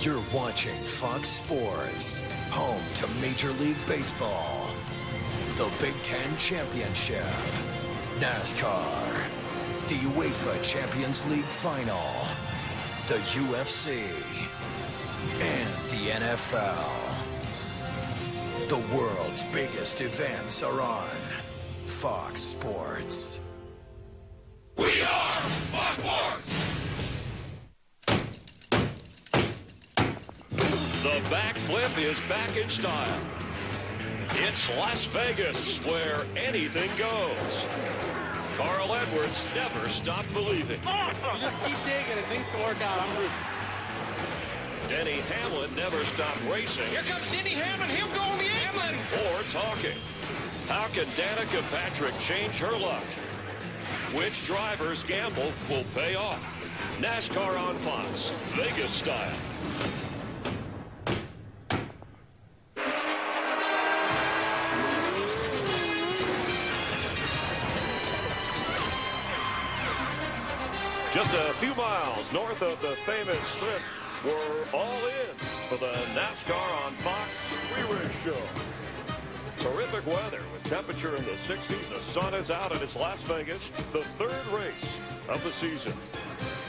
You're watching Fox Sports, home to Major League Baseball, the Big Ten Championship, NASCAR, the UEFA Champions League Final, the UFC, and the NFL. The world's biggest events are on Fox Sports. We are Fox Sports! The backflip is back in style. It's Las Vegas, where anything goes. Carl Edwards never stopped believing. You just keep digging and things can work out. I'm rooting. Denny Hamlin never stopped racing. Here comes Denny Hamlin. He'll go on the Hamlin. Or talking. How can Danica Patrick change her luck? Which driver's gamble will pay off? NASCAR on Fox, Vegas style. Just a few miles north of the famous strip, we're all in for the NASCAR on Fox three-race show. Terrific weather with temperature in the 60s. The sun is out and it's Las Vegas, the third race of the season.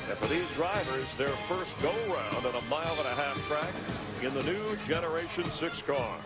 And for these drivers, their first go-round on a mile-and-a-half track in the new Generation 6 car.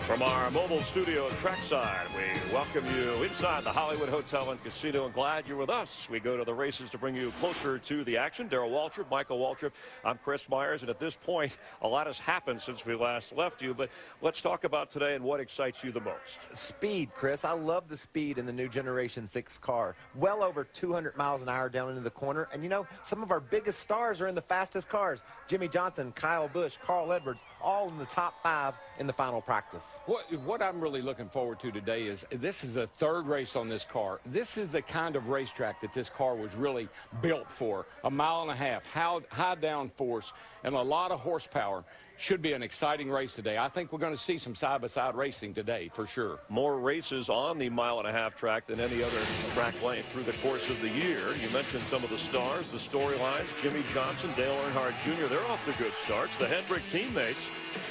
From our mobile studio trackside, we welcome you inside the Hollywood Hotel and Casino, and glad you're with us. We go to the races to bring you closer to the action. Darrell Waltrip, Michael Waltrip, I'm Chris Myers, and at this point, a lot has happened since we last left you, but let's talk about today and what excites you the most. Speed, Chris. I love the speed in the new Generation 6 car. Well over 200 miles an hour down into the corner, and you know, some of our biggest stars are in the fastest cars. Jimmy Johnson, Kyle Busch, Carl Edwards, all in the top 5 in the final practice. What I'm really looking forward to today is this is the third race on this car. This is the kind of racetrack that this car was really built for. A mile and a half, high downforce, and a lot of horsepower. Should be an exciting race today. I think we're going to see some side-by-side racing today for sure. More races on the mile-and-a-half track than any other track length through the course of the year. You mentioned some of the stars, the storylines. Jimmy Johnson, Dale Earnhardt Jr., they're off to good starts. The Hendrick teammates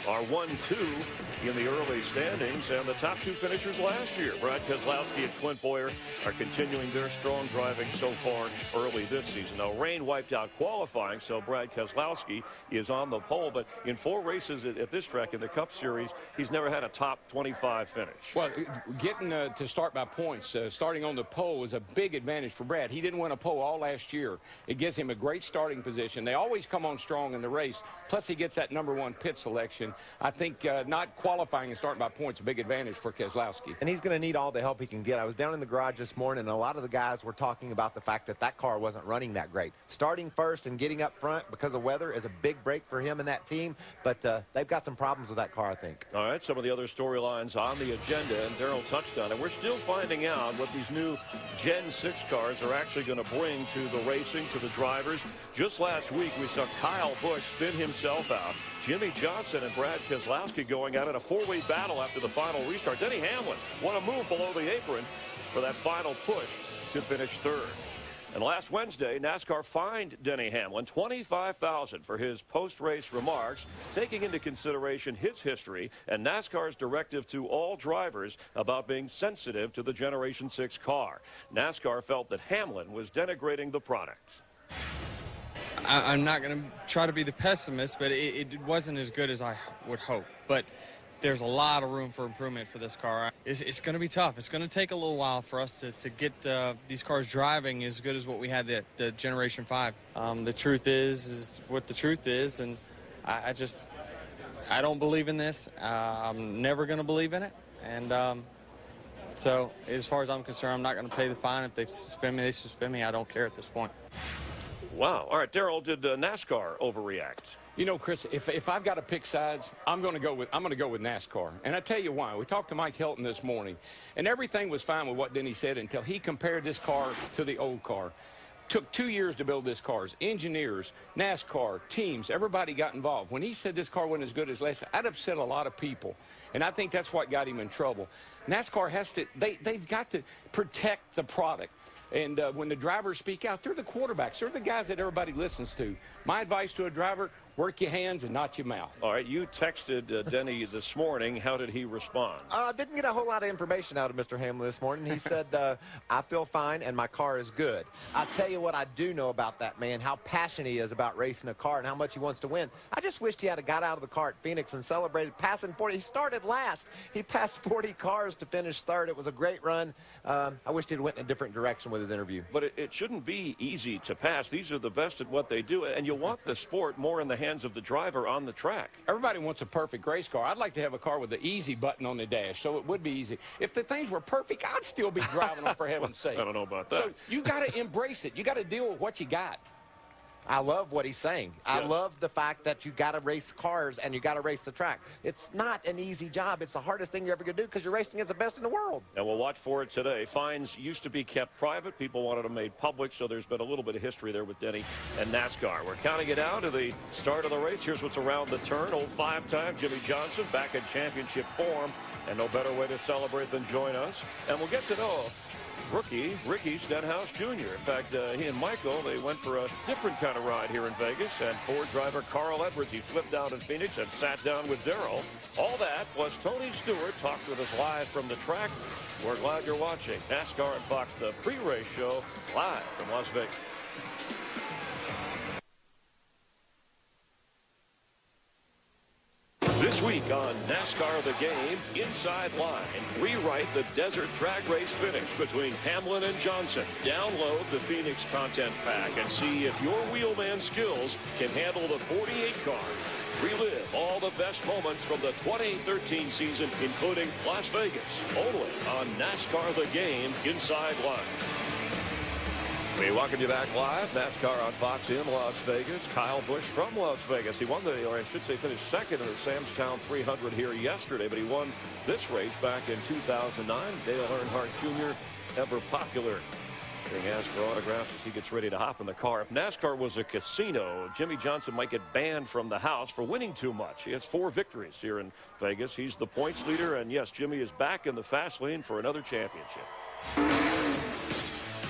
are 1-2 in the early standings, and the top 2 finishers last year, Brad Keselowski and Clint Bowyer, are continuing their strong driving so far early this season. Now, rain wiped out qualifying, so Brad Keselowski is on the pole, but in 4 races at this track in the Cup Series, he's never had a top 25 finish. Well, getting to start by points, starting on the pole is a big advantage for Brad. He didn't win a pole all last year. It gives him a great starting position. They always come on strong in the race, plus he gets that #1 pit selection. I think not qualifying and starting by points a big advantage for Keselowski. And he's going to need all the help he can get. I was down in the garage this morning, and a lot of the guys were talking about the fact that that car wasn't running that great. Starting first and getting up front because of weather is a big break for him and that team, but they've got some problems with that car, I think. All right, some of the other storylines on the agenda, and Darrell touched on it. We're still finding out what these new Gen 6 cars are actually going to bring to the racing, to the drivers. Just last week, we saw Kyle Busch spin himself out. Jimmy Johnson and Brad Keselowski going at it, a 4-way battle after the final restart. Denny Hamlin won a move below the apron for that final push to finish third. And last Wednesday, NASCAR fined Denny Hamlin $25,000 for his post-race remarks, taking into consideration his history and NASCAR's directive to all drivers about being sensitive to the Generation 6 car. NASCAR felt that Hamlin was denigrating the product. I'm not going to try to be the pessimist, but it wasn't as good as I would hope. But there's a lot of room for improvement for this car. It's going to be tough. It's going to take a little while for us to get these cars driving as good as what we had the Generation 5. The truth is what the truth is, and I don't believe in this. I'm never going to believe in it. And so as far as I'm concerned, I'm not going to pay the fine. If they suspend me, they suspend me. I don't care at this point. Wow. All right, Darrell, did NASCAR overreact? You know, Chris, if I've got to pick sides, I'm going to go with NASCAR. And I tell you why. We talked to Mike Hilton this morning, and everything was fine with what Denny said until he compared this car to the old car. Took 2 years to build this car. Engineers, NASCAR, teams, everybody got involved. When he said this car wasn't as good as last, that upset a lot of people. And I think that's what got him in trouble. NASCAR has to, they've got to protect the product. And when the drivers speak out, they're the quarterbacks. They're the guys that everybody listens to. My advice to a driver, work your hands and not your mouth. All right, you texted Denny this morning. How did he respond? Didn't get a whole lot of information out of Mr. Hamlin this morning. He said, I feel fine and my car is good. I'll tell you what I do know about that man, how passionate he is about racing a car and how much he wants to win. I just wished he had got out of the car at Phoenix and celebrated passing 40. He started last. He passed 40 cars to finish third. It was a great run. I wished he'd went in a different direction with his interview. But it shouldn't be easy to pass. These are the best at what they do, and you want the sport more in the hands of the driver on the track. Everybody wants a perfect race car. I'd like to have a car with the easy button on the dash, so it would be easy. If the things were perfect, I'd still be driving them, for heaven's sake. I don't know about that. So you got to embrace it. You got to deal with what you got. I love what he's saying. I Yes. love the fact that you got to race cars and you got to race the track. It's not an easy job. It's the hardest thing you're ever going to do because you're racing against the best in the world. And we'll watch for it today. Fines used to be kept private. People wanted them made public, so there's been a little bit of history there with Denny and NASCAR. We're counting it down to the start of the race. Here's what's around the turn. Old five-time Jimmy Johnson back in championship form, and no better way to celebrate than join us. And we'll get to know rookie Ricky Stenhouse Jr. In fact, he and Michael, they went for a different kind of ride here in Vegas. And Ford driver Carl Edwards, he flipped out in Phoenix and sat down with Darrell. All that, plus Tony Stewart talked with us live from the track. We're glad you're watching NASCAR and Fox, the pre-race show, live from Las Vegas. This week on NASCAR The Game, Inside Line, rewrite the desert drag race finish between Hamlin and Johnson. Download the Phoenix Content Pack and see if your wheelman skills can handle the 48 car. Relive all the best moments from the 2013 season, including Las Vegas, only on NASCAR The Game, Inside Line. We welcome you back live. NASCAR on Fox in Las Vegas. Kyle Busch from Las Vegas. He won or I should say finished second in the Sam's Town 300 here yesterday, but he won this race back in 2009. Dale Earnhardt Jr., ever popular, being asked for autographs as he gets ready to hop in the car. If NASCAR was a casino, Jimmy Johnson might get banned from the house for winning too much. He has 4 victories here in Vegas. He's the points leader, and yes, Jimmy is back in the fast lane for another championship.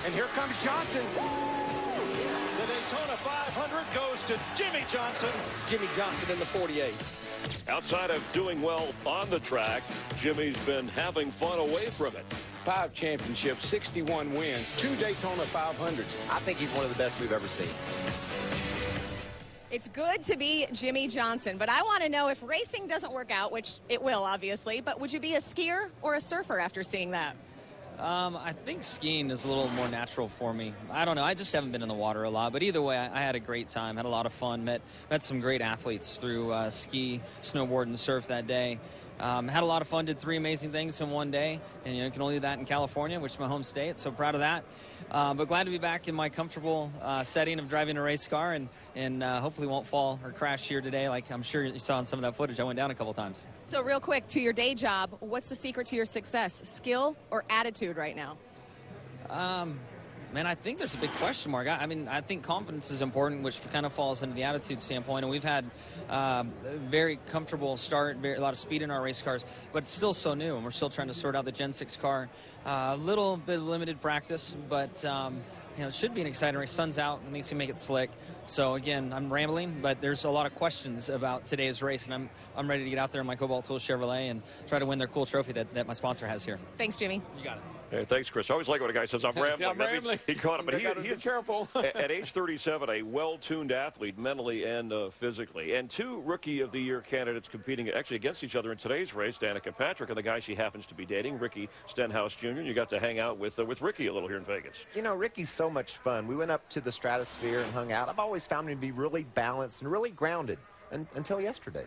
And here comes Johnson. The Daytona 500 goes to Jimmy Johnson. Jimmy Johnson in the 48. Outside of doing well on the track, Jimmy's been having fun away from it. 5 championships, 61 wins, 2 Daytona 500s. I think he's one of the best we've ever seen. It's good to be Jimmy Johnson, but I want to know if racing doesn't work out, which it will, obviously, but would you be a skier or a surfer after seeing that? I think skiing is a little more natural for me. I don't know. I just haven't been in the water a lot. But either way, I had a great time, had a lot of fun, met some great athletes through ski, snowboard, and surf that day. Had a lot of fun, did 3 amazing things in one day. And, you can only do that in California, which is my home state. So proud of that. But glad to be back in my comfortable setting of driving a race car and hopefully won't fall or crash here today like I'm sure you saw in some of that footage. I went down a couple times. So real quick, to your day job, what's the secret to your success? Skill or attitude right now? Man, I think there's a big question mark. I mean, I think confidence is important, which kind of falls into the attitude standpoint. And we've had a very comfortable start, a lot of speed in our race cars, but it's still so new, and we're still trying to sort out the Gen 6 car. A little bit of limited practice, but it should be an exciting race. Sun's out, and makes you make it slick. So again, I'm rambling, but there's a lot of questions about today's race, and I'm ready to get out there in my Kobalt Tools Chevrolet and try to win their cool trophy that my sponsor has here. Thanks, Jimmy. You got it. Hey, thanks, Chris. I always like when a guy says, I'm rambling. I'm That means rambling. he caught him. But he is careful. at age 37, a well-tuned athlete, mentally and physically. And 2 Rookie of the Year candidates competing actually against each other in today's race. Danica Patrick and the guy she happens to be dating, Ricky Stenhouse Jr. And you got to hang out with Ricky a little here in Vegas. Ricky's so much fun. We went up to the stratosphere and hung out. I've always found him to be really balanced and really grounded until yesterday.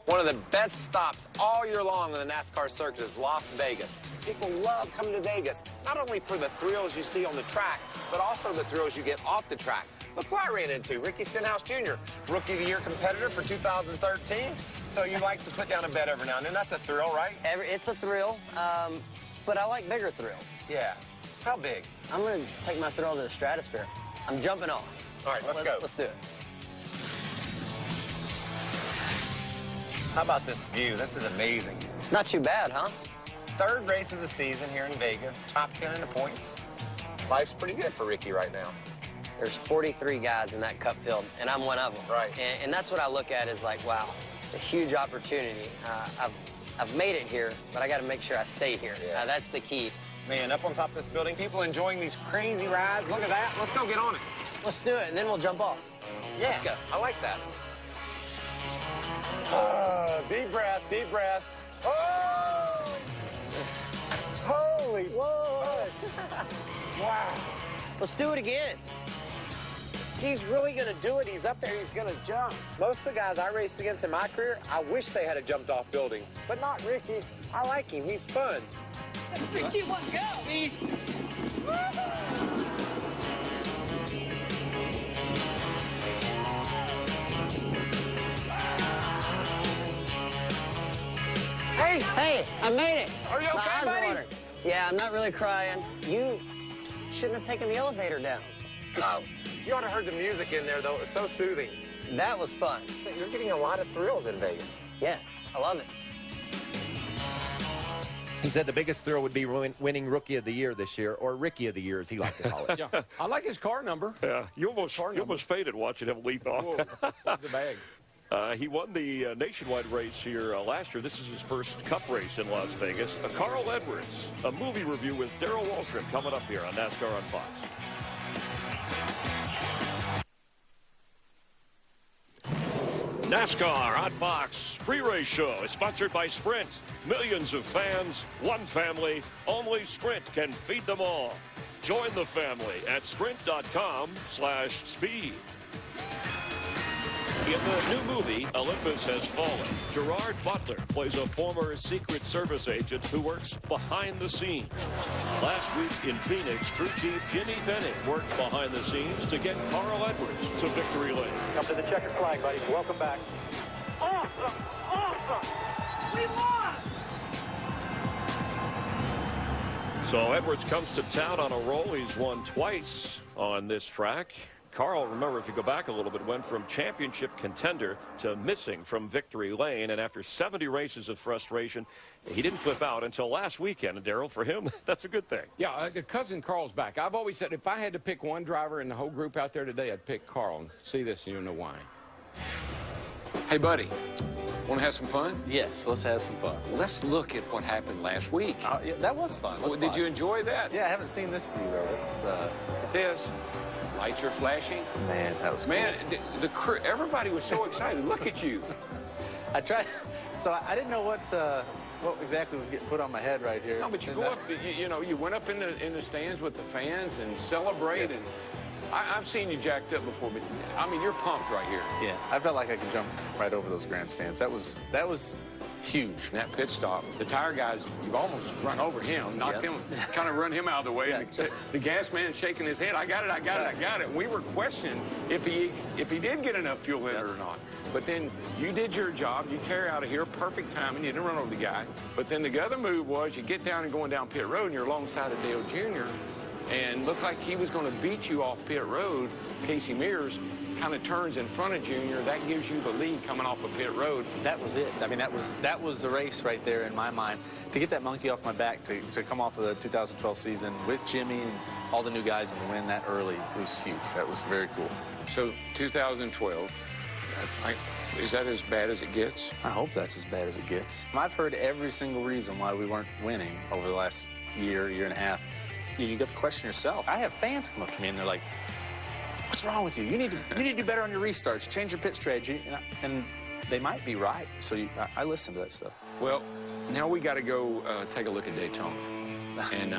One of the best stops all year long on the NASCAR circuit is Las Vegas. People love coming to Vegas, not only for the thrills you see on the track, but also the thrills you get off the track. Look who I ran into, Ricky Stenhouse Jr., Rookie of the Year competitor for 2013. So you like to put down a bet every now and then. That's a thrill, right? It's a thrill, but I like bigger thrills. Yeah. How big? I'm going to take my thrill to the stratosphere. I'm jumping on. All right, let's go. Let's do it. How about this view? This is amazing. It's not too bad, huh? Third race of the season here in Vegas. Top 10 in the points. Life's pretty good for Ricky right now. There's 43 guys in that cup field, and I'm one of them. Right. And that's what I look at is like, wow, it's a huge opportunity. I've made it here, but I got to make sure I stay here. Yeah. That's the key. Man, up on top of this building, people enjoying these crazy rides. Look at that. Let's go get on it. Let's do it, and then we'll jump off. Yeah, Let's go. I like that. Deep breath, deep breath. Oh! Holy fudge. Wow. Let's do it again. He's really going to do it. He's up there. He's going to jump. Most of the guys I raced against in my career, I wish they had jumped off buildings. But not Ricky. I like him. He's fun. Ricky, what go? Hey, I made it. Are you okay, buddy? Yeah, I'm not really crying. You shouldn't have taken the elevator down. You ought to have heard the music in there, though. It was so soothing. That was fun. You're getting a lot of thrills in Vegas. Yes, I love it. He said the biggest thrill would be winning Rookie of the Year this year, or Ricky of the Year, as he liked to call it. Yeah, I like his car number. Yeah, you almost faded watching him leap off. Whoa, the bag. He won the nationwide race here last year. This is his first Cup race in Las Vegas. Carl Edwards, a movie review with Darrell Waltrip coming up here on NASCAR on Fox. NASCAR on Fox pre-race show is sponsored by Sprint. Millions of fans, one family, only Sprint can feed them all. Join the family at sprint.com/speed. In the new movie, Olympus Has Fallen, Gerard Butler plays a former Secret Service agent who works behind the scenes. Last week in Phoenix, crew chief Jimmy Bennett worked behind the scenes to get Carl Edwards to victory lane. Come to the checkered flag, buddy. Welcome back. Awesome! Awesome! We won! So Edwards comes to town on a roll. He's won twice on this track. Carl, remember, if you go back a little bit, went from championship contender to missing from victory lane. And after 70 races of frustration, he didn't flip out until last weekend. And, Darrell, for him, that's a good thing. Yeah, cousin Carl's back. I've always said if I had to pick one driver in the whole group out there today, I'd pick Carl. See this, and you'll know why. Hey, buddy, want to have some fun? Yes, let's have some fun. Let's look at what happened last week. Yeah, that was fun. Did you enjoy that? Yeah, I haven't seen this view, though. Look at this. Lights are flashing. Man, that was cool. Man, the crew, everybody was so excited. Look at you. I tried, so I didn't know what exactly was getting put on my head right here. No, but you go up, you went up in the stands with the fans and celebrate. Yes. And I've seen you jacked up before, but I mean, you're pumped right here. Yeah, I felt like I could jump right over those grandstands. That was huge. That pit stop, the tire guys, you've almost run over him, knocked him, kind of run him out of the way. Yeah. The gas man shaking his head, I got it. And we were questioning if he did get enough fuel in it or not. But then you did your job. You tear out of here, perfect timing. You didn't run over the guy. But then the other move was you get down and going down pit road, and you're alongside of Dale Jr., and looked like he was going to beat you off pit road. Casey Mears kind of turns in front of Junior. That gives you the lead coming off of pit road. That was it. I mean, that was the race right there in my mind. To get that monkey off my back, to come off of the 2012 season with Jimmy and all the new guys and to win that early was huge. That was very cool. So 2012, is that as bad as it gets? I hope that's as bad as it gets. I've heard every single reason why we weren't winning over the last year and a half. You got to question yourself. I have fans come up to me and they're like, "What's wrong with you? You need to do better on your restarts. Change your pit strategy." And they might be right. So I listen to that stuff. Well, now we got to go take a look at Daytona. And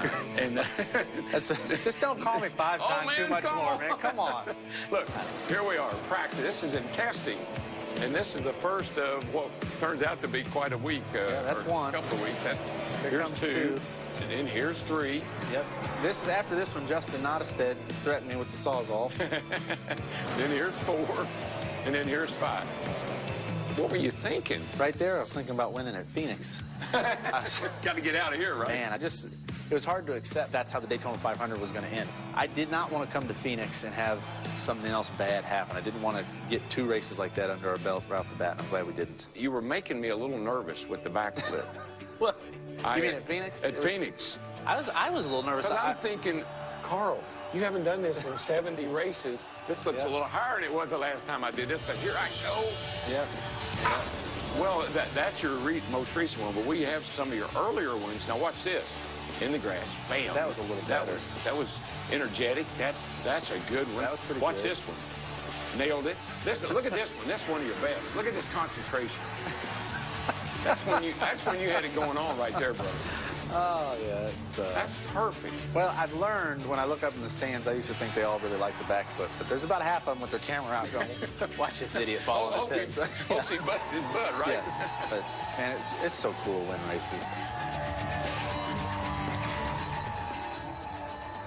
just don't call me five times too much more, man. Come on. Look, here we are. Practice. This is in testing. And this is the first of what turns out to be quite a week. Yeah, that's one. A couple of weeks. Here's two. And then here's three. Yep. This is after this one, Justin Nottestead threatened me with the Sawzall. Then here's four. And then here's five. What were you thinking? Right there, I was thinking about winning at Phoenix. Got to get out of here, right? Man, it was hard to accept that's how the Daytona 500 was going to end. I did not want to come to Phoenix and have something else bad happen. I didn't want to get two races like that under our belt right off the bat, and I'm glad we didn't. You were making me a little nervous with the backflip. Well, You mean at Phoenix? At Phoenix. I was a little nervous. I'm thinking, Carl, you haven't done this in 70 races. This looks a little higher than it was the last time I did this, but here I go. Yep. Well, that's your most recent one, but we have some of your earlier ones. Now watch this. In the grass. Bam. That was a little better. That was energetic. That's a good one. That was pretty Watch good. this one. Nailed it. Look at this one. That's one of your best. Look at this concentration. That's when you had it going on right there, brother. Oh, yeah. That's perfect. Well, I've learned when I look up in the stands, I used to think they all really like the back foot, but there's about half of them with their camera out going, watch this idiot fall on his head. Hopes he busts his butt, right? Yeah. But, man, it's so cool to win races.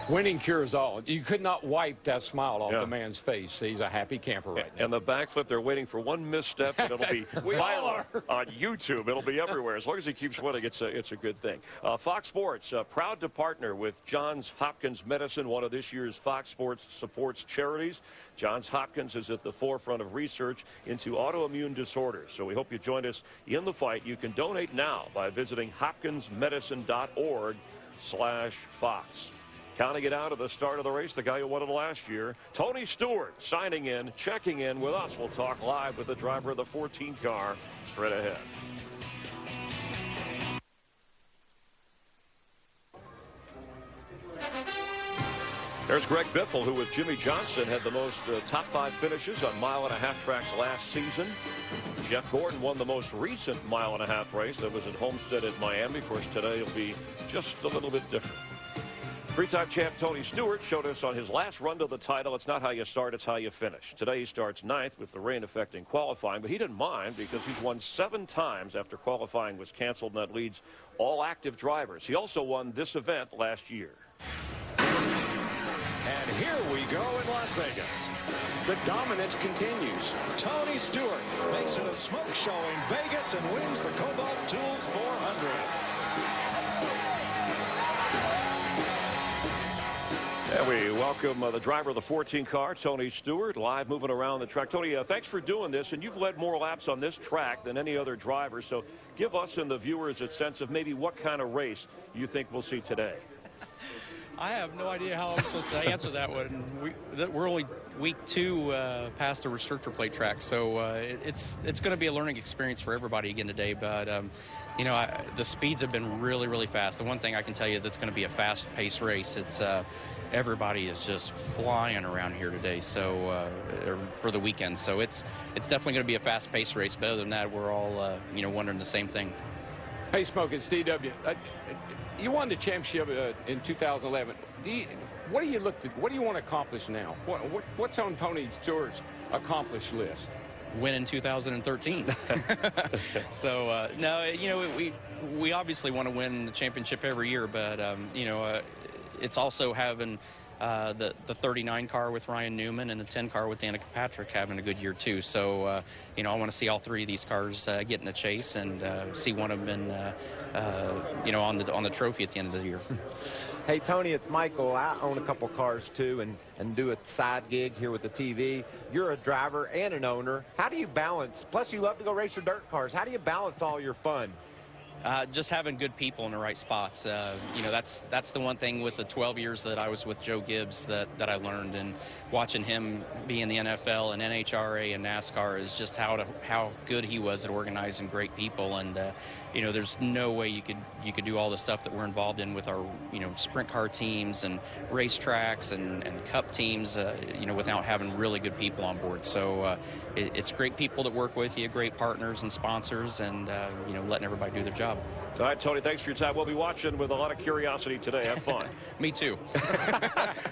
Winning cures all. You could not wipe that smile off the man's face. He's a happy camper right now. And the backflip, they're waiting for one misstep, and it'll be viral on YouTube. It'll be everywhere. As long as he keeps winning, it's a good thing. Fox Sports, proud to partner with Johns Hopkins Medicine, one of this year's Fox Sports supports charities. Johns Hopkins is at the forefront of research into autoimmune disorders. So we hope you join us in the fight. You can donate now by visiting hopkinsmedicine.org/Fox. Counting it out at the start of the race, the guy who won it last year, Tony Stewart, signing in, checking in with us. We'll talk live with the driver of the 14 car straight ahead. There's Greg Biffle, who with Jimmy Johnson had the most top 5 finishes on mile-and-a-half tracks last season. Jeff Gordon won the most recent mile-and-a-half race that was at Homestead at Miami. Of course, today will be just a little bit different. Three-time champ Tony Stewart showed us on his last run to the title, it's not how you start, it's how you finish. Today he starts 9th with the rain affecting qualifying, but he didn't mind because he's won 7 times after qualifying was canceled, and that leads all active drivers. He also won this event last year. And here we go in Las Vegas. The dominance continues. Tony Stewart makes it a smoke show in Vegas and wins the Kobalt Tools 400. And we welcome the driver of the 14 car, Tony Stewart, live moving around the track. Tony, thanks for doing this, and you've led more laps on this track than any other driver, so give us and the viewers a sense of maybe what kind of race you think we'll see today. I have no idea how I'm supposed to answer that one. We're only week 2 past the restrictor plate track, so it's going to be a learning experience for everybody again today, but you know, the speeds have been really, really fast. The one thing I can tell you is it's going to be a fast-paced race. It's everybody is just flying around here today, so for the weekend. So it's definitely going to be a fast-paced race. But other than that, we're all you know, wondering the same thing. Hey, Smoke, it's DW. You won the championship in 2011. What do you want to accomplish now? What's on Tony Stewart's accomplished list? Win in 2013. So no, you know, we obviously want to win the championship every year, but you know, it's also having the 39 car with Ryan Newman and the 10 car with Danica Patrick having a good year too. So you know, I want to see all 3 of these cars get in the chase and see one of them in you know, on the trophy at the end of the year. Hey, Tony, it's Michael. I own a couple cars, too, and do a side gig here with the TV. You're a driver and an owner. How do you balance? Plus, you love to go race your dirt cars. How do you balance all your fun? Just having good people in the right spots. You know, that's the one thing with the 12 years that I was with Joe Gibbs that I learned, and watching him be in the NFL and NHRA and NASCAR is just how good he was at organizing great people. And you know, there's no way you could do all the stuff that we're involved in with our, you know, sprint car teams and racetracks and cup teams, you know, without having really good people on board. So it's great people that work with you, great partners and sponsors, and you know, letting everybody do their job. All right, Tony, thanks for your time. We'll be watching with a lot of curiosity today. Have fun. Me too.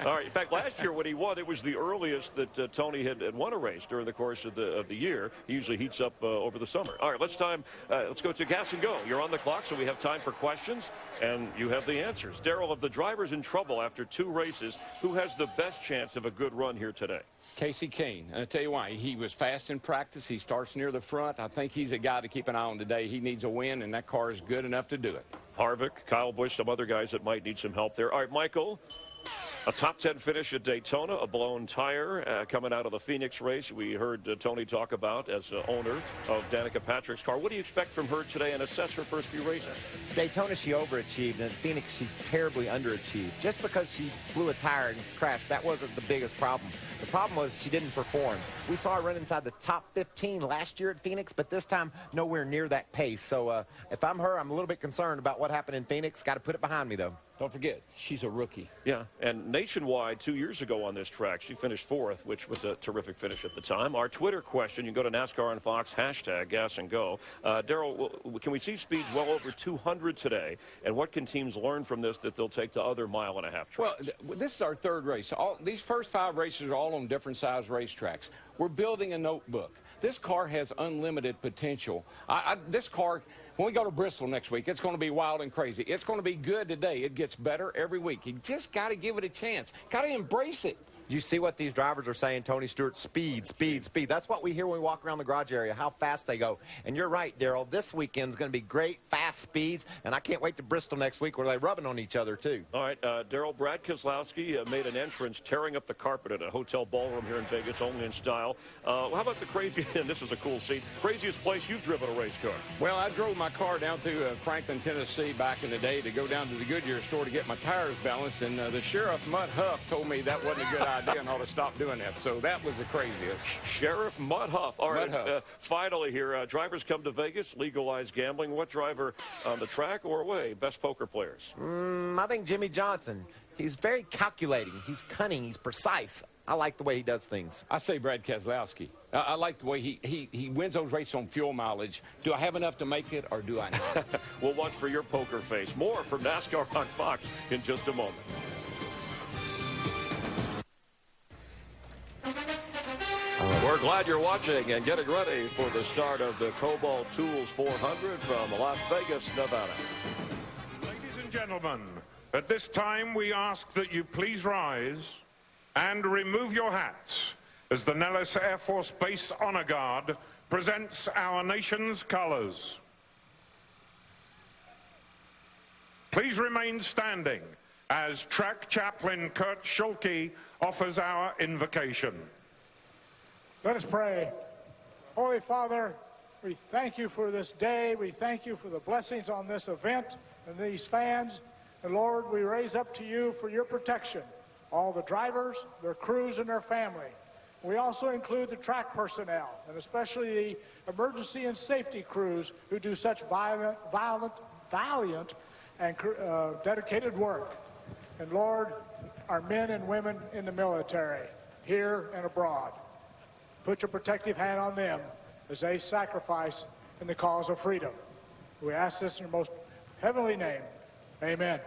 All right. In fact, last year when he won, it was the earliest that Tony had won a race during the course of the year. He usually heats up over the summer. All right, let's go to Gas and Go. You're on the clock, so we have time for questions, and you have the answers. Darrell, of the drivers in trouble after 2 races, who has the best chance of a good run here today? Casey Kane. And I'll tell you why. He was fast in practice. He starts near the front. I think he's a guy to keep an eye on today. He needs a win, and that car is good enough to do it. Harvick, Kyle Busch, some other guys that might need some help there. All right, Michael, A top 10 finish at Daytona, a blown tire coming out of the Phoenix race. We heard Tony talk about as owner of Danica Patrick's car. What do you expect from her today and assess her first few races? Daytona, she overachieved, and at Phoenix, she terribly underachieved. Just because she blew a tire and crashed, that wasn't the biggest problem. The problem was she didn't perform. We saw her run inside the top 15 last year at Phoenix, but this time nowhere near that pace. So if I'm her, I'm a little bit concerned about what happened in Phoenix. Got to put it behind me, though. Don't forget, she's a rookie. Yeah, and nationwide 2 years ago on this track, she finished 4th, which was a terrific finish at the time. Our Twitter question, you can go to NASCAR on Fox, hashtag Gas and Go. Darrell, can we see speeds well over 200 today? And what can teams learn from this that they'll take to other mile-and-a-half tracks? Well, this is our third race. These first 5 races are all on different size racetracks. We're building a notebook. This car has unlimited potential. This car, when we go to Bristol next week, it's going to be wild and crazy. It's going to be good today. It gets better every week. You just got to give it a chance. Got to embrace it. You see what these drivers are saying, Tony Stewart, speed, speed, speed. That's what we hear when we walk around the garage area, how fast they go. And you're right, Darrell, this weekend's going to be great, fast speeds, and I can't wait to Bristol next week where they're rubbing on each other, too. All right, Darrell, Brad Keselowski made an entrance tearing up the carpet at a hotel ballroom here in Vegas, only in style. How about the crazy, and this is a cool scene, craziest place you've driven a race car? Well, I drove my car down to Franklin, Tennessee back in the day to go down to the Goodyear store to get my tires balanced, and the sheriff, Mutt Huff, told me that wasn't a good idea and ought to stop doing that. So that was the craziest. Sheriff Mutt Huff. All right, finally here, drivers come to Vegas, legalize gambling. What driver on the track or away? Best poker players? I think Jimmy Johnson. He's very calculating. He's cunning. He's precise. I like the way he does things. I say Brad Keselowski. I like the way he wins those races on fuel mileage. Do I have enough to make it, or do I not? We'll watch for your poker face. More from NASCAR on Fox in just a moment. We're glad you're watching and getting ready for the start of the Kobalt Tools 400 from Las Vegas, Nevada. Ladies and gentlemen, at this time we ask that you please rise and remove your hats as the Nellis Air Force Base Honor Guard presents our nation's colors. Please remain standing as track chaplain Kurt Schulke offers our invocation. Let us pray. Holy Father, we thank you for this day. We thank you for the blessings on this event and these fans. And Lord, we raise up to you for your protection, all the drivers, their crews, and their family. We also include the track personnel, and especially the emergency and safety crews who do such valiant, and dedicated work. And Lord, our men and women in the military, here and abroad. Put your protective hand on them as they sacrifice in the cause of freedom. We ask this in your most heavenly name. Amen.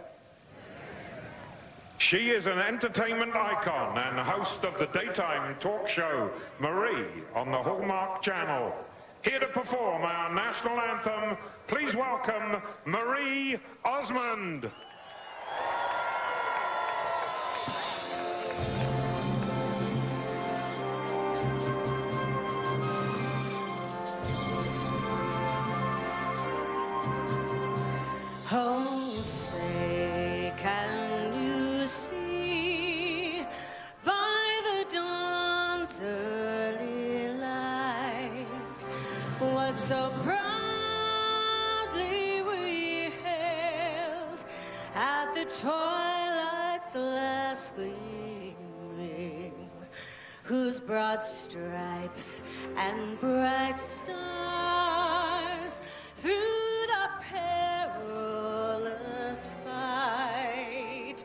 She is an entertainment icon and host of the daytime talk show Marie on the Hallmark Channel. Here to perform our national anthem, please welcome Marie Osmond. Oh, say, can you see by the dawn's early light what so proudly we hailed at the twilight's last gleaming, whose broad stripes and bright stars through the perilous fight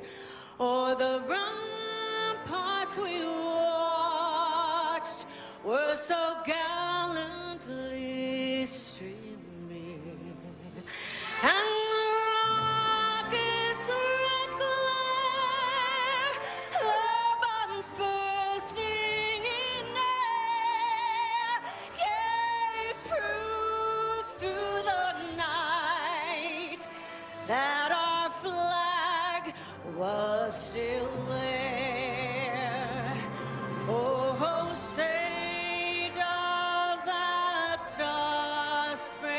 o'er the ramparts we watched were so gallantly streaming, and the rockets' red glare, their bombs bursting in air, gave proof through the night that our flag was still there. Oh, say does that star-spangled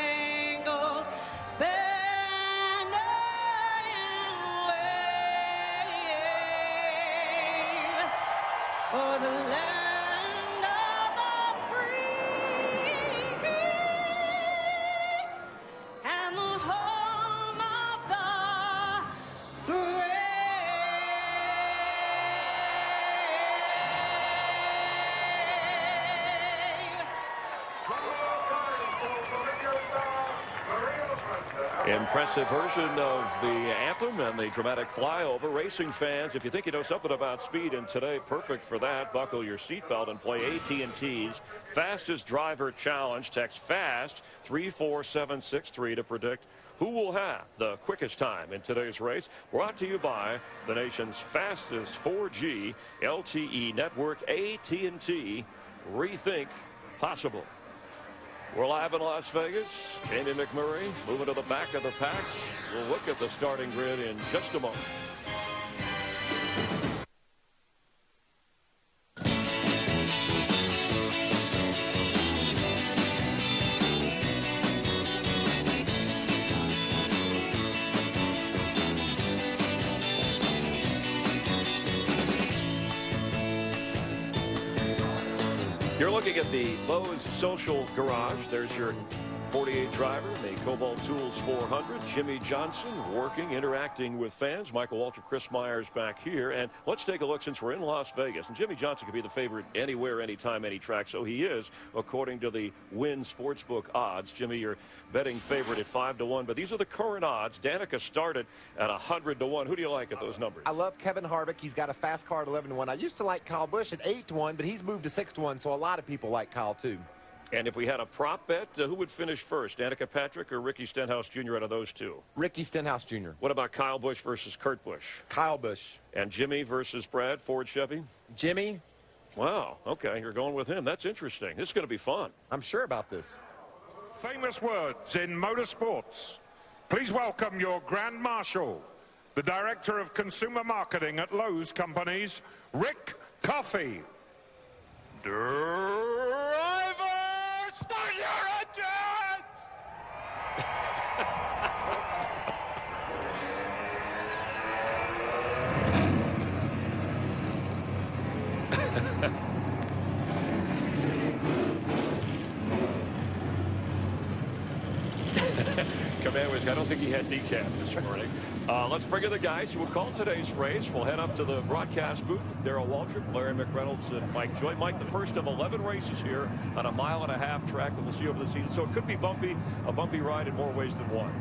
Impressive version of the anthem and the dramatic flyover. Racing fans, if you think you know something about speed, and today perfect for that, buckle your seatbelt and play AT&T's Fastest Driver Challenge. Text FAST 34763 to predict who will have the quickest time in today's race. Brought to you by the nation's fastest 4G LTE network, AT&T. Rethink possible. We're live in Las Vegas. Amy McMurray moving to the back of the pack. We'll look at the starting grid in just a moment. You're looking at the Lowe's Social Garage. There's your 48 driver, the Kobalt Tools 400. Jimmy Johnson working, interacting with fans. Michael Walter, Chris Myers back here. And let's take a look, since we're in Las Vegas. And Jimmy Johnson could be the favorite anywhere, anytime, any track. So he is, according to the Wynn Sportsbook odds. Jimmy, you're betting favorite at 5-1. But these are the current odds. Danica started at 100-1. Who do you like at those numbers? I love Kevin Harvick. He's got a fast car at 11-1. I used to like Kyle Busch at 8-1, but he's moved to 6-1. So a lot of people like Kyle, too. And if we had a prop bet, who would finish first, Danica Patrick or Ricky Stenhouse Jr. out of those two? Ricky Stenhouse Jr. What about Kyle Busch versus Kurt Busch? Kyle Busch. And Jimmy versus Brad, Ford Chevy? Jimmy. Wow, okay, you're going with him. That's interesting. This is going to be fun. I'm sure about this. Famous words in motorsports. Please welcome your Grand Marshal, the Director of Consumer Marketing at Lowe's Companies, Rick Coffey. Start your engines! Command, I don't think he had decaf this morning. Let's bring in the guys who will call today's race. We'll head up to the broadcast booth. Darrell Waltrip, Larry McReynolds, and Mike Joy. Mike, the first of 11 races here on a 1.5-mile track that we'll see over the season. So it could be bumpy, a bumpy ride in more ways than one.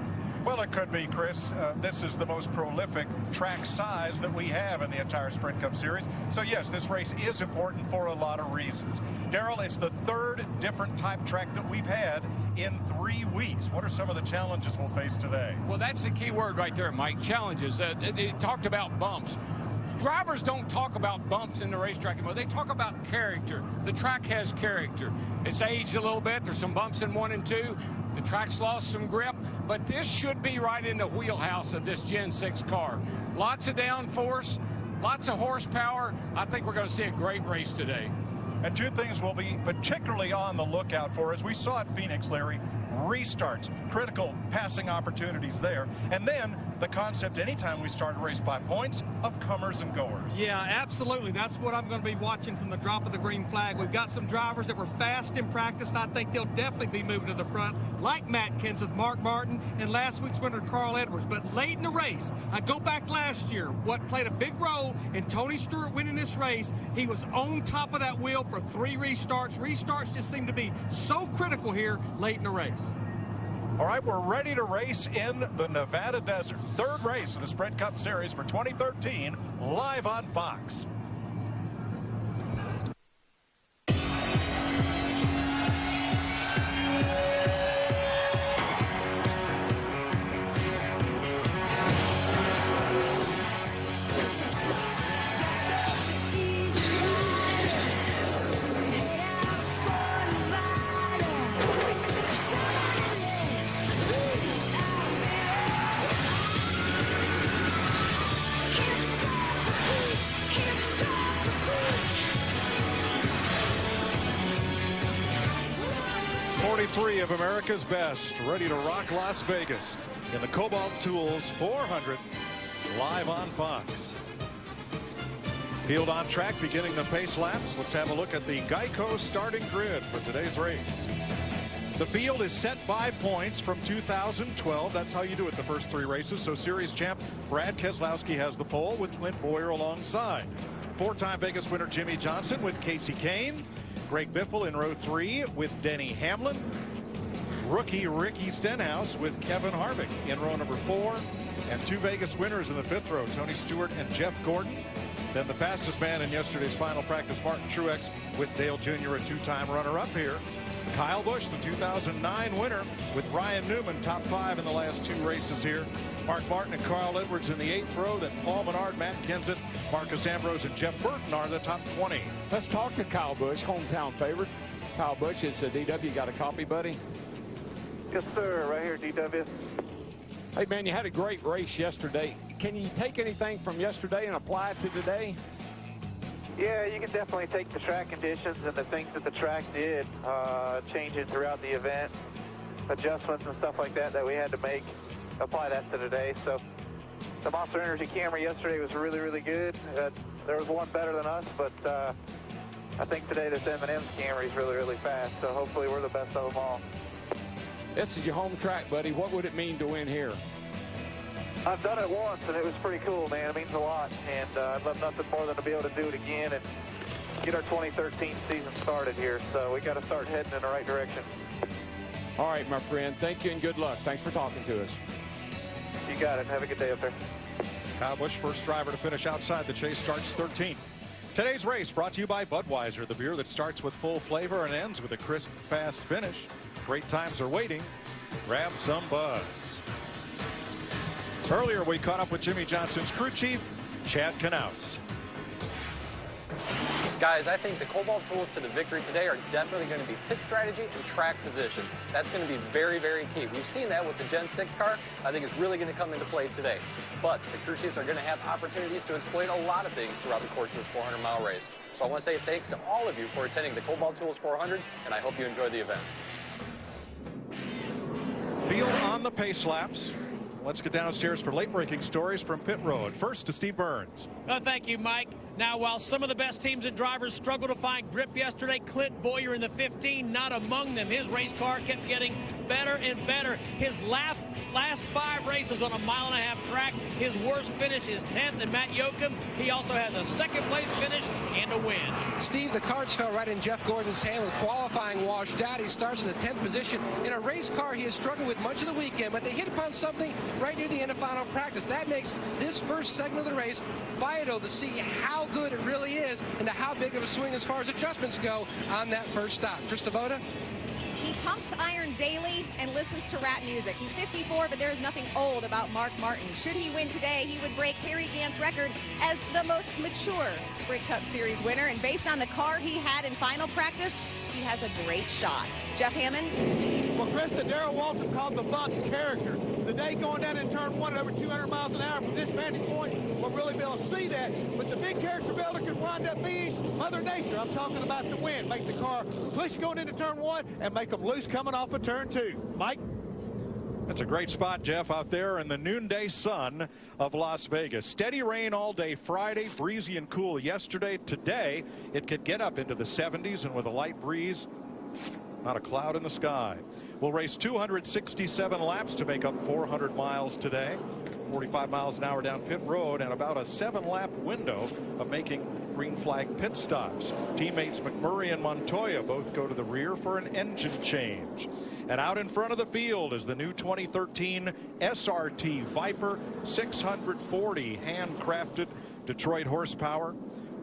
Well, it could be, Chris. This is the most prolific track size that we have in the entire Sprint Cup Series. So, yes, this race is important for a lot of reasons. Darrell, it's the third different type track that we've had in 3 weeks. What are some of the challenges we'll face today? Well, that's the key word right there, Mike. Challenges. It talked about bumps. Drivers don't talk about bumps in the racetrack anymore. They talk about character. The track has character. It's aged a little bit. There's some bumps in 1 and 2. The track's lost some grip, but this should be right in the wheelhouse of this Gen 6 car. Lots of downforce, lots of horsepower. I think we're going to see a great race today. And two things we'll be particularly on the lookout for, as we saw at Phoenix, Larry, restarts, critical passing opportunities there. And then the concept, anytime we start a race by points, of comers and goers. Yeah, absolutely. That's what I'm going to be watching from the drop of the green flag. We've got some drivers that were fast in practice, and I think they'll definitely be moving to the front, like Matt Kenseth, Mark Martin, and last week's winner, Carl Edwards. But late in the race, I go back last year, what played a big role in Tony Stewart winning this race, he was on top of that wheel for 3 restarts. Restarts just seem to be so critical here late in the race. All right, we're ready to race in the Nevada desert. Third race of the Sprint Cup Series for 2013, live on Fox. Three of America's best, ready to rock Las Vegas in the Kobalt Tools 400, live on Fox. Field on track, beginning the pace laps. Let's have a look at the Geico starting grid for today's race. The field is set by points from 2012. That's how you do it the first 3 races. So series champ Brad Keselowski has the pole with Clint Boyer alongside. 4-time Vegas winner Jimmy Johnson with Casey Kane. Greg Biffle in row 3 with Denny Hamlin. rookie Ricky Stenhouse with Kevin Harvick in row number 4. And 2 Vegas winners in the 5th row, Tony Stewart and Jeff Gordon. Then the fastest man in yesterday's final practice, Martin Truex, with Dale Jr., a 2-time runner-up here. Kyle Busch, the 2009 winner, with Ryan Newman, top 5 in the last 2 races here. Mark Martin and Carl Edwards in the 8th row. Then Paul Menard, Matt Kenseth, Marcus Ambrose, and Jeff Burton are the top 20. Let's talk to Kyle Busch, hometown favorite. Kyle Busch, it's a DW. You got a copy, buddy? Yes, sir. Right here, DW. Hey, man, you had a great race yesterday. Can you take anything from yesterday and apply it to today? Yeah, you can definitely take the track conditions and the things that the track did, change it throughout the event, adjustments and stuff like that we had to make, apply that to today. So the Monster Energy Camry yesterday was really, really good. There was one better than us, but I think today this M&M's Camry is really, really fast. So hopefully we're the best of them all. This is your home track, buddy. What would it mean to win here? I've done it once, and it was pretty cool, man. It means a lot, and I'd love nothing more than to be able to do it again and get our 2013 season started here. So we got to start heading in the right direction. All right, my friend. Thank you and good luck. Thanks for talking to us. You got it. Have a good day up there. Kyle Busch, first driver to finish outside the chase, starts 13th. Today's race brought to you by Budweiser, the beer that starts with full flavor and ends with a crisp, fast finish. Great times are waiting. Grab some Buzz. Earlier, we caught up with Jimmy Johnson's crew chief, Chad Knaus. Guys, I think the Kobalt Tools to the victory today are definitely going to be pit strategy and track position. That's going to be very, very key. We've seen that with the Gen 6 car. I think it's really going to come into play today. But the crew chiefs are going to have opportunities to exploit a lot of things throughout the course of this 400-mile race. So I want to say thanks to all of you for attending the Kobalt Tools 400, and I hope you enjoy the event. Field on the pace laps. Let's get downstairs for late-breaking stories from Pit Road. First to Steve Burns. Thank you, Mike. Now, while some of the best teams and drivers struggled to find grip yesterday, Clint Boyer in the 15, not among them. His race car kept getting better and better. His last 5 races on a 1.5-mile track, his worst finish is 10th. And Matt Yoakum, he also has a 2nd place finish and a win. Steve, the cards fell right in Jeff Gordon's hand with qualifying washed out. He starts in the 10th position. In a race car, he has struggled with much of the weekend, but they hit upon something right near the end of final practice. That makes this first segment of the race vital to see how good it really is and to how big of a swing as far as adjustments go on that first stop. Chris Devoda? He pumps iron daily and listens to rap music. He's 54, but there is nothing old about Mark Martin. Should he win today, he would break Harry Gant's record as the most mature Sprint Cup Series winner. And based on the car he had in final practice, he has a great shot. Jeff Hammond? Well, Krista, Darrell Waltrip called the Bucks character. Today, going down in turn 1 at over 200 miles an hour from this vantage point, we'll really be able to see that. But the big character builder could wind up being Mother Nature. I'm talking about the wind. Make the car push going into turn 1 and make them loose coming off of turn 2. Mike? That's a great spot, Jeff, out there in the noonday sun of Las Vegas. Steady rain all day Friday, breezy and cool yesterday. Today, it could get up into the 70s, and with a light breeze, not a cloud in the sky. We'll race 267 laps to make up 400 miles today. 45 miles an hour down pit road and about a 7-lap window of making green flag pit stops. Teammates McMurray and Montoya both go to the rear for an engine change. And out in front of the field is the new 2013 SRT Viper 640 handcrafted Detroit horsepower,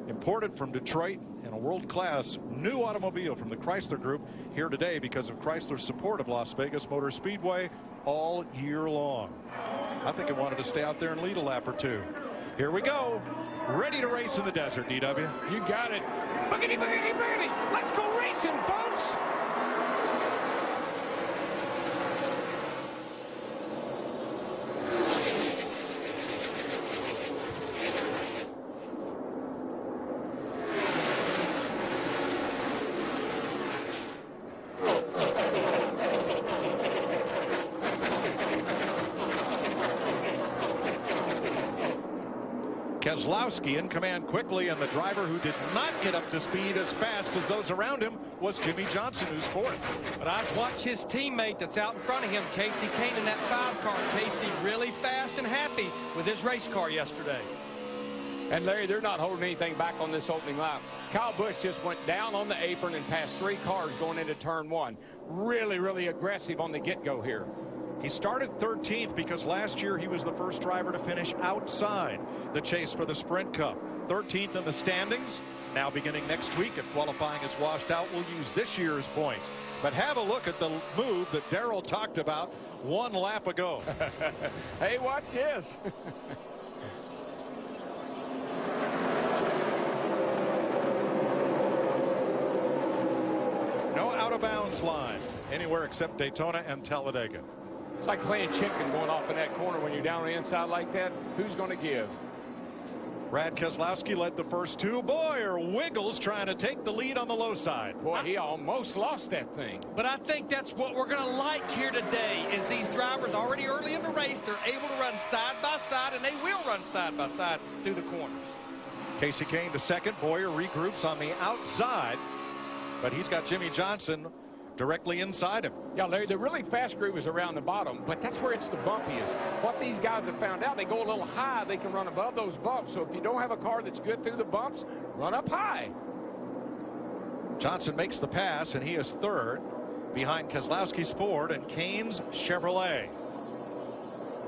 imported from Detroit, and a world-class new automobile from the Chrysler Group here today because of Chrysler's support of Las Vegas Motor Speedway all year long. I think it wanted to stay out there and lead a lap or two. Here we go. Ready to race in the desert, DW. You got it. Boogity, boogity, boogity. Let's go racing, folks. Keselowski in command quickly, and the driver who did not get up to speed as fast as those around him was Jimmy Johnson, who's 4th. But I've watched his teammate that's out in front of him, Casey Kane, in that 5 car. Casey really fast and happy with his race car yesterday. And Larry, they're not holding anything back on this opening lap. Kyle Busch just went down on the apron and passed 3 cars going into turn 1. Really, really aggressive on the get-go here. He started 13th because last year he was the first driver to finish outside the chase for the Sprint Cup. 13th in the standings. Now beginning next week, if qualifying is washed out, we'll use this year's points. But have a look at the move that Darrell talked about 1 lap ago. Hey, watch this. No out-of-bounds line anywhere except Daytona and Talladega. It's like playing chicken going off in that corner when you're down on the inside like that. Who's going to give? Brad Keselowski led the first 2. Bowyer wiggles trying to take the lead on the low side. Boy, he almost lost that thing. But I think that's what we're going to like here today is these drivers already early in the race. They're able to run side by side, and they will run side by side through the corners. Casey Kane to second. Bowyer regroups on the outside, but he's got Jimmy Johnson directly inside him. Yeah, Larry, the really fast groove is around the bottom, but that's where it's the bumpiest. What these guys have found out, they go a little high, they can run above those bumps. So if you don't have a car that's good through the bumps, run up high. Johnson makes the pass, and he is third behind Keselowski's Ford and Kane's Chevrolet.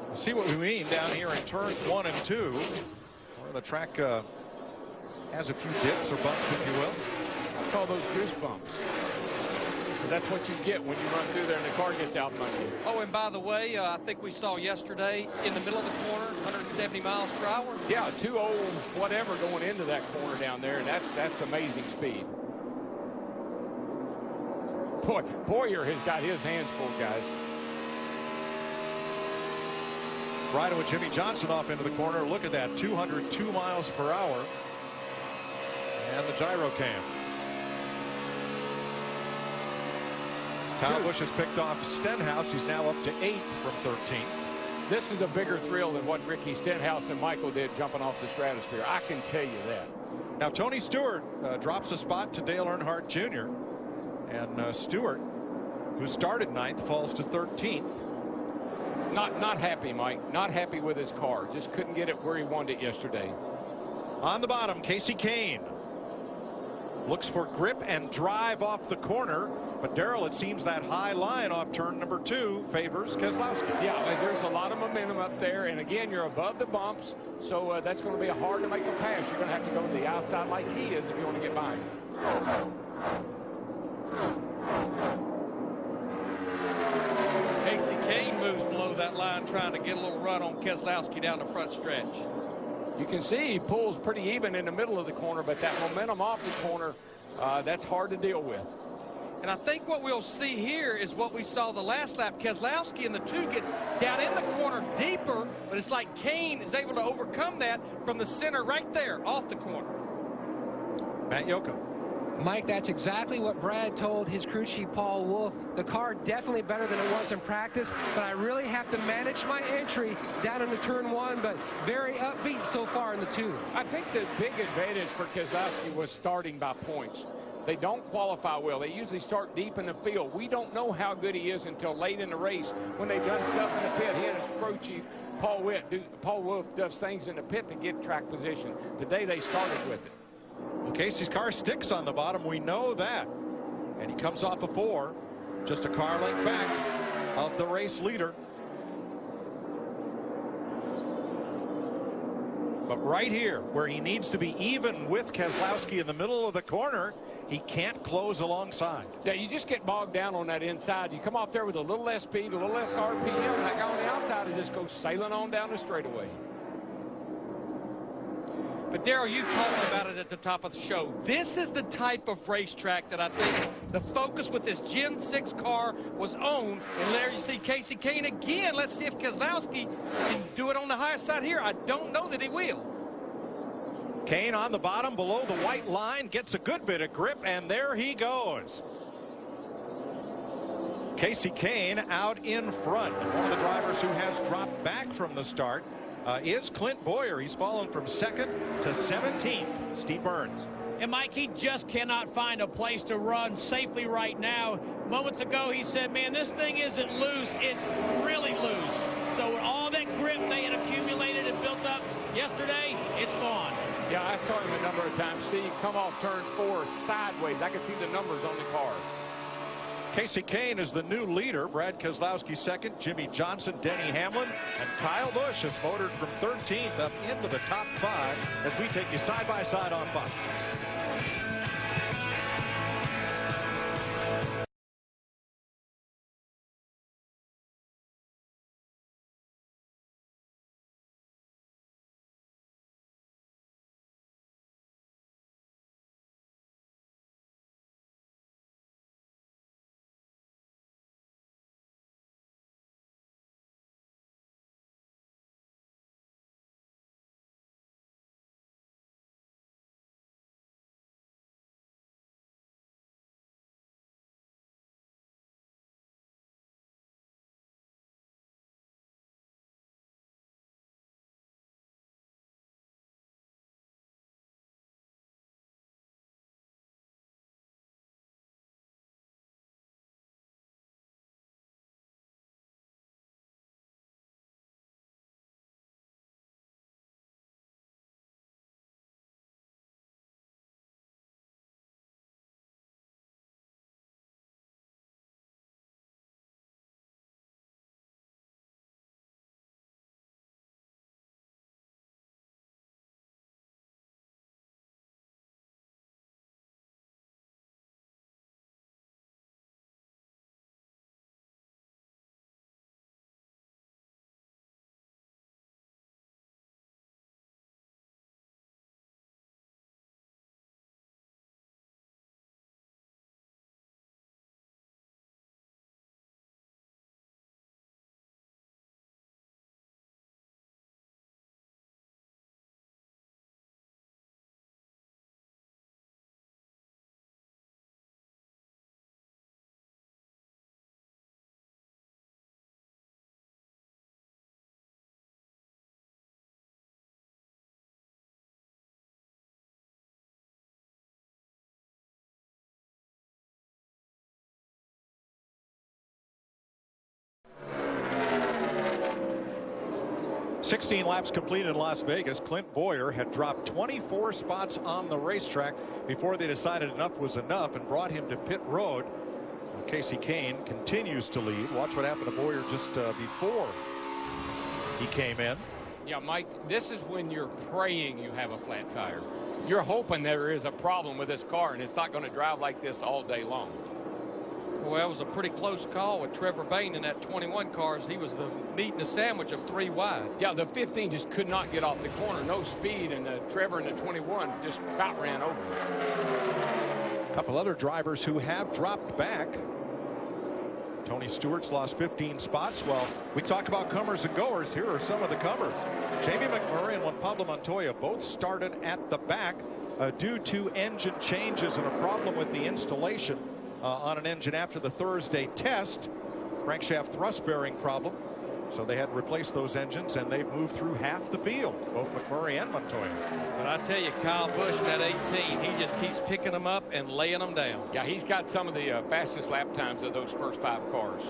We'll see what we mean down here in turns 1 and 2, where the track has a few dips or bumps, if you will. I call those goosebumps. That's what you get when you run through there and the car gets out from under you. Oh, and by the way, I think we saw yesterday in the middle of the corner, 170 miles per hour. Yeah, 2 old whatever going into that corner down there, and that's amazing speed. Boy, Bowyer has got his hands full, guys. Riding with Jimmy Johnson off into the corner. Look at that, 202 miles per hour. And the gyro cam. Kyle Busch has picked off Stenhouse. He's now up to 8th from 13th. This is a bigger thrill than what Ricky Stenhouse and Michael did jumping off the stratosphere. I can tell you that. Now, Tony Stewart drops a spot to Dale Earnhardt Jr. And Stewart, who started 9th, falls to 13th. Not happy, Mike. Not happy with his car. Just couldn't get it where he wanted it yesterday. On the bottom, Casey Kane looks for grip and drive off the corner. But Darrell, it seems that high line off turn number 2 favors Keselowski. Yeah, there's a lot of momentum up there, and again, you're above the bumps, so that's going to be hard to make a pass. You're going to have to go to the outside like he is if you want to get by him. Casey Kane moves below that line trying to get a little run on Keselowski down the front stretch. You can see he pulls pretty even in the middle of the corner, but that momentum off the corner, that's hard to deal with. And I think what we'll see here is what we saw the last lap. Keselowski in the 2 gets down in the corner deeper, but it's like Kane is able to overcome that from the center right there off the corner. Matt Yocum. Mike, that's exactly what Brad told his crew chief, Paul Wolf. The car definitely better than it was in practice, but I really have to manage my entry down into turn 1, but very upbeat so far in the 2. I think the big advantage for Keselowski was starting by points. They don't qualify well. They usually start deep in the field. We don't know how good he is until late in the race when they've done stuff in the pit. He and his crew chief, Paul Wolf, does things in the pit to get track position. Today they started with it. Well, Casey's car sticks on the bottom. We know that. And he comes off a 4, just a car length back of the race leader. But right here, where he needs to be even with Keselowski in the middle of the corner, he can't close alongside. Yeah, you just get bogged down on that inside. You come off there with a little less speed, a little less RPM, and that guy on the outside is just go sailing on down the straightaway. But Darrell, you talked about it at the top of the show. This is the type of racetrack that I think the focus with this Gen 6 car was on. And there you see Casey Kane again. Let's see if Keselowski can do it on the higher side here. I don't know that he will. Kane on the bottom below the white line, gets a good bit of grip, and there he goes. Casey Kane out in front. One of the drivers who has dropped back from the start is Clint Bowyer. He's fallen from 2nd to 17th. Steve Burns. And Mike, he just cannot find a place to run safely right now. Moments ago, he said, man, this thing isn't loose. It's really loose. So all that grip they had accumulated and built up yesterday, it's gone. Yeah, I saw him a number of times, Steve, come off turn 4 sideways. I can see the numbers on the car. Casey Kane is the new leader. Brad Keselowski second. Jimmy Johnson, Denny Hamlin, and Kyle Busch has motored from 13th up into the top 5 as we take you side by side on Fox. "16 laps completed in Las Vegas. Clint Bowyer had dropped 24 spots on the racetrack before they decided enough was enough and brought him to pit road. Casey Kane continues to lead. Watch what happened to Bowyer just before he came in. Yeah, Mike, this is when you're praying you have a flat tire. You're hoping there is a problem with this car and it's not going to drive like this all day long. Well, it was a pretty close call with Trevor Bayne in that 21 car. He was the meat and the sandwich of 3 wide. Yeah, the 15 just could not get off the corner. No speed, and Trevor in the 21 just about ran over. A couple other drivers who have dropped back. Tony Stewart's lost 15 spots. Well, we talk about comers and goers. Here are some of the comers. Jamie McMurray and Juan Pablo Montoya both started at the back due to engine changes and a problem with the installation on an engine after the Thursday test. Crankshaft thrust bearing problem. So they had to replace those engines, and they've moved through half the field, both McMurray and Montoya. But I tell you, Kyle Busch in that 18, he just keeps picking them up and laying them down. Yeah, he's got some of the fastest lap times of those first 5 cars.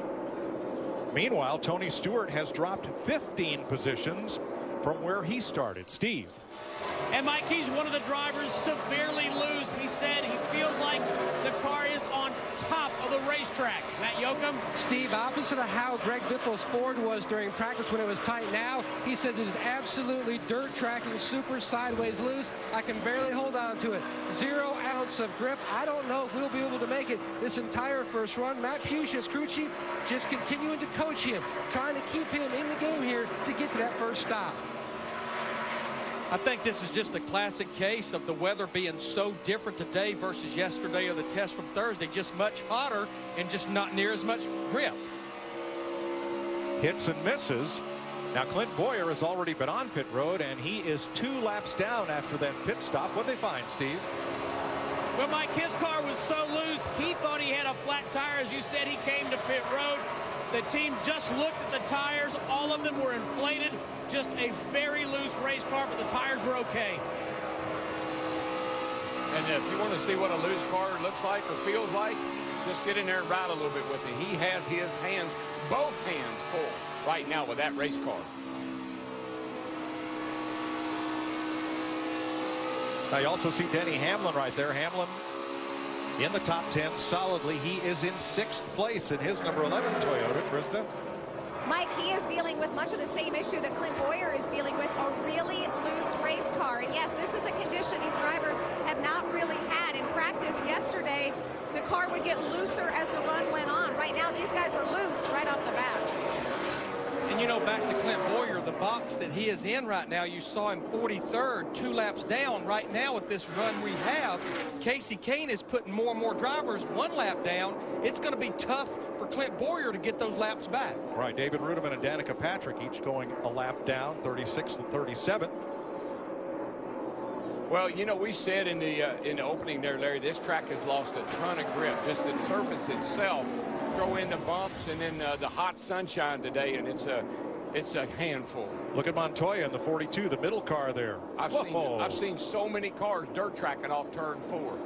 Meanwhile, Tony Stewart has dropped 15 positions from where he started. Steve. And Mike, he's one of the drivers severely loose. He said he feels like the car is on top of the racetrack. Matt Yoakum. Steve, opposite of how Greg Biffle's Ford was during practice when it was tight now, he says it is absolutely dirt tracking, super sideways loose. I can barely hold on to it. 0 ounce of grip. I don't know if we'll be able to make it this entire first run. Matt Puch, his crew chief, just continuing to coach him, trying to keep him in the game here to get to that first stop. I think this is just a classic case of the weather being so different today versus yesterday or the test from Thursday. Just much hotter and just not near as much grip. Hits and misses. Now Clint Bowyer has already been on pit road, and he is 2 laps down after that pit stop. What'd they find, Steve? Well, Mike, his car was so loose, he thought he had a flat tire. As you said, he came to pit road. The team just looked at the tires. All of them were inflated. Just a very loose race car, but the tires were okay. And if you want to see what a loose car looks like or feels like, just get in there and ride a little bit with it. He has his hands, both hands full right now with that race car. Now you also see Denny Hamlin right there. Hamlin in the top 10 solidly. He is in 6th place in his number 11 Toyota. Trista? Mike, he is dealing with much of the same issue that Clint Boyer is dealing with, a really loose race car. And yes, this is a condition these drivers have not really had in practice. Yesterday, the car would get looser as the run went on. Right now, these guys are loose right off the bat. And you know, back to Clint Boyer, the box that he is in right now, you saw him 43rd, 2 laps down. Right now with this run we have, Casey Kane is putting more and more drivers 1 lap down. It's going to be tough for Clint Boyer to get those laps back. Right, David Rudiman and Danica Patrick each going a lap down, 36 and 37. Well, you know, we said in the opening there, Larry, this track has lost a ton of grip. Just the surface itself. Throw in the bumps and then the hot sunshine today, and it's a handful. Look at Montoya in the 42, the middle car there. I've seen so many cars dirt tracking off turn 4.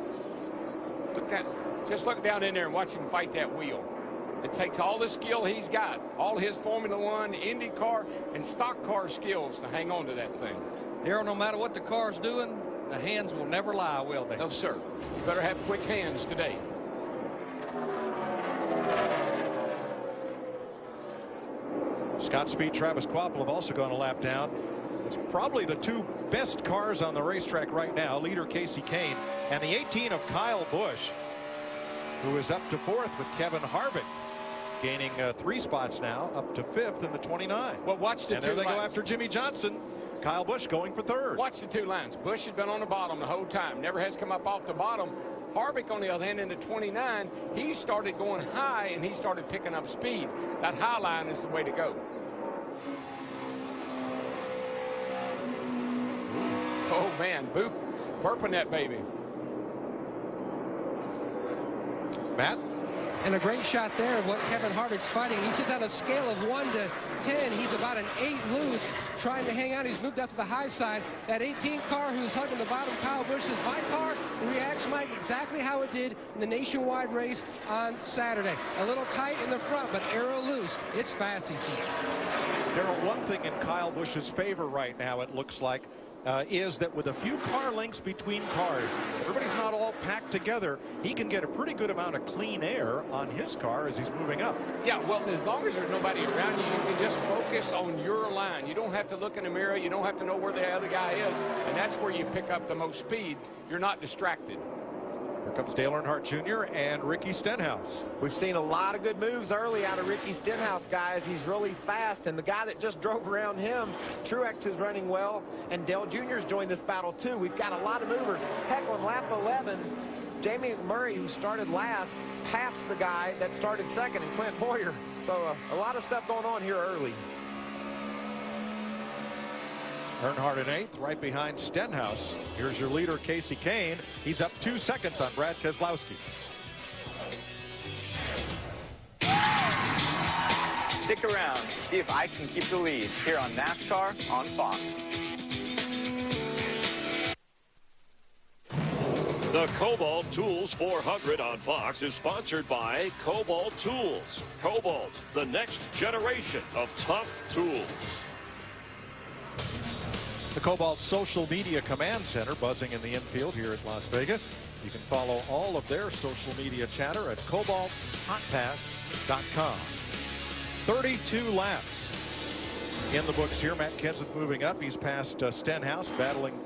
Just look down in there and watch him fight that wheel. It takes all the skill he's got, all his Formula One, Indy car, and stock car skills to hang on to that thing. Darrell, no matter what the car's doing, the hands will never lie, will they? No, sir. You better have quick hands today. Scott Speed, Travis Kvapil have also gone a lap down. It's probably the 2 best cars on the racetrack right now, leader Casey Kane and the 18 of Kyle Busch, who is up to 4th with Kevin Harvick, gaining 3 spots now, up to 5th in the 29. Well, watch the and 2 there they lines. go after Jimmy Johnson. Kyle Busch going for 3rd. Watch the 2 lines. Busch has been on the bottom the whole time. Never has come up off the bottom. Harvick, on the other hand, in the 29, he started going high, and he started picking up speed. That high line is the way to go. Oh, man, burping that baby. Matt? And a great shot there of what Kevin Harvick's fighting. He sits on a scale of 1 to 10. He's about an 8 loose, trying to hang on. He's moved out to the high side. That 18 car who's hugging the bottom, Kyle Busch, says, my car reacts, Mike, exactly how it did in the nationwide race on Saturday. A little tight in the front, but arrow loose. It's fast, he said. Darrell, one thing in Kyle Busch's favor right now, it looks like, is that with a few car lengths between cars, everybody's not all packed together. He can get a pretty good amount of clean air on his car as he's moving up. Yeah, well, as long as there's nobody around you, you can just focus on your line. You don't have to look in the mirror. You don't have to know where the other guy is. And that's where you pick up the most speed. You're not distracted. Here comes Dale Earnhardt Jr. and Ricky Stenhouse. We've seen a lot of good moves early out of Ricky Stenhouse, guys. He's really fast, and the guy that just drove around him, Truex, is running well, and Dale Jr.'s joined this battle too. We've got a lot of movers. Heck, on lap 11, Jamie McMurray, who started last, passed the guy that started second, and Clint Boyer. So a lot of stuff going on here early. Earnhardt in 8th, right behind Stenhouse. Here's your leader, Casey Kane. He's up 2 seconds on Brad Keselowski. Stick around and see if I can keep the lead here on NASCAR on Fox. The Kobalt Tools 400 on Fox is sponsored by Kobalt Tools. Kobalt, the next generation of tough tools. The Kobalt Social Media Command Center buzzing in the infield here at Las Vegas. You can follow all of their social media chatter at cobalthotpass.com. 32 laps in the books here. Matt Kenseth moving up. He's past Stenhouse, battling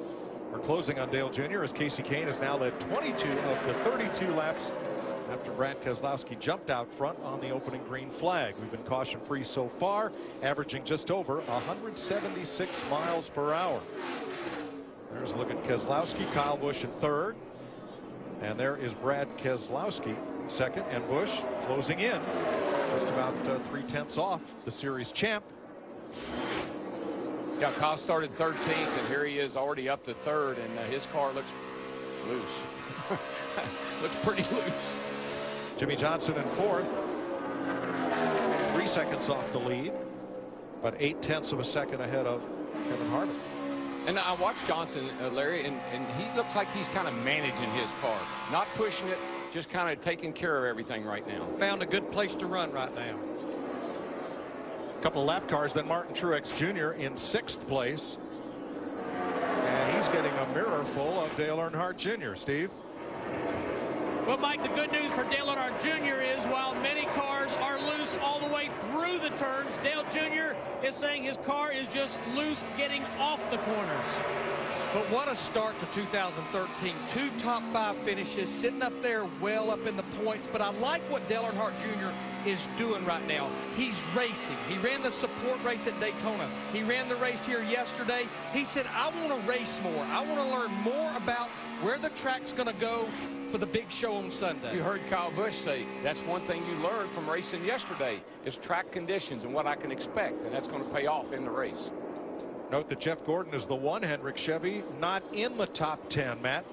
or closing on Dale Jr. as Casey Kane has now led 22 of the 32 laps after Brad Keselowski jumped out front on the opening green flag. We've been caution-free so far, averaging just over 176 miles per hour. There's a look at Keselowski, Kyle Busch in 3rd. And there is Brad Keselowski 2nd, and Busch closing in. Just about 3/10 off the series champ. Yeah, Kyle started 13th, and here he is already up to 3rd, and his car looks loose. Looks pretty loose. Jimmy Johnson in 4th. 3 seconds off the lead, but 0.8 of a second ahead of Kevin Harvick. And I watched Johnson, Larry, and he looks like he's kind of managing his car. Not pushing it, just kind of taking care of everything right now. Found a good place to run right now. A couple of lap cars, then Martin Truex Jr. in 6th place. And he's getting a mirror full of Dale Earnhardt Jr. Steve? Well, Mike, the good news for Dale Earnhardt Jr. is while many cars are loose all the way through the turns, Dale Jr. is saying his car is just loose getting off the corners. But what a start to 2013. 2 top 5 finishes, sitting up there well up in the points. But I like what Dale Earnhardt Jr. is doing right now. He's racing. He ran the support race at Daytona. He ran the race here yesterday. He said, I want to race more. I want to learn more about where the track's going to go for the big show on Sunday. You heard Kyle Busch say that's one thing you learned from racing yesterday is track conditions and what I can expect, and that's going to pay off in the race. Note that Jeff Gordon is the one Hendrick Chevy not in the top 10, Matt.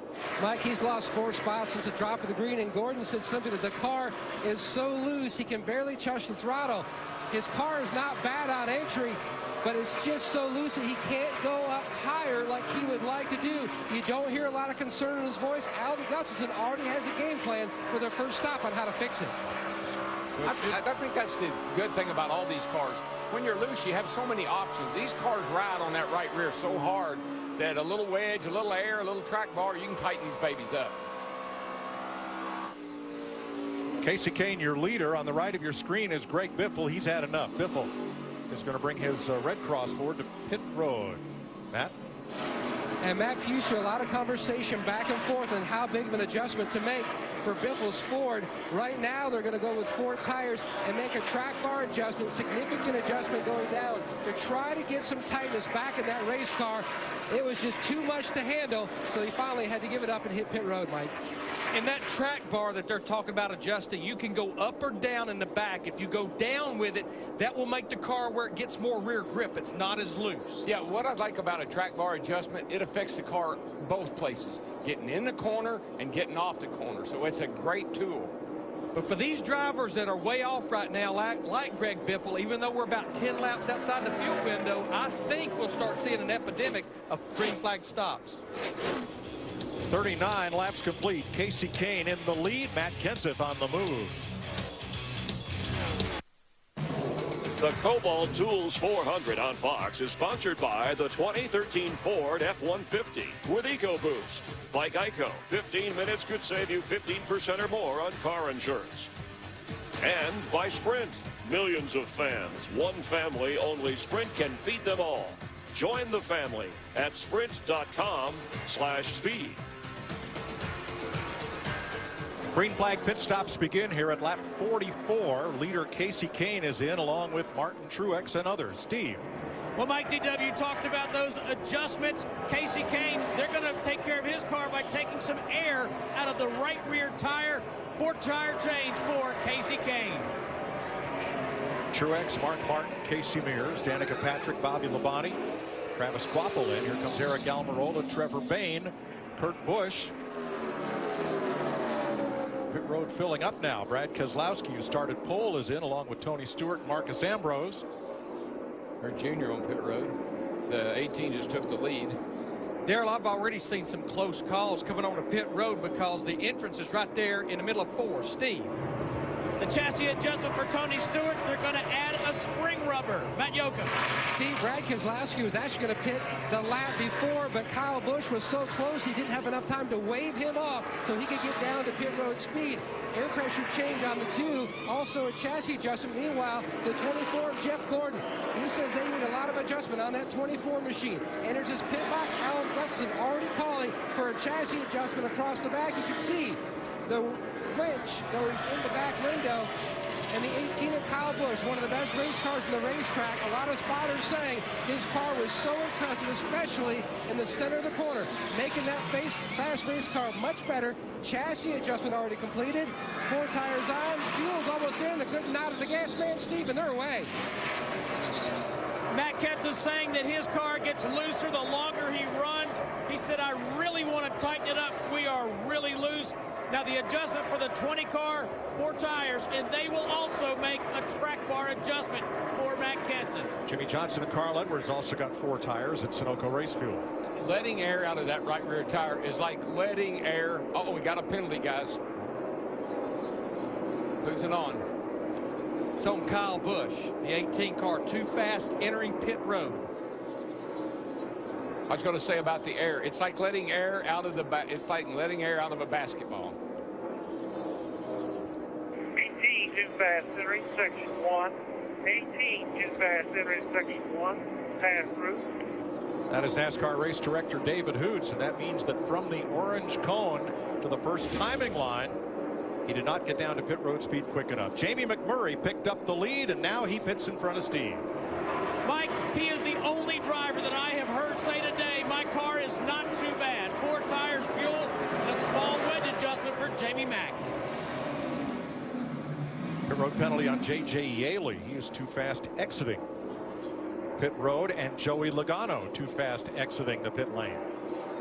Mike, he's lost 4 spots since the drop of the green, and Gordon said something that the car is so loose he can barely touch the throttle. His car is not bad on entry, but it's just so loose that he can't go up higher like he would like to do. You don't hear a lot of concern in his voice. Alan Gustafson already has a game plan for their first stop on how to fix it. I think that's the good thing about all these cars. When you're loose, you have so many options. These cars ride on that right rear so hard that a little wedge, a little air, a little track bar, you can tighten these babies up. Casey Kane, your leader. On the right of your screen is Greg Biffle. He's had enough. Biffle is going to bring his red cross forward to pit road. Matt? And Matt Pusha, a lot of conversation back and forth on how big of an adjustment to make for Biffle's Ford. Right now, they're going to go with 4 tires and make a track bar adjustment, significant adjustment going down to try to get some tightness back in that race car. It was just too much to handle, so he finally had to give it up and hit pit road, Mike. And that track bar that they're talking about adjusting, you can go up or down in the back. If you go down with it, that will make the car where it gets more rear grip. It's not as loose. Yeah, what I like about a track bar adjustment, it affects the car both places, getting in the corner and getting off the corner. So it's a great tool. But for these drivers that are way off right now, like Greg Biffle, even though we're about 10 laps outside the fuel window, I think we'll start seeing an epidemic of green flag stops. 39 laps complete. Casey Kane in the lead. Matt Kenseth on the move. The Kobalt Tools 400 on Fox is sponsored by the 2013 Ford F-150 with EcoBoost. By Geico, 15 minutes could save you 15% or more on car insurance. And by Sprint, millions of fans, one family, only Sprint can feed them all. Join the family at sprint.com/speed. Green flag pit stops begin here at lap 44. Leader Casey Kane is in along with Martin Truex and others. Steve. Well, Mike DW talked about those adjustments. Casey Kane, they're going to take care of his car by taking some air out of the right rear tire. 4 tire change for Casey Kane. Truex, Mark Martin, Casey Mears, Danica Patrick, Bobby Labonte, Travis Quapple in. Here comes Eric Almirola, Trevor Bayne, Kurt Busch. Pit road filling up now. Brad Keselowski, who started pole, is in along with Tony Stewart and Marcus Ambrose. Our junior on pit road. The 18 just took the lead. Darrell, I've already seen some close calls coming on to pit road because the entrance is right there in the middle of 4. Steve. The chassis adjustment for Tony Stewart, they're going to add a spring rubber. Matt Yoakum. Steve, Brad Keselowski was actually going to pit the lap before, but Kyle Busch was so close he didn't have enough time to wave him off so he could get down to pit road speed. Air pressure change on the 2, also a chassis adjustment. Meanwhile, the 24 of Jeff Gordon, he says they need a lot of adjustment on that 24 machine. Enters his pit box. Alan Gustafson already calling for a chassis adjustment across the back. You can see the wrench going in the back window. And the 18 of Kyle Busch, one of the best race cars in the racetrack. A lot of spotters saying his car was so impressive, especially in the center of the corner, making that fast race car much better. Chassis adjustment already completed. 4 tires on. Fuel's almost in. They're getting out of the gas man, Steve, and they're away. Matt Kenseth is saying that his car gets looser the longer he runs. He said, I really want to tighten it up. We are really loose. Now the adjustment for the 20 car, 4 tires, and they will also make a track bar adjustment for Matt Kenseth. Jimmy Johnson and Carl Edwards also got 4 tires at Sunoco Race Fuel. Letting air out of that right rear tire is like letting air. Uh-oh, we got a penalty, guys. Who's it on? It's on Kyle Busch. The 18 car too fast entering pit road. I was going to say about the air. It's like letting air out of it's like letting air out of a basketball. 18 too fast entering section 1. 18 too fast entering section 1. Pass through. That is NASCAR race director David Hoots, and that means that from the orange cone to the first timing line, he did not get down to pit road speed quick enough. Jamie McMurray picked up the lead, and now he pits in front of Steve. Mike, he is the only driver that I have heard say today, my car is not too bad. 4 tires, fuel, and a small wedge adjustment for Jamie Mack. Pit road penalty on J.J. Yaley. He is too fast exiting pit road, and Joey Logano too fast exiting the pit lane.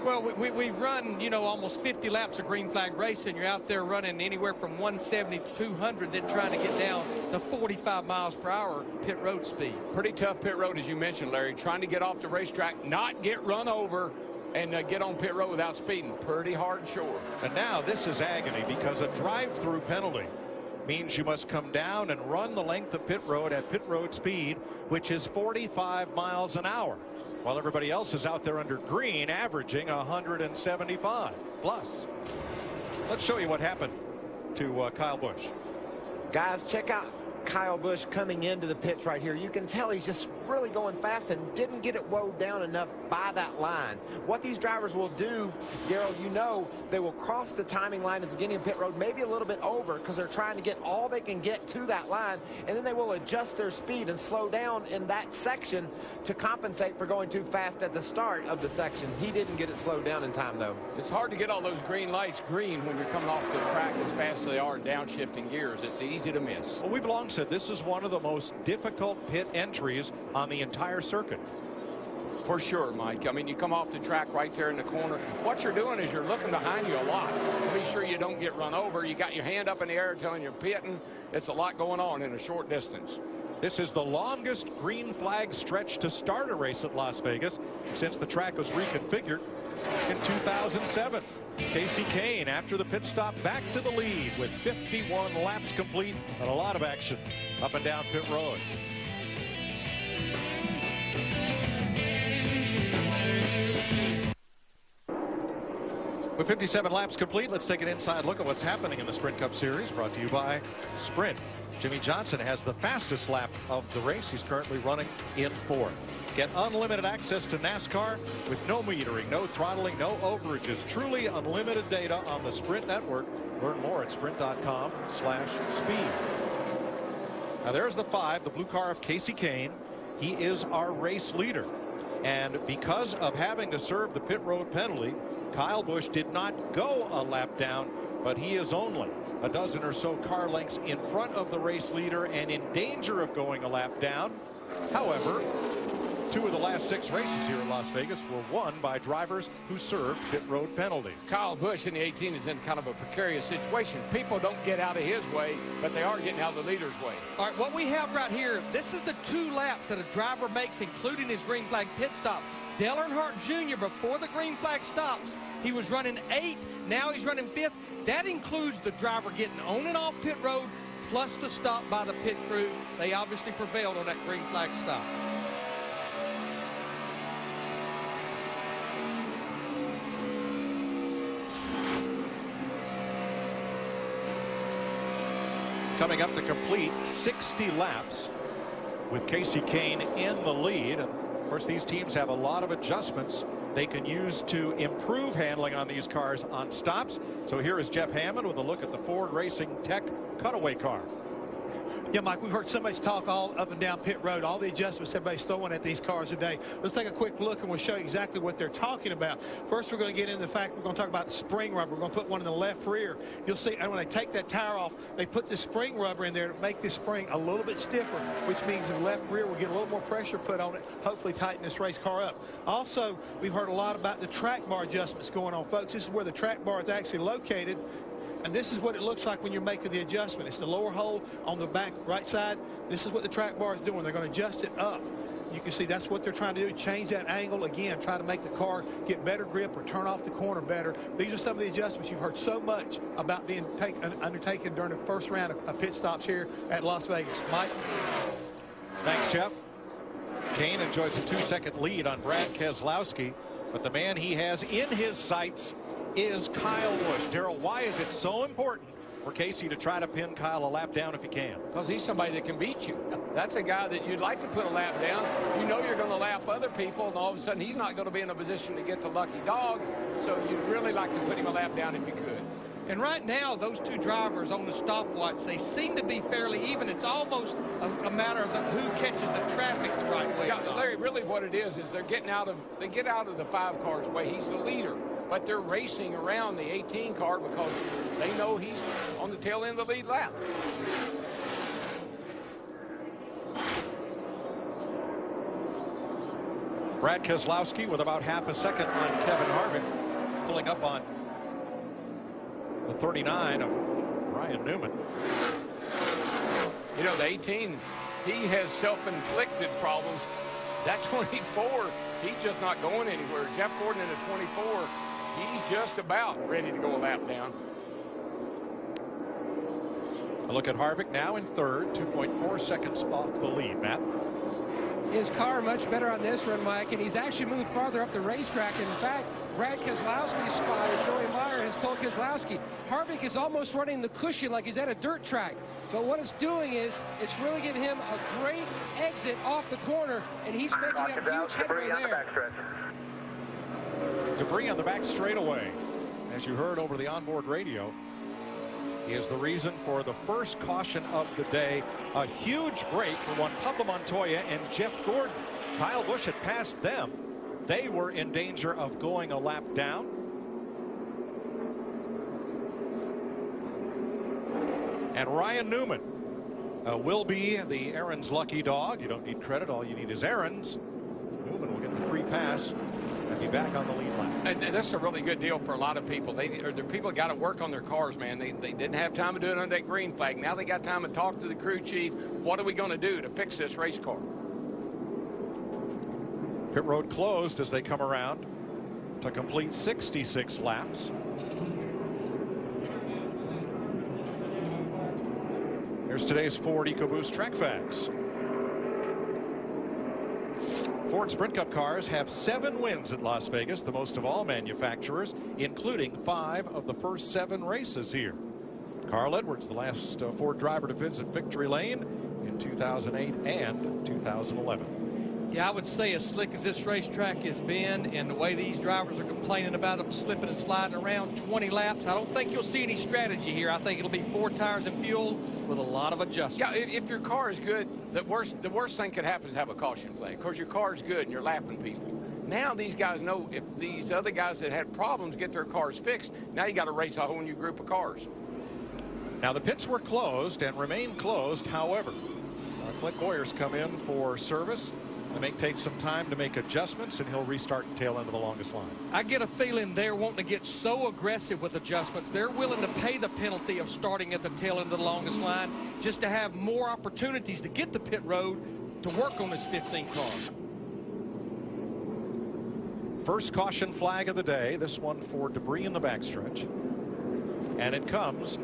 Well, we've run, you know, almost 50 laps of green flag racing. You're out there running anywhere from 170 to 200, then trying to get down to 45 miles per hour pit road speed. Pretty tough pit road, as you mentioned, Larry. Trying to get off the racetrack, not get run over, and get on pit road without speeding. Pretty hard shore. And now this is agony, because a drive-through penalty means you must come down and run the length of pit road at pit road speed, which is 45 miles an hour. While everybody else is out there under green, averaging 175 plus. Let's show you what happened to Kyle Busch. Guys, check out Kyle Busch coming into the pits right here. You can tell he's just really going fast and didn't get it woed down enough by that line. What these drivers will do, Daryl, you know, they will cross the timing line at the beginning of pit road, maybe a little bit over, because they're trying to get all they can get to that line, and then they will adjust their speed and slow down in that section to compensate for going too fast at the start of the section. He didn't get it slowed down in time, though. It's hard to get all those green lights green when you're coming off the track as fast as they are and downshifting gears. It's easy to miss. Well, we've long said this is one of the most difficult pit entries on the entire circuit. For sure, Mike. I mean, you come off the track right there in the corner. What you're doing is you're looking behind you a lot to be sure you don't get run over. You got your hand up in the air telling you're pitting. It's a lot going on in a short distance. This is the longest green flag stretch to start a race at Las Vegas since the track was reconfigured in 2007. Casey Kane, after the pit stop, back to the lead with 51 laps complete and a lot of action up and down pit road. With 57 laps complete, let's take an inside look at what's happening in the Sprint Cup Series, brought to you by Sprint. Jimmie Johnson has the fastest lap of the race. He's currently running in 4th. Get unlimited access to NASCAR with no metering, no throttling, no overages. Truly unlimited data on the Sprint network. Learn more at sprint.com/speed. Now there's the 5, the blue car of Casey Kane. He is our race leader. And because of having to serve the pit road penalty, Kyle Busch did not go a lap down, but he is only a dozen or so car lengths in front of the race leader and in danger of going a lap down. However, 2 of the last 6 races here in Las Vegas were won by drivers who served pit road penalties. Kyle Busch in the 18 is in kind of a precarious situation. People don't get out of his way, but they are getting out of the leader's way. All right, what we have right here, this is the 2 laps that a driver makes, including his green flag pit stop. Dale Earnhardt Jr., before the green flag stops, he was running 8th. Now he's running 5th. That includes the driver getting on and off pit road, plus the stop by the pit crew. They obviously prevailed on that green flag stop. Coming up to complete 60 laps with Casey Kane in the lead. And of course, these teams have a lot of adjustments they can use to improve handling on these cars on stops. So here is Jeff Hammond with a look at the Ford Racing Tech cutaway car. Yeah, Mike, we've heard so much talk all up and down pit road, all the adjustments everybody's throwing at these cars today. Let's take a quick look and we'll show you exactly what they're talking about. First, we're going to get into the fact we're going to talk about the spring rubber. We're going to put one in the left rear. You'll see, and when they take that tire off, they put the spring rubber in there to make this spring a little bit stiffer, which means the left rear will get a little more pressure put on it, hopefully tighten this race car up. Also, we've heard a lot about the track bar adjustments going on, folks. This is where the track bar is actually located. And this is what it looks like when you're making the adjustment. It's the lower hole on the back right side. This is what the track bar is doing. They're going to adjust it up. You can see that's what they're trying to do, change that angle again, try to make the car get better grip or turn off the corner better. These are some of the adjustments you've heard so much about being undertaken during the first round of pit stops here at Las Vegas. Mike? Thanks, Jeff. Kane enjoys a 2-second lead on Brad Keselowski. But the man he has in his sights is Kyle Busch. Darrell, why is it so important for Casey to try to pin Kyle a lap down if he can? Because he's somebody that can beat you. That's a guy that you'd like to put a lap down. You know you're going to lap other people, and all of a sudden he's not going to be in a position to get the lucky dog. So you'd really like to put him a lap down if you could. And right now, those two drivers on the stopwatch, they seem to be fairly even. It's almost a matter of who catches the traffic the right way. Yeah, Larry, really what it is they get out of the 5 cars' way. He's the leader. But they're racing around the 18 car because they know he's on the tail end of the lead lap. Brad Keselowski with about half a second on Kevin Harvick, pulling up on the 39 of Ryan Newman. You know, the 18, he has self-inflicted problems. That 24, he's just not going anywhere. Jeff Gordon in the 24, he's just about ready to go a lap down. A look at Harvick now in third, 2.4 seconds off the lead. Matt? His car much better on this run, Mike, and he's actually moved farther up the racetrack. In fact, Brad Keselowski's spotter, Joey Meyer, has told Keselowski, Harvick is almost running the cushion like he's at a dirt track. But what it's doing is it's really giving him a great exit off the corner, and he's making that huge headway there. Debris on the back straightaway, as you heard over the onboard radio, is the reason for the first caution of the day. A huge break for one Pablo Montoya and Jeff Gordon. Kyle Busch had passed them. They were in danger of going a lap down. And Ryan Newman will be the Aaron's lucky dog. You don't need credit. All you need is Aaron's. Newman will get the free pass and be back on the lead lap. And this is a really good deal for a lot of people. The people got to work on their cars, man. They didn't have time to do it on that green flag. Now they got time to talk to the crew chief. What are we going to do to fix this race car? Pit road closed as they come around to complete 66 laps. Here's today's Ford EcoBoost track facts. Ford Sprint Cup cars have 7 wins at Las Vegas, the most of all manufacturers, including 5 of the first 7 races here. Carl Edwards, the last Ford driver to visit Victory Lane in 2008 and 2011. Yeah, I would say as slick as this racetrack has been and the way these drivers are complaining about them slipping and sliding around 20 laps, I don't think you'll see any strategy here. I think it'll be 4 tires and fuel with a lot of adjustments. Yeah, if your car is good, the worst thing could happen is have a caution flag because your car is good and you're lapping people. Now these guys know if these other guys that had problems get their cars fixed, now you got to race a whole new group of cars. Now the pits were closed and remain closed. However, Clint Boyer's come in for service. They may take some time to make adjustments, and he'll restart the tail end of the longest line. I get a feeling they're wanting to get so aggressive with adjustments. They're willing to pay the penalty of starting at the tail end of the longest line just to have more opportunities to get the pit road to work on this 15 car. First caution flag of the day, this one for debris in the backstretch. And it comes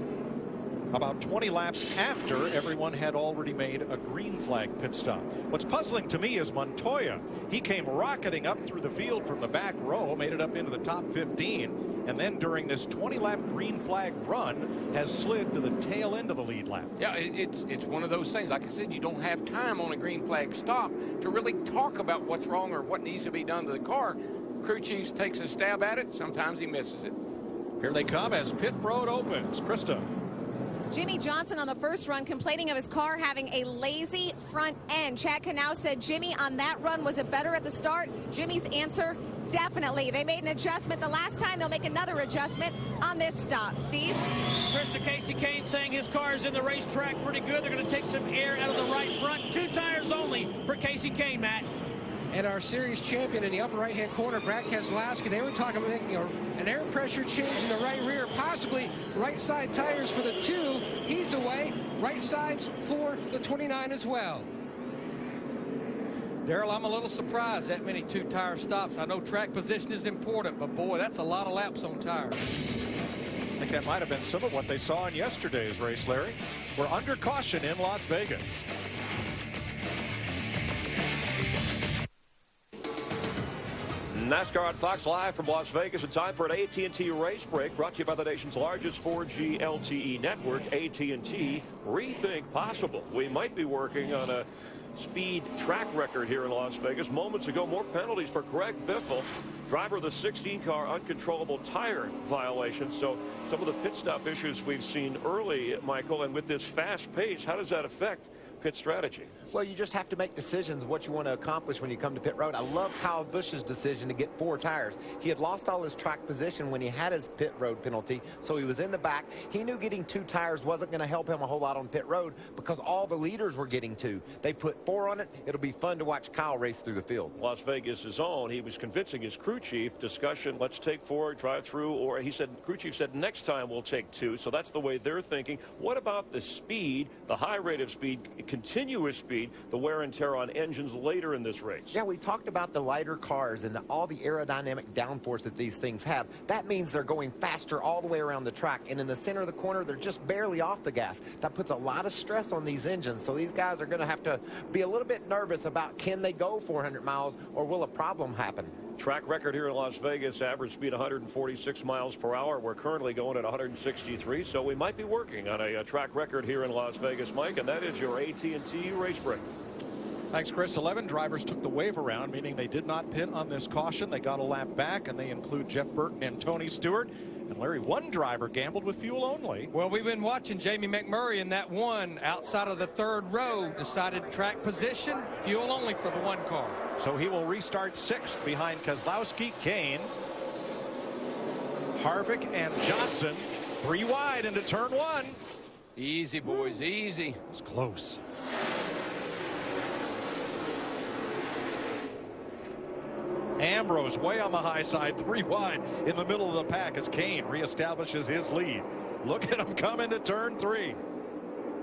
about 20 laps after everyone had already made a green flag pit stop. What's puzzling to me is Montoya. He came rocketing up through the field from the back row, made it up into the top 15, and then during this 20-lap green flag run has slid to the tail end of the lead lap. Yeah, it's one of those things. Like I said, you don't have time on a green flag stop to really talk about what's wrong or what needs to be done to the car. Crew chief takes a stab at it. Sometimes he misses it. Here they come as pit road opens. Krista. Jimmy Johnson on the first run complaining of his car having a lazy front end. Chad Knaus said, Jimmy, on that run, was it better at the start? Jimmy's answer, definitely. They made an adjustment the last time. They'll make another adjustment on this stop. Steve? Mr. Casey Kane saying his car is in the racetrack pretty good. They're going to take some air out of the right front. 2 tires only for Casey Kane, Matt. And our series champion in the upper right-hand corner, Brad Keselowski, they were talking about making an air pressure change in the right rear, possibly right side tires for the 2. He's away. Right sides for the 29 as well. Darrell, I'm a little surprised that many 2-tire stops. I know track position is important, but boy, that's a lot of laps on tires. I think that might have been some of what they saw in yesterday's race, Larry. We're under caution in Las Vegas. NASCAR on Fox Live from Las Vegas. It's time for an AT&T race break brought to you by the nation's largest 4G LTE network, AT&T. Rethink possible. We might be working on a speed track record here in Las Vegas. Moments ago, more penalties for Greg Biffle, driver of the 16-car uncontrollable tire violation. So some of the pit stop issues we've seen early, Michael, and with this fast pace, how does that affect pit strategy? Well, you just have to make decisions what you want to accomplish when you come to pit road. I love Kyle Busch's decision to get 4 tires. He had lost all his track position when he had his pit road penalty, so he was in the back. He knew getting 2 tires wasn't going to help him a whole lot on pit road because all the leaders were getting 2. They put 4 on it. It'll be fun to watch Kyle race through the field. Las Vegas' own, he was convincing his crew chief, discussion, let's take 4, drive through, or he said, crew chief said, next time we'll take 2. So that's the way they're thinking. What about the speed, the high rate of speed, continuous speed, the wear and tear on engines later in this race? Yeah, we talked about the lighter cars and all the aerodynamic downforce that these things have. That means they're going faster all the way around the track, and in the center of the corner, they're just barely off the gas. That puts a lot of stress on these engines, so these guys are going to have to be a little bit nervous about can they go 400 miles or will a problem happen? Track record here in Las Vegas, average speed 146 miles per hour. We're currently going at 163, so we might be working on a track record here in Las Vegas, Mike, and that is your AT&T race break. Thanks, Chris. 11 drivers took the wave around, meaning they did not pit on this caution. They got a lap back, and they include Jeff Burton and Tony Stewart. And Larry, one driver gambled with fuel only. Well, we've been watching Jamie McMurray in that one outside of the 3rd row. Decided track position, fuel only for the 1 car. So he will restart 6th behind Keselowski, Kane, Harvick, and Johnson. 3 wide into turn 1. Easy, boys, easy. It's close. Ambrose way on the high side, 3 wide in the middle of the pack as Kane reestablishes his lead. Look at him coming to turn 3.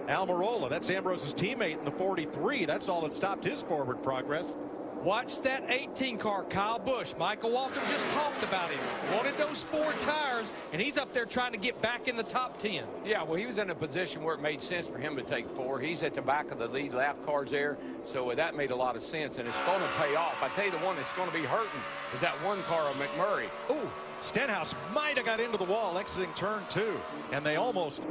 Almirola, that's Ambrose's teammate in the 43. That's all that stopped his forward progress. Watch that 18 car, Kyle Busch. Michael Walton just talked about him. Wanted those 4 tires, and he's up there trying to get back in the top 10. Yeah, well, he was in a position where it made sense for him to take 4. He's at the back of the lead lap cars there, so that made a lot of sense, and it's going to pay off. I tell you, the one that's going to be hurting is that 1 car of McMurray. Ooh, Stenhouse might have got into the wall exiting turn 2, and they almost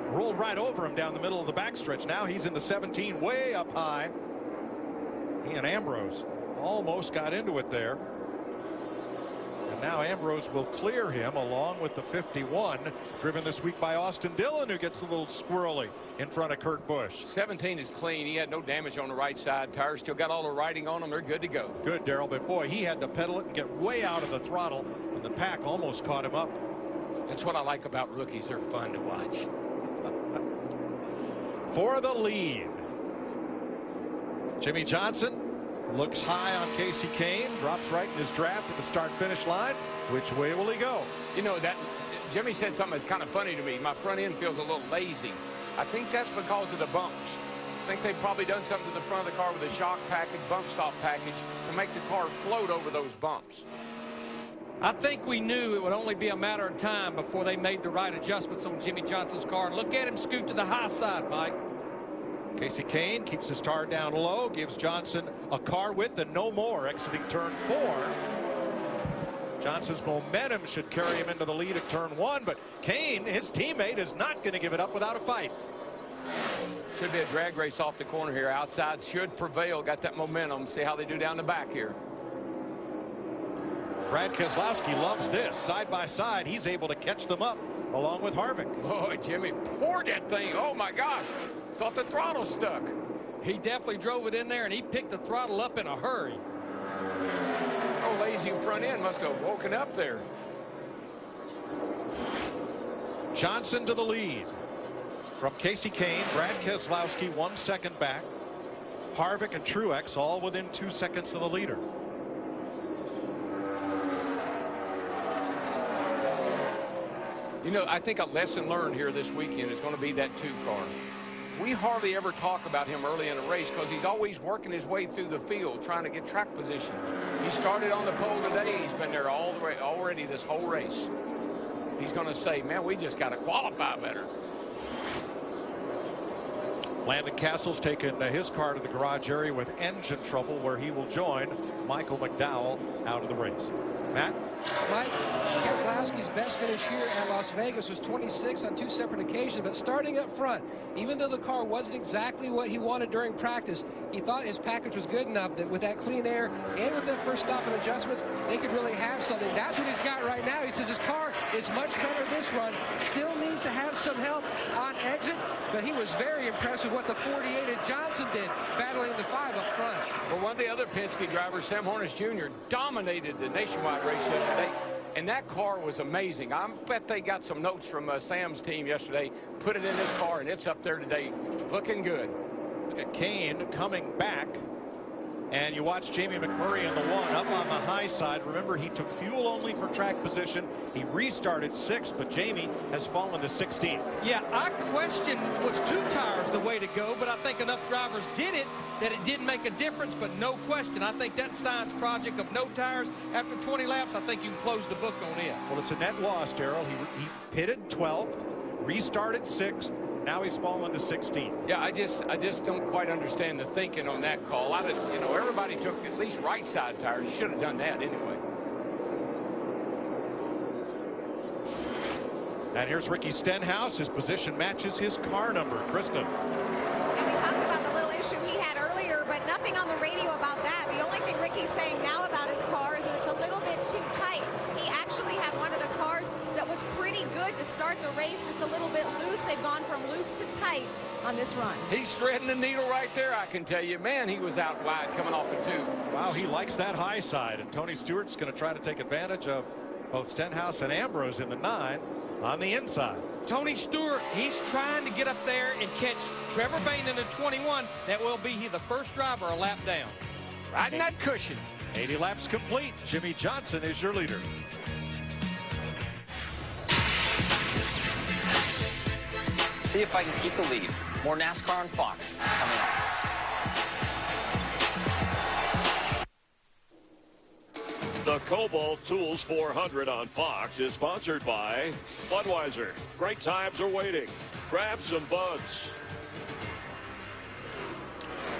rolled right over him down the middle of the backstretch. Now he's in the 17 way up high. He and Ambrose almost got into it there. And now Ambrose will clear him along with the 51, driven this week by Austin Dillon, who gets a little squirrely in front of Kurt Busch. 17 is clean. He had no damage on the right side. Tires still got all the writing on them. They're good to go. Good, Darrell, but boy, he had to pedal it and get way out of the throttle, and the pack almost caught him up. That's what I like about rookies. They're fun to watch. For the lead, Jimmy Johnson looks high on Casey Kane, drops right in his draft at the start-finish line. Which way will he go? You know, that Jimmy said something that's kind of funny to me. My front end feels a little lazy. I think that's because of the bumps. I think they've probably done something to the front of the car with a shock package, bump stop package, to make the car float over those bumps. I think we knew it would only be a matter of time before they made the right adjustments on Jimmy Johnson's car. Look at him scoot to the high side, Mike. Casey Kane keeps his car down low, gives Johnson a car width and no more exiting turn 4. Johnson's momentum should carry him into the lead at turn 1, but Kane, his teammate, is not going to give it up without a fight. Should be a drag race off the corner here. Outside should prevail. Got that momentum. See how they do down the back here. Brad Keselowski loves this. Side by side, he's able to catch them up along with Harvick. Boy, Jimmy poured that thing. Oh, my gosh. Thought the throttle stuck. He definitely drove it in there, and he picked the throttle up in a hurry. Oh, lazy front end must have woken up there. Johnson to the lead. From Casey Kane, Brad Keselowski 1 second back. Harvick and Truex all within 2 seconds of the leader. You know, I think a lesson learned here this weekend is going to be that 2 car. We hardly ever talk about him early in a race because he's always working his way through the field trying to get track position. He started on the pole today. He's been there all the way, already this whole race. He's going to say, man, we just got to qualify better. Landon Castle's taken his car to the garage area with engine trouble, where he will join Michael McDowell out of the race. Matt? Mike, Keselowski's best finish here at Las Vegas was 26 on 2 separate occasions, but starting up front, even though the car wasn't exactly what he wanted during practice, he thought his package was good enough that with that clean air and with that first stop and adjustments, they could really have something. That's what he's got right now. He says his car is much better this run, still needs to have some help on exit, but he was very impressed with what the 48 at Johnson did, battling the 5 up front. Well, one of the other Penske drivers, Sam Hornish Jr., dominated the nationwide race yesterday, and that car was amazing. I bet they got some notes from Sam's team yesterday, put it in this car, and it's up there today, looking good. Look at Kane coming back, and you watch Jamie McMurray in the 1 up on the high side. Remember, he took fuel only for track position. He restarted 6th, but Jamie has fallen to 16th. Yeah, I question was 2 tires the way to go, but I think enough drivers did it that it didn't make a difference. But no question, I think that science project of no tires after 20 laps, I think you can close the book on it. Well, it's a net loss, Darrell. He pitted 12th, restarted 6th. Now he's fallen to 16th. Yeah, I just don't quite understand the thinking on that call. Everybody took at least right side tires. You should have done that anyway. And here's Ricky Stenhouse. His position matches his car number. Krista. And we talked about the little issue he had earlier, but nothing on the radio about that. The only thing Ricky's saying now about his car is that it's a little bit too tight. He actually had one of the cars that was pretty good to start the race, just a little bit loose. They've gone from loose to tight on this run. He's threading the needle right there, I can tell you. Man, he was out wide coming off the 2. Wow, he likes that high side, and Tony Stewart's going to try to take advantage of both Stenhouse and Ambrose in the 9 on the inside. Tony Stewart, he's trying to get up there and catch Trevor Bayne in the 21. That will be the first driver a lap down. Riding that cushion. 80 laps complete. Jimmy Johnson is your leader. See if I can keep the lead. More NASCAR on Fox coming up. The Kobalt Tools 400 on Fox is sponsored by Budweiser. Great times are waiting. Grab some buds.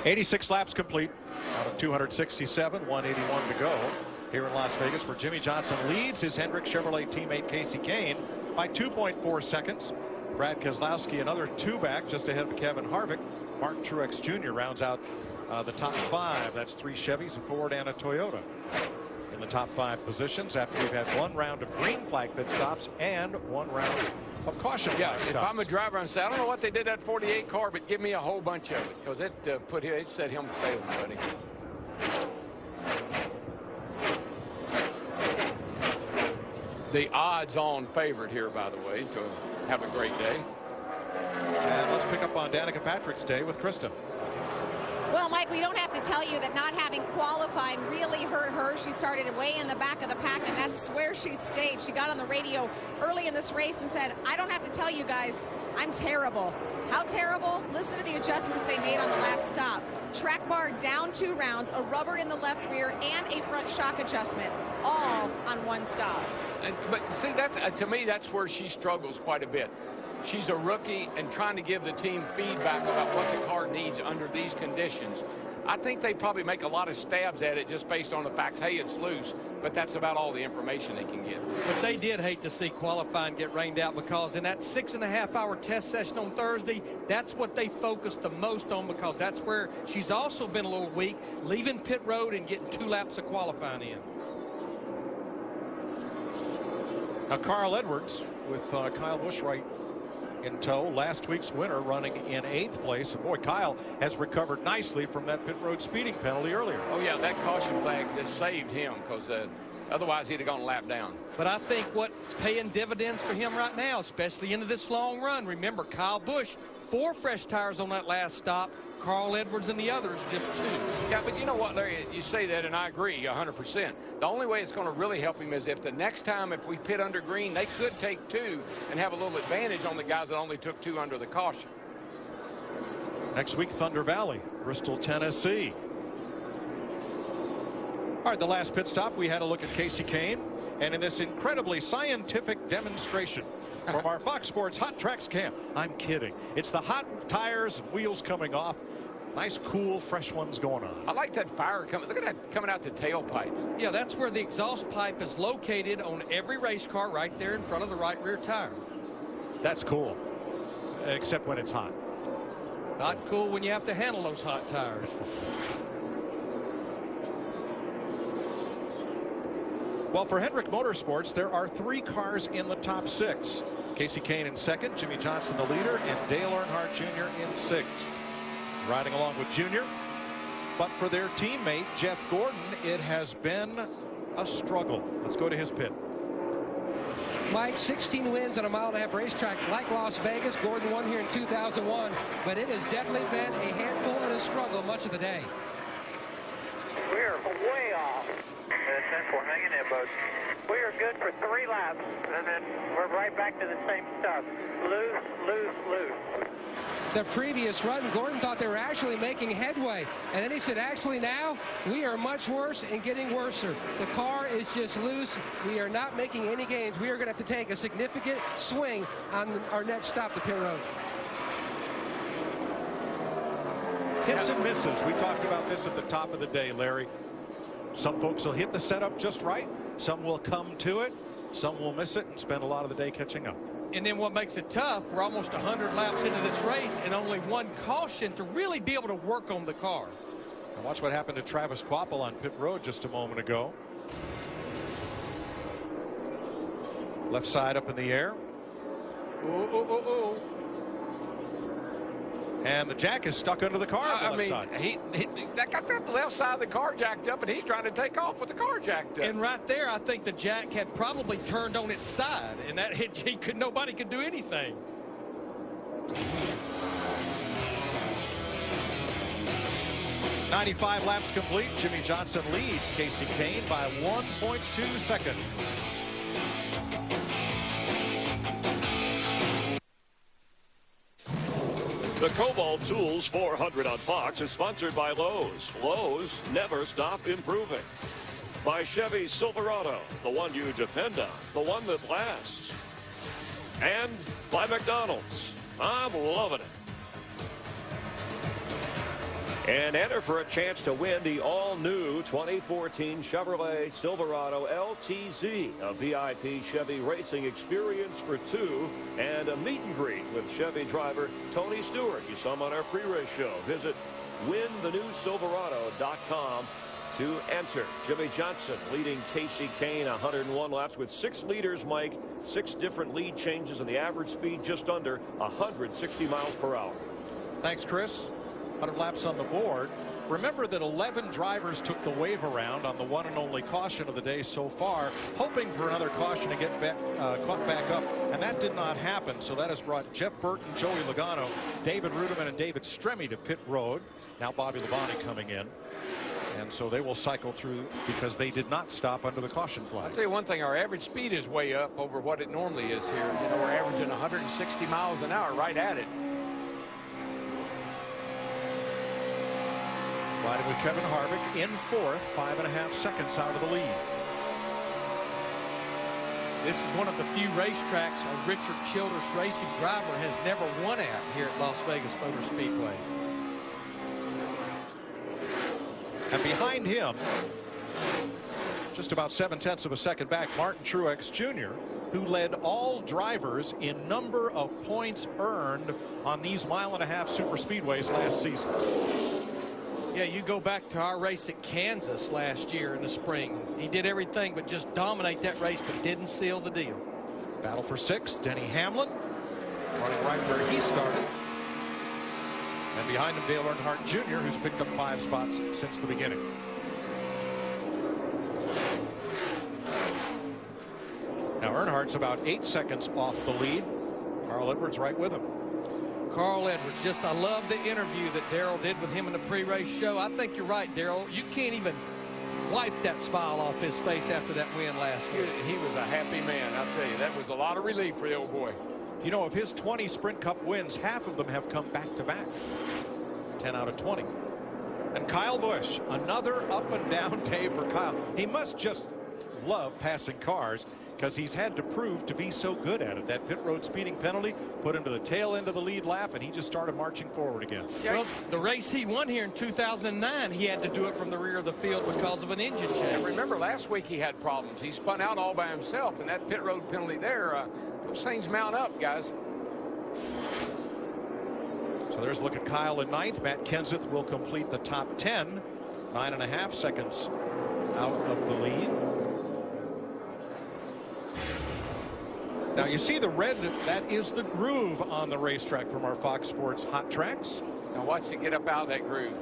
86 laps complete out of 267, 181 to go here in Las Vegas, where Jimmy Johnson leads his Hendrick Chevrolet teammate Casey Kane by 2.4 seconds. Brad Keselowski another 2 back, just ahead of Kevin Harvick. Martin Truex Jr. rounds out the top 5. That's 3 Chevys, a Ford, and a Toyota in the top 5 positions after we've had 1 round of green flag pit stops and 1 round of caution flag stops. If I'm a driver and say, I don't know what they did that 48 car, but give me a whole bunch of it, because it set him sailing, buddy. The odds-on favorite here, by the way, to have a great day. And let's pick up on Danica Patrick's day with Krista. Well, Mike, we don't have to tell you that not having qualifying really hurt her. She started way in the back of the pack, and that's where she stayed. She got on the radio early in this race and said, I don't have to tell you guys, I'm terrible. How terrible? Listen to the adjustments they made on the last stop. Track bar down 2 rounds, a rubber in the left rear, and a front shock adjustment, all on 1 stop. But see, to me, that's where she struggles quite a bit. She's a rookie and trying to give the team feedback about what the car needs under these conditions. I think they probably make a lot of stabs at it just based on the fact, hey, it's loose, but that's about all the information they can get. But they did hate to see qualifying get rained out, because in that 6.5-hour test session on Thursday, that's what they focused the most on, because that's where she's also been a little weak, leaving pit road and getting 2 laps of qualifying in. Now, Carl Edwards with Kyle Busch right in tow, last week's winner, running in 8th place. And boy, Kyle has recovered nicely from that pit road speeding penalty earlier. Oh yeah, that caution flag just saved him, because otherwise he'd have gone a lap down. But I think what's paying dividends for him right now, especially into this long run, remember Kyle Busch, 4 fresh tires on that last stop. Carl Edwards and the others just 2. Yeah, but you know what, Larry, you say that, and I agree 100%. The only way it's going to really help him is if the next time, if we pit under green, they could take 2 and have a little advantage on the guys that only took 2 under the caution. Next week, Thunder Valley, Bristol, Tennessee. All right, the last pit stop, we had a look at Casey Kane. And in this incredibly scientific demonstration from our Fox Sports Hot Tracks camp. I'm kidding. It's the hot tires and wheels coming off. Nice, cool, fresh ones going on. I like that fire coming. Look at that coming out the tailpipe. Yeah, that's where the exhaust pipe is located on every race car, right there in front of the right rear tire. That's cool, except when it's hot. Not cool when you have to handle those hot tires. Well, for Hendrick Motorsports, there are 3 cars in the top 6. Casey Kane in second, Jimmy Johnson the leader, and Dale Earnhardt Jr. in 6th. Riding along with Junior. But for their teammate, Jeff Gordon, it has been a struggle. Let's go to his pit. Mike, 16 wins on a mile-and-a-half racetrack like Las Vegas. Gordon won here in 2001, but it has definitely been a handful and a struggle much of the day. We're way off. 10-4, hanging in, both. We are good for 3 laps, and then we're right back to the same stuff. Loose, loose, loose. The previous run, Gordon thought they were actually making headway, and then he said, actually now, we are much worse and getting worser. The car is just loose. We are not making any gains. We are going to have to take a significant swing on our next stop to pit road. Hits and misses. We talked about this at the top of the day, Larry. Some folks will hit the setup just right. Some will come to it. Some will miss it and spend a lot of the day catching up. And then what makes it tough, we're almost 100 laps into this race and only 1 caution to really be able to work on the car. And watch what happened to Travis Kvapil on pit road just a moment ago. Left side up in the air. And the jack is stuck under the car on the left side. He got that left side of the car jacked up, and he's trying to take off with the car jacked up. And right there, I think the jack had probably turned on its side, and that nobody could do anything. .95 laps complete. Jimmy Johnson leads Casey Kane by 1.2 seconds. The Kobalt Tools 400 on Fox is sponsored by Lowe's. Lowe's never stop improving. By Chevy Silverado, the one you depend on, the one that lasts. And by McDonald's. I'm loving it. And enter for a chance to win the all-new 2014 Chevrolet Silverado LTZ, a VIP Chevy racing experience for 2, and a meet and greet with Chevy driver Tony Stewart. You saw him on our pre-race show. Visit WinTheNewSilverado.com to enter. Jimmy Johnson leading Casey Kane 101 laps with 6 leaders, Mike. 6 different lead changes, and the average speed just under 160 miles per hour. Thanks, Chris. 100 laps on the board. Remember that 11 drivers took the wave around on the one and only caution of the day so far, hoping for another caution to get caught back up, and that did not happen. So that has brought Jeff Burton, Joey Logano, David Ruderman, and David Stremme to pit road. Now Bobby Labonte coming in. And so they will cycle through because they did not stop under the caution flag. I'll tell you one thing, our average speed is way up over what it normally is here. You know, we're averaging 160 miles an hour right at it. Riding with Kevin Harvick in 4th, 5.5 seconds out of the lead. This is one of the few racetracks a Richard Childress racing driver has never won at here at Las Vegas Motor Speedway. And behind him, just about 0.7 of a second back, Martin Truex Jr., who led all drivers in number of points earned on these mile-and-a-half super speedways last season. Yeah, you go back to our race at Kansas last year in the spring. He did everything but just dominate that race, but didn't seal the deal. Battle for 6th, Denny Hamlin, running right where he started. And behind him, Dale Earnhardt Jr., who's picked up 5 spots since the beginning. Now Earnhardt's about 8 seconds off the lead. Carl Edwards right with him. Carl Edwards, I love the interview that Darrell did with him in the pre-race show. I think you're right, Darrell. You can't even wipe that smile off his face after that win last week. He was a happy man, I'll tell you. That was a lot of relief for the old boy. You know, of his 20 Sprint Cup wins, half of them have come back-to-back. 10 out of 20. And Kyle Busch, another up-and-down day for Kyle. He must just love passing cars. because he's had to prove to be so good at it. That pit road speeding penalty put him to the tail end of the lead lap, and he just started marching forward again. Well, the race he won here in 2009, he had to do it from the rear of the field because of an engine change. And remember, last week he had problems. He spun out all by himself, and that pit road penalty there, those things mount up, guys. So there's a look at Kyle in 9th. Matt Kenseth will complete the top 10. 9.5 seconds out of the lead. Now you see the red, that is the groove on the racetrack from our Fox Sports Hot Tracks. Now watch it get up out of that groove.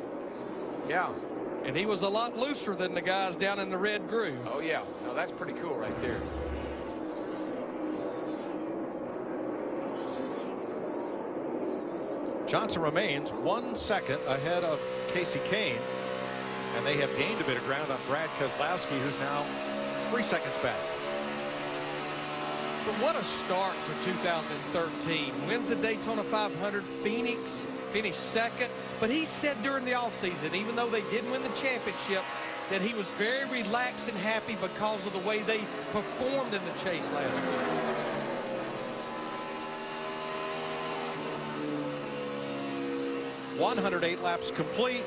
Yeah. And he was a lot looser than the guys down in the red groove. Oh, yeah. Now that's pretty cool right there. Johnson remains 1 second ahead of Casey Kane, and they have gained a bit of ground on Brad Keselowski, who's now 3 seconds back. But what a start to 2013. Wins the Daytona 500. Phoenix finished second. But he said during the offseason, even though they didn't win the championship, that he was very relaxed and happy because of the way they performed in the chase last week. .108 laps complete,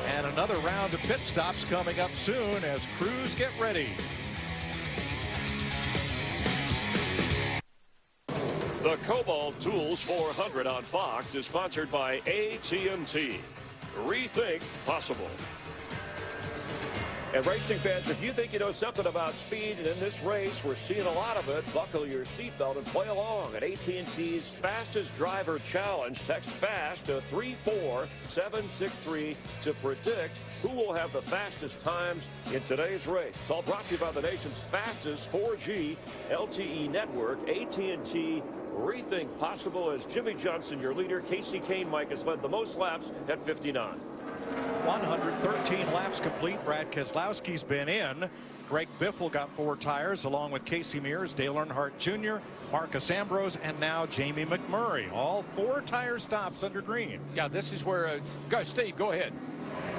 and another round of pit stops coming up soon as crews get ready. The Kobalt Tools 400 on Fox is sponsored by AT&T. Rethink possible. And racing fans, if you think you know something about speed, and in this race we're seeing a lot of it, buckle your seatbelt and play along at AT&T's Fastest Driver Challenge. Text FAST to 34763 to predict who will have the fastest times in today's race. It's all brought to you by the nation's fastest 4G LTE network, AT&T. Rethink possible as Jimmy Johnson, your leader. Casey Kane, Mike, has led the most laps at 59. 113 laps complete. Brad Keselowski's been in. Greg Biffle got 4 tires along with Casey Mears, Dale Earnhardt Jr., Marcus Ambrose, and now Jamie McMurray. All 4 tire stops under green. Yeah, this is where go, Steve, go ahead.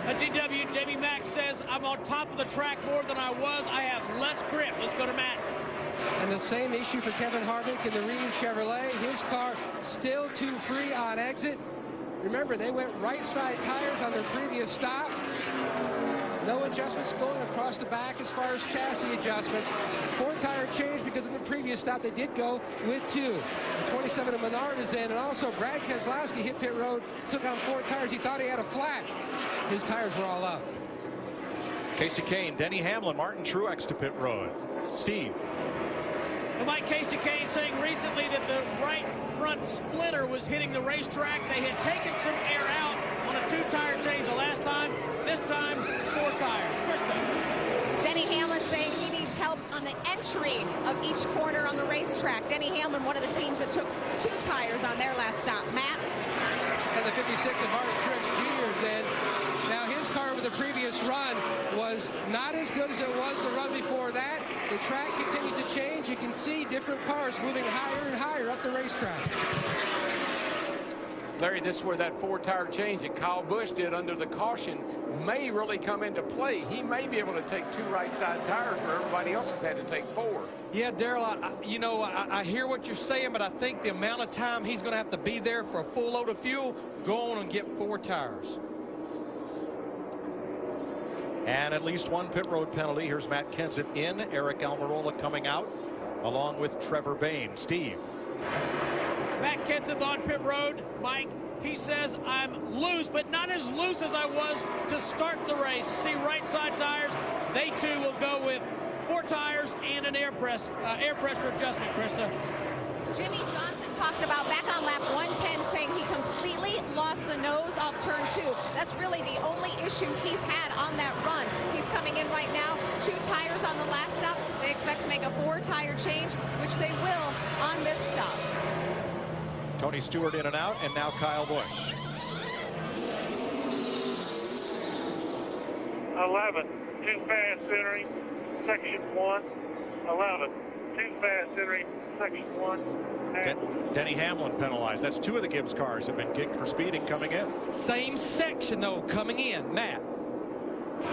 DW, Jamie Mack says, I'm on top of the track more than I was. I have less grip. Let's go to Matt. And the same issue for Kevin Harvick in the Reed Chevrolet. His car still too free on exit. Remember, they went right side tires on their previous stop. No adjustments going across the back as far as chassis adjustments. 4 tire change because in the previous stop they did go with 2. The 27 of Menard is in, and also Brad Keselowski hit pit road, took on 4 tires. He thought he had a flat. His tires were all up. Casey Kane, Denny Hamlin, Martin Truex to pit road. Steve. Well, Mike, Casey Kane saying recently that the right front splitter was hitting the racetrack. They had taken some air out on a 2-tire change the last time. This time, 4 tires. Krista. Denny Hamlin saying he needs help on the entry of each corner on the racetrack. Denny Hamlin, one of the teams that took 2 tires on their last stop. Matt? And the 56 of Martin Truex Jr.'s then. Now his car over the previous run was not as good as it was the run before that. The track continues to change. You can see different cars moving higher and higher up the racetrack. Larry, this is where that 4-tire change that Kyle Busch did under the caution may really come into play. He may be able to take 2 right side tires where everybody else has had to take 4. Yeah, Darrell, I hear what you're saying, but I think the amount of time he's going to have to be there for a full load of fuel, go on and get 4 tires. And at least 1 pit road penalty. Here's Matt Kenseth in, Eric Almirola coming out, along with Trevor Bayne. Steve. Matt Kenseth on pit road. Mike, he says, I'm loose, but not as loose as I was to start the race. See right side tires. They too will go with 4 tires and an air pressure adjustment, Krista. Jimmy Johnson talked about back on lap 110 saying he completely lost the nose off turn 2. That's really the only issue he's had on that run. He's coming in right now, 2 tires on the last stop. They expect to make a 4-tire change, which they will on this stop. Tony Stewart in and out, and now Kyle Busch. 11, too fast entering section 1. 11, too fast entering section 1. Denny Hamlin penalized. That's 2 of the Gibbs cars have been kicked for speeding coming in. Same section, though, coming in. Matt.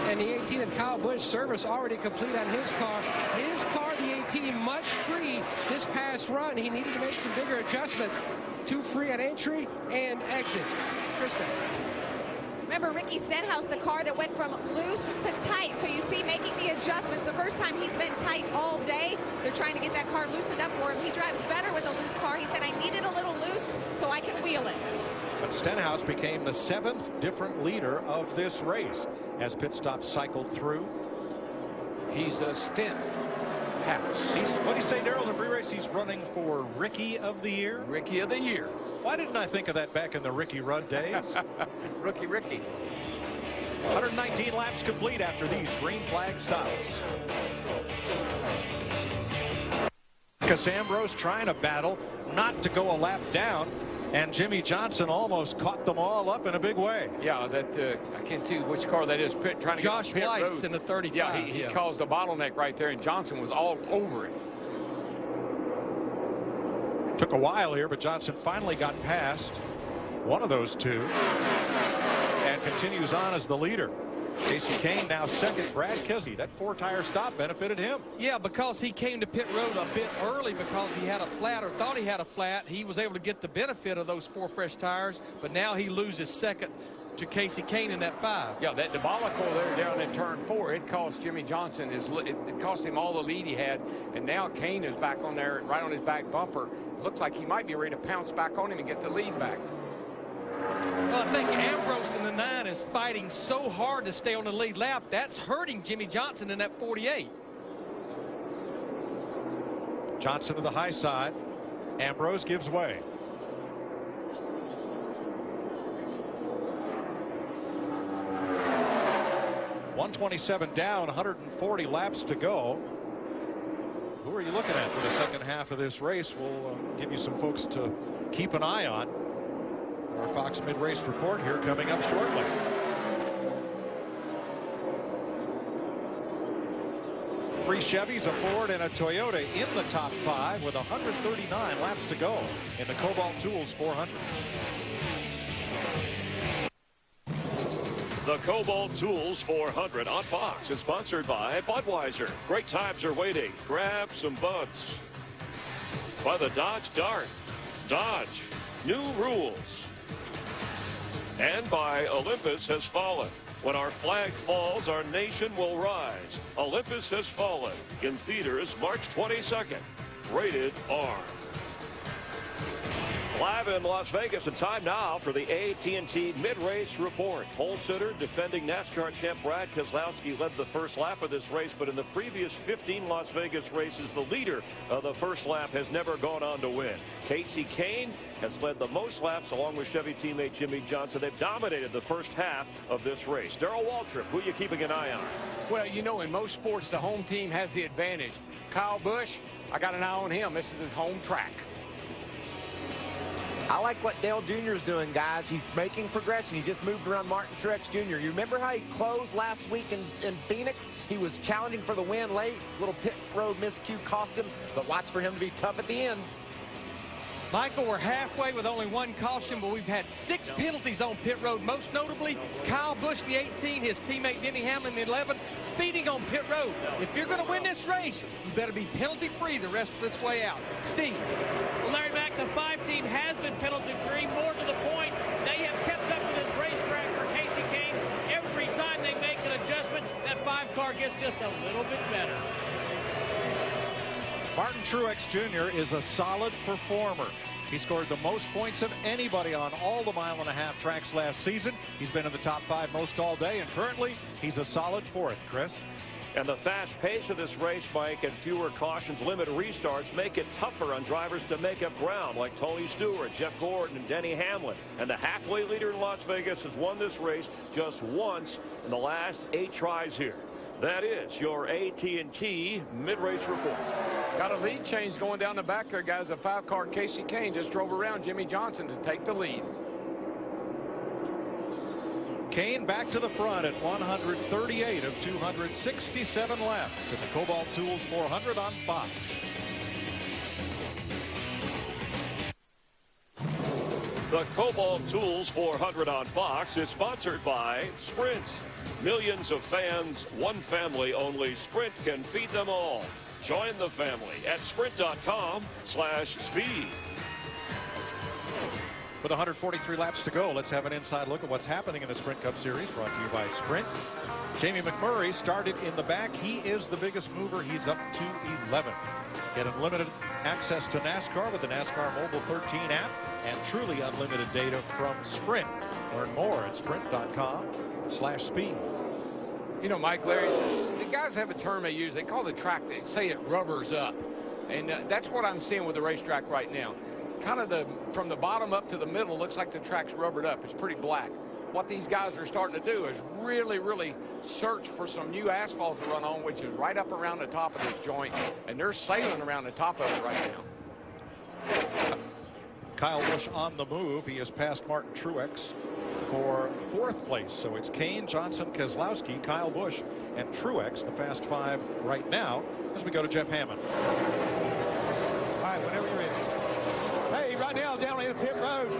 And the 18 of Kyle Busch, service already complete on his car. His car, the 18, much free this past run. He needed to make some bigger adjustments. 2 free on entry and exit. Krista. Remember Ricky Stenhouse, the car that went from loose to tight. So you see making the adjustments. The first time he's been tight all day. They're trying to get that car loosened up for him. He drives better with a loose car. He said, I need it a little loose so I can wheel it. But Stenhouse became the 7th different leader of this race as pit stops cycled through. He's a Stenhouse. What do you say, Daryl, in the pre-race? He's running for Rookie of the Year? Rookie of the Year. Why didn't I think of that back in the Ricky Rudd days? Ricky. 119 laps complete after these green flag stops. Marcus Ambrose trying to battle not to go a lap down, and Jimmy Johnson almost caught them all up in a big way. Yeah, that I can't tell you which car that is. Trying to Josh get on pit Weiss road. in the 35. Yeah, he caused a bottleneck right there, and Johnson was all over it. Took a while here, but Johnson finally got past one of those two and continues on as the leader. Casey Kane now second. Brad Keselowski, that 4-tire stop benefited him. Yeah, because he came to pit road a bit early because he had a flat or thought he had a flat. He was able to get the benefit of those 4 fresh tires, but now he loses second to Casey Kane in that 5. Yeah, that debacle there down in turn 4, it cost Jimmy Johnson it cost him all the lead he had, and now Kane is back on there right on his back bumper. Looks like he might be ready to pounce back on him and get the lead back. Well, I think Ambrose in the 9 is fighting so hard to stay on the lead lap. That's hurting Jimmy Johnson in that 48. Johnson to the high side. Ambrose gives way. .127 down, 140 laps to go. Who are you looking at for the second half of this race? We'll give you some folks to keep an eye on. Our Fox Mid-Race Report here coming up shortly. Three Chevys, a Ford, and a Toyota in the top 5 with 139 laps to go in the Kobalt Tools 400. The Kobalt Tools 400 on Fox is sponsored by Budweiser. Great times are waiting. Grab some buds. By the Dodge Dart. Dodge. New rules. And by Olympus Has Fallen. When our flag falls, our nation will rise. Olympus Has Fallen. In theaters March 22nd. Rated R. Live in Las Vegas, and time now for the AT&T Mid-Race Report. Pole sitter, defending NASCAR champ Brad Keselowski led the first lap of this race, but in the previous 15 Las Vegas races, the leader of the first lap has never gone on to win. Casey Kane has led the most laps along with Chevy teammate Jimmy Johnson. They've dominated the first half of this race. Darrell Waltrip, who are you keeping an eye on? Well, you know, in most sports, the home team has the advantage. Kyle Busch, I got an eye on him. This is his home track. I like what Dale Jr. is doing, guys. He's making progression. He just moved around Martin Truex Jr. You remember how he closed last week in Phoenix? He was challenging for the win late. Little pit road miscue cost him, but watch for him to be tough at the end. Michael, we're halfway with only 1 caution, but we've had 6 penalties on pit road. Most notably, Kyle Busch, the 18, his teammate Denny Hamlin, the 11, speeding on pit road. If you're going to win this race, you better be penalty-free the rest of this way out. Steve. Well, Larry Mack, the 5 team has been penalty-free. More to the point, they have kept up with this racetrack for Casey Kane. Every time they make an adjustment, that 5 car gets just a little bit better. Martin Truex Jr. is a solid performer. He scored the most points of anybody on all the mile-and-a-half tracks last season. He's been in the top 5 most all day, and currently he's a solid 4th, Chris. And the fast pace of this race, Mike, and fewer cautions, limit restarts, make it tougher on drivers to make up ground, like Tony Stewart, Jeff Gordon, and Denny Hamlin. And the halfway leader in Las Vegas has won this race just once in the last 8 tries here. That is your AT&T Mid-Race Report. Got a lead change going down the back there, guys. A 5-car Casey Kane just drove around Jimmy Johnson to take the lead. Kane back to the front at 138 of 267 laps in the Kobalt Tools 400 on Fox. The Kobalt Tools 400 on Fox is sponsored by Sprint. Millions of fans, one family only. Sprint can feed them all. Join the family at sprint.com/speed. With 143 laps to go, let's have an inside look at what's happening in the Sprint Cup Series, brought to you by Sprint. Jamie McMurray started in the back. He is the biggest mover. He's up to 11. Get unlimited access to NASCAR with the NASCAR Mobile 13 app and truly unlimited data from Sprint. Learn more at sprint.com/speed. You know, Mike, Larry, the guys have a term they use. They call the track, they say it rubbers up. And that's what I'm seeing with the racetrack right now. Kind of from the bottom up to the middle, looks like the track's rubbered up. It's pretty black. What these guys are starting to do is really search for some new asphalt to run on, which is right up around the top of this joint. And they're sailing around the top of it right now. Kyle Busch on the move. He has passed Martin Truex for 4th place. So it's Kane, Johnson, Keselowski, Kyle Busch, and Truex, the fast 5 right now, as we go to Jeff Hammond. All right, whenever you're ready. Hey, right now down in pit road,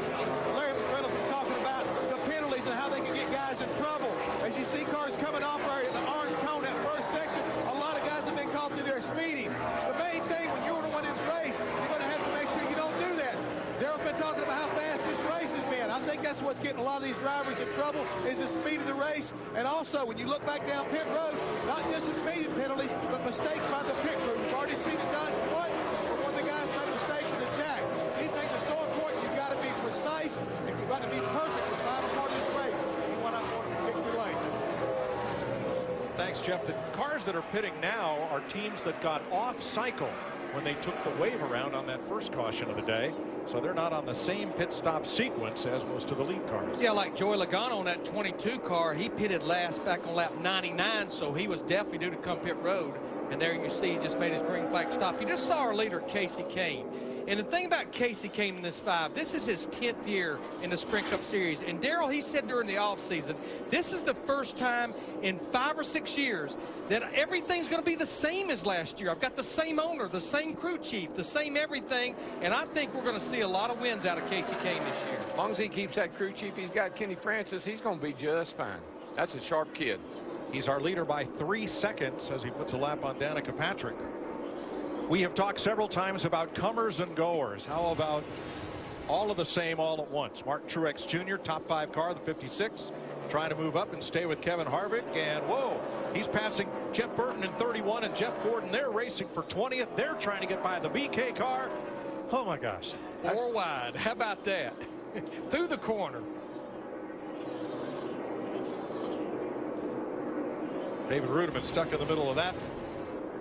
Larry Reynolds was talking about the penalties and how they can get guys in trouble. As you see cars coming off right in the orange cone, that first section, a lot of guys have been caught through their speeding. The main thing when you're the one in this race, you're going to have to make sure you don't do that. Daryl's been talking about how fast this race has been. I think that's what's getting a lot of these drivers in trouble is the speed of the race. And also, when you look back down pit road, not just the speeding penalties, but mistakes by the pit crew. We've already seen it done once where one of the guys made a mistake with the jack. These things are so important. You've got to be precise. If you've got to be perfect the final part of this race, you want to pick your lane. Thanks, Jeff. The cars that are pitting now are teams that got off cycle when they took the wave around on that first caution of the day. So they're not on the same pit stop sequence as most of the lead cars. Yeah, like Joey Logano on that 22 car, he pitted last back on lap 99, so he was definitely due to come pit road. And there you see he just made his green flag stop. You just saw our leader, Casey Kane. And the thing about Casey Kane in this 5, this is his 10th year in the Sprint Cup Series. And Darrell, he said during the offseason, this is the first time in 5 or 6 years that everything's going to be the same as last year. I've got the same owner, the same crew chief, the same everything. And I think we're going to see a lot of wins out of Casey Kane this year. As long as he keeps that crew chief, he's got Kenny Francis, he's going to be just fine. That's a sharp kid. He's our leader by 3 seconds as he puts a lap on Danica Patrick. We have talked several times about comers and goers. How about all of the same all at once? Martin Truex Jr., top 5 car, the 56, trying to move up and stay with Kevin Harvick. And, whoa, he's passing Jeff Burton in 31 and Jeff Gordon. They're racing for 20th. They're trying to get by the BK car. Oh, my gosh. 4 wide. How about that? Through the corner. David Rudiman stuck in the middle of that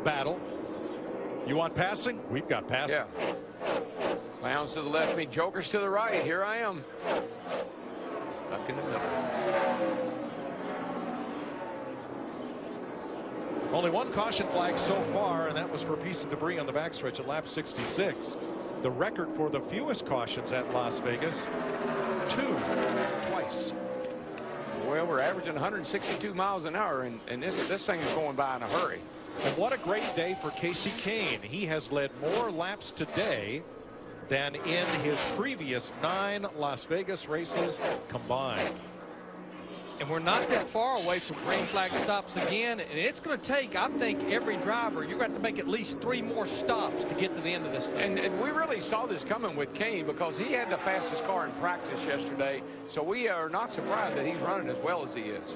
battle. You want passing? We've got passing. Yeah. Clowns to the left, me jokers to the right. Here I am. Stuck in the middle. Only 1 caution flag so far, and that was for a piece of debris on the backstretch at lap 66. The record for the fewest cautions at Las Vegas, 2 twice. Well, we're averaging 162 miles an hour, and this thing is going by in a hurry. And what a great day for Casey Kane. He has led more laps today than in his previous 9 Las Vegas races combined. And we're not that far away from green flag stops again. And it's going to take, I think, every driver, you're going to have to make at least 3 more stops to get to the end of this thing. And we really saw this coming with Kane because he had the fastest car in practice yesterday. So we are not surprised that he's running as well as he is.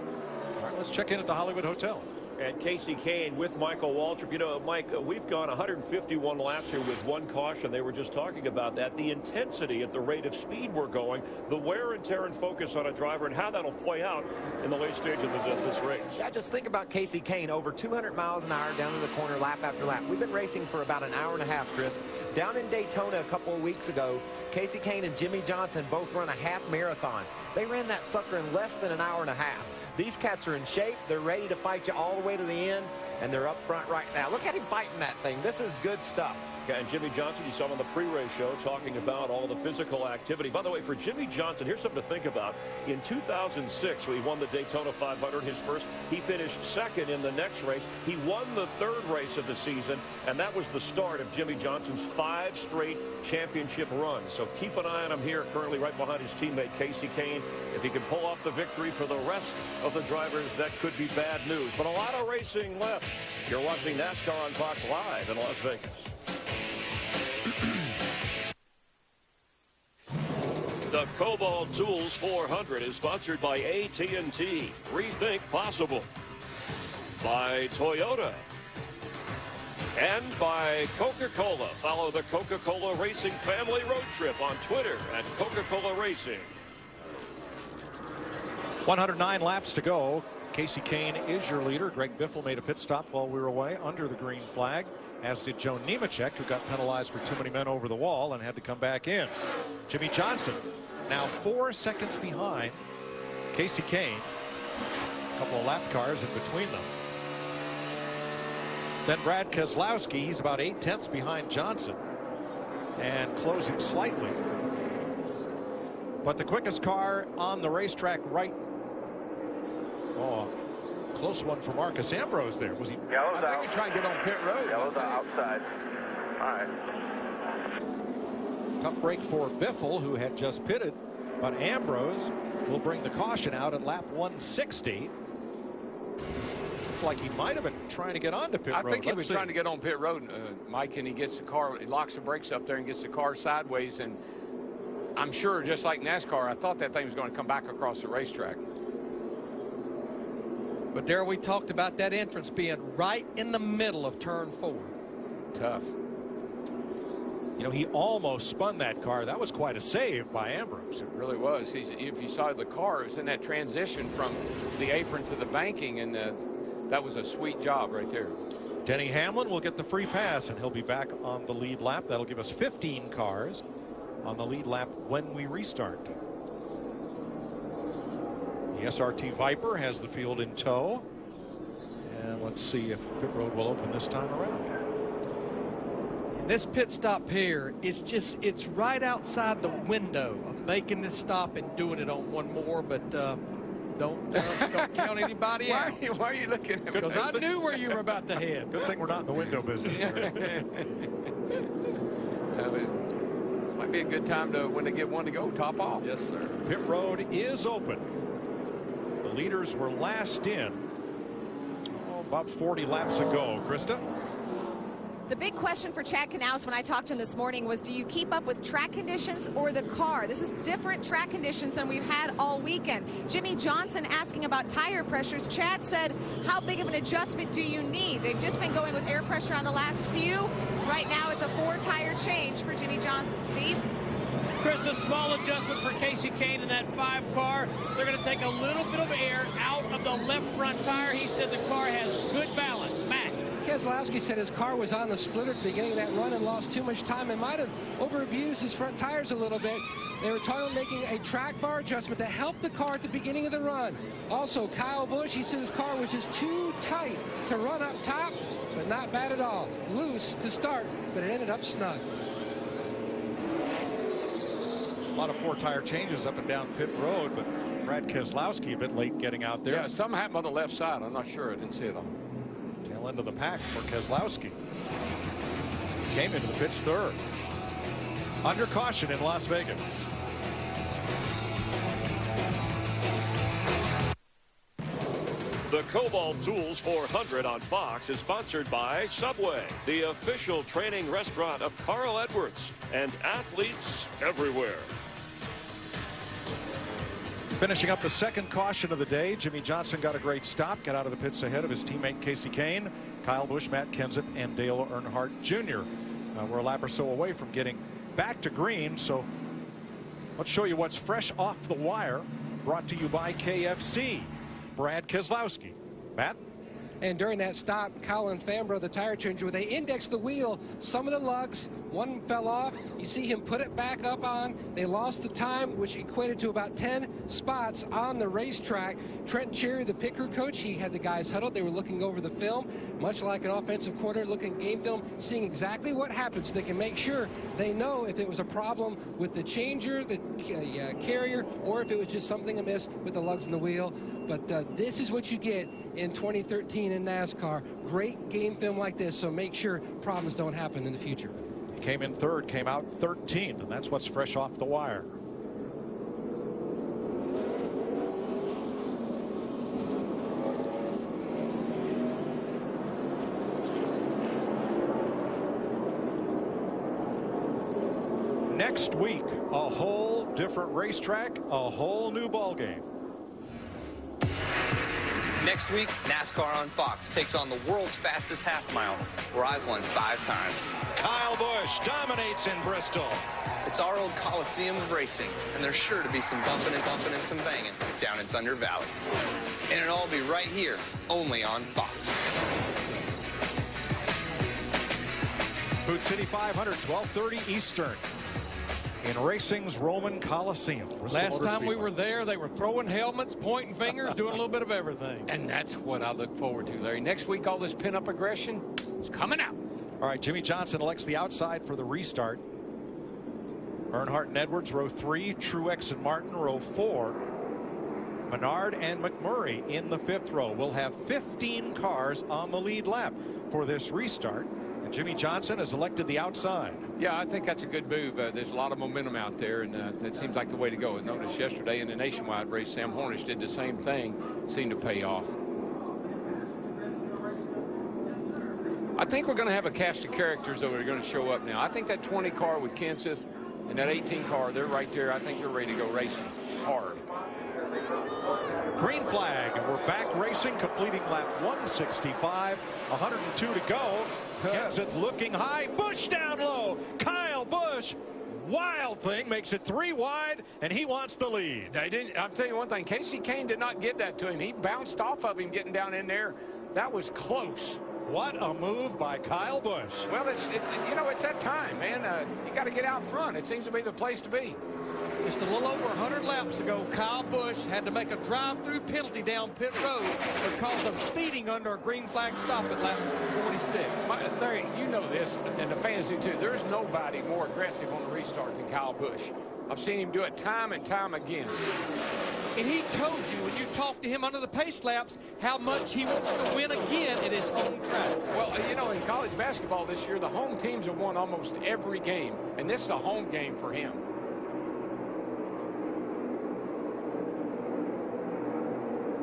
All right, let's check in at the Hollywood Hotel. And Casey Kane with Michael Waltrip. You know, Mike, we've gone 151 laps here with 1 caution. They were just talking about that. The intensity at the rate of speed we're going, the wear and tear and focus on a driver, and how that'll play out in the late stage of this race. Yeah, just think about Casey Kane, over 200 miles an hour down in the corner lap after lap. We've been racing for about an hour and a half, Chris. Down in Daytona a couple of weeks ago, Casey Kane and Jimmy Johnson both run a half marathon. They ran that sucker in less than an hour and a half. These cats are in shape. They're ready to fight you all the way to the end. and they're up front right now. Look at him fighting that thing. This is good stuff. Yeah, and Jimmy Johnson, you saw him on the pre-race show talking about all the physical activity. By the way, for Jimmy Johnson, here's something to think about. In 2006, when he won the Daytona 500, his first, he finished second in the next race. He won the third race of the season, and that was the start of Jimmy Johnson's 5 straight championship runs. So keep an eye on him here, currently right behind his teammate Kasey Kahne. If he can pull off the victory for the rest of the drivers, that could be bad news. But a lot of racing left. You're watching NASCAR on Fox Live in Las Vegas. The Kobalt Tools 400 is sponsored by AT&T. Rethink possible. By Toyota. And by Coca-Cola. Follow the Coca-Cola Racing Family Road Trip on Twitter at Coca-Cola Racing. 109 laps to go. Kasey Kahne is your leader. Greg Biffle made a pit stop while we were away under the green flag, as did Joe Nemechek, who got penalized for too many men over the wall and had to come back in. Jimmy Johnson now 4 seconds behind Kasey Kahne. A couple of lap cars in between them. Then Brad Keselowski, he's about 8/10 behind Johnson and closing slightly. But the quickest car on the racetrack right. Oh, close one for Marcus Ambrose there. Was he? Yellow's I think he's trying to get on pit road. Yellow's outside. All right. Tough break for Biffle, who had just pitted, but Ambrose will bring the caution out at lap 160. Looked like he might have been trying to get onto pit road. I think he was trying to get on pit road, Mike, and he gets the car, he locks the brakes up there and gets the car sideways, and I'm sure, just like NASCAR, I thought that thing was going to come back across the racetrack. But Darrell, we talked about that entrance being right in the middle of turn 4. Tough. You know, he almost spun that car. That was quite a save by Ambrose. It really was. If you saw the car, it was in that transition from the apron to the banking, and that was a sweet job right there. Denny Hamlin will get the free pass, and he'll be back on the lead lap. That'll give us 15 cars on the lead lap when we restart. The SRT Viper has the field in tow. And let's see if pit road will open this time around. And this pit stop here, it's right outside the window of making this stop and doing it on one more, but don't count anybody out. Why are you looking at me? Because I knew where you were about to head. Good thing we're not in the window business. This might be a good time to, when they get one to go, top off. Yes, sir. Pit road is open. The leaders were last in about 40 laps ago. Krista? The big question for Chad Knaus when I talked to him this morning was, do you keep up with track conditions or the car? This is different track conditions than we've had all weekend. Jimmy Johnson asking about tire pressures. Chad said, how big of an adjustment do you need? They've just been going with air pressure on the last few. Right now it's a 4-tire change for Jimmy Johnson. Steve? Chris, a small adjustment for Kasey Kahne in that 5 car. They're going to take a little bit of air out of the left front tire. He said the car has good balance. Matt? Keselowski said his car was on the splitter at the beginning of that run and lost too much time and might have over-abused his front tires a little bit. They were talking about making a track bar adjustment to help the car at the beginning of the run. Also, Kyle Busch, he said his car was just too tight to run up top, but not bad at all. Loose to start, but it ended up snug. A lot of 4-tire changes up and down pit road, but Brad Keselowski a bit late getting out there. Yeah, something happened on the left side. I'm not sure. I didn't see it on. Tail end of the pack for Keselowski. Came into the pits third. Under caution in Las Vegas. The Kobalt Tools 400 on Fox is sponsored by Subway, the official training restaurant of Carl Edwards, and athletes everywhere. Finishing up the second caution of the day, Jimmy Johnson got a great stop, got out of the pits ahead of his teammate Kasey Kahne, Kyle Busch, Matt Kenseth, and Dale Earnhardt Jr. We're a lap or so away from getting back to green, so let's show you what's fresh off the wire, brought to you by KFC. Brad Keselowski. Matt? And during that stop, Colin Fambro, the tire changer, they indexed the wheel. Some of the lugs, one fell off. You see him put it back up on. They lost the time, which equated to about 10 spots on the racetrack. Trent Cherry, the pit crew coach, he had the guys huddled. They were looking over the film, much like an offensive coordinator looking at game film, seeing exactly what happened so they can make sure they know if it was a problem with the changer, the carrier, or if it was just something amiss with the lugs in the wheel. But this is what you get in 2013 in NASCAR. Great game film like this, so make sure problems don't happen in the future. He came in third, came out 13th, and that's what's fresh off the wire. Next week, a whole different racetrack, a whole new ball game. Next week, NASCAR on Fox takes on the world's fastest half mile, where I've won 5 times. Kyle Busch dominates in Bristol. It's our old Coliseum of racing, and there's sure to be some bumping and some banging down in Thunder Valley. And it'll all be right here, only on Fox. Food City 500, 12:30 Eastern. In racing's Roman Coliseum. Last time we were there, they were throwing helmets, pointing fingers, doing a little bit of everything. And that's what I look forward to, Larry. Next week, all this pin-up aggression is coming out. All right, Jimmy Johnson elects the outside for the restart. Earnhardt and Edwards, row 3. Truex and Martin, row 4. Menard and McMurray in the 5th row. We'll have 15 cars on the lead lap for this restart. And Jimmy Johnson has elected the outside. Yeah, I think that's a good move. There's a lot of momentum out there, and that seems like the way to go. I noticed yesterday in the nationwide race, Sam Hornish did the same thing. Seemed to pay off. I think we're going to have a cast of characters that are going to show up now. I think that 20 car with Kenseth and that 18 car, they're right there. I think they're ready to go racing hard. Green flag, and we're back racing, completing lap 165. 102 to go. Kenseth looking high. Busch down low. Kyle Busch, wild thing, makes it 3 wide, and he wants the lead. They didn't. I'll tell you one thing. Casey Kane did not get that to him. He bounced off of him getting down in there. That was close. What a move by Kyle Busch. Well, it's that time, man. You got to get out front. It seems to be the place to be. Just a little over 100 laps ago, Kyle Busch had to make a drive-through penalty down pit road because of speeding under a green flag stop at lap 46. Larry, you know this, and the fans do too. There's nobody more aggressive on the restart than Kyle Busch. I've seen him do it time and time again. And he told you when you talked to him under the pace laps how much he wants to win again at his home track. Well, you know, in college basketball this year, the home teams have won almost every game, and this is a home game for him.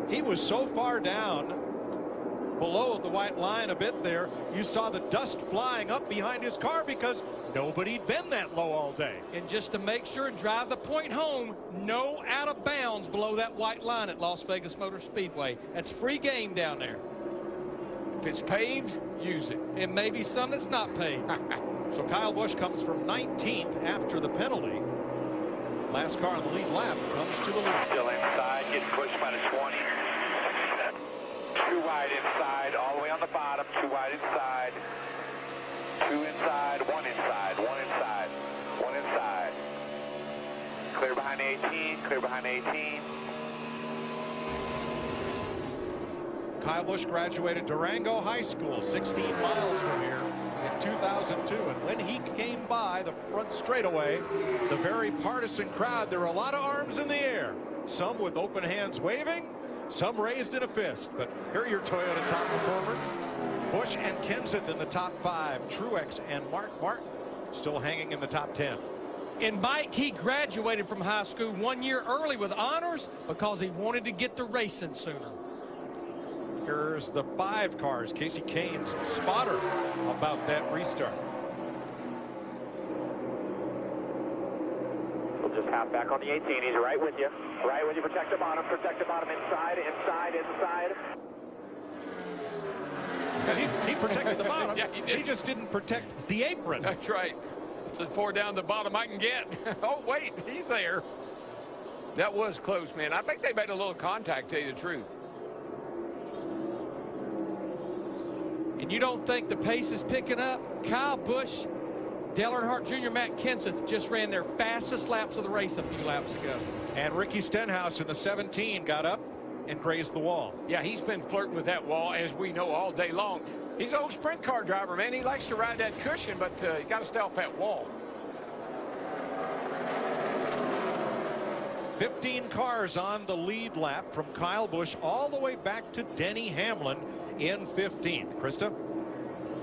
He was so far down below the white line a bit there, you saw the dust flying up behind his car because nobody'd been that low all day. And just to make sure and drive the point home, no out of bounds below that white line at Las Vegas Motor Speedway. That's free game down there. If it's paved, use it. And maybe some that's not paved. So Kyle Busch comes from 19th after the penalty. Last car on the lead lap comes to the lead. Still inside, getting pushed by the 20. 2 wide inside, all the way on the bottom. 2 wide inside. 2 inside, 1 inside, 1 inside, 1 inside. Clear behind 18, clear behind 18. Kyle Busch graduated Durango High School, 16 miles from here, in 2002. And when he came by the front straightaway, the very partisan crowd, there were a lot of arms in the air. Some with open hands waving, some raised in a fist. But here are your Toyota top performers. Busch and Kenseth in the top 5. Truex and Mark Martin still hanging in the top 10. And Mike, he graduated from high school 1 year early with honors because he wanted to get to racing sooner. Here's the 5 cars. Casey Kane's spotter about that restart. We'll just hop back on the 18. He's right with you. Right with you. Protect the bottom. Protect the bottom. Inside. Inside. Inside. He protected the bottom. Yeah, he just didn't protect the apron. That's right. It's as far down the bottom I can get. Oh, wait. He's there. That was close, man. I think they made a little contact, to tell you the truth. and you don't think the pace is picking up, Kyle Busch, Dale Earnhardt Jr., Matt Kenseth just ran their fastest laps of the race a few laps ago. And Ricky Stenhouse in the 17 got up and grazed the wall. Yeah, he's been flirting with that wall, as we know, all day long. He's an old sprint car driver, man. He likes to ride that cushion, but you got to stay off that wall. 15 cars on the lead lap from Kyle Busch all the way back to Denny Hamlin in 15th. Krista?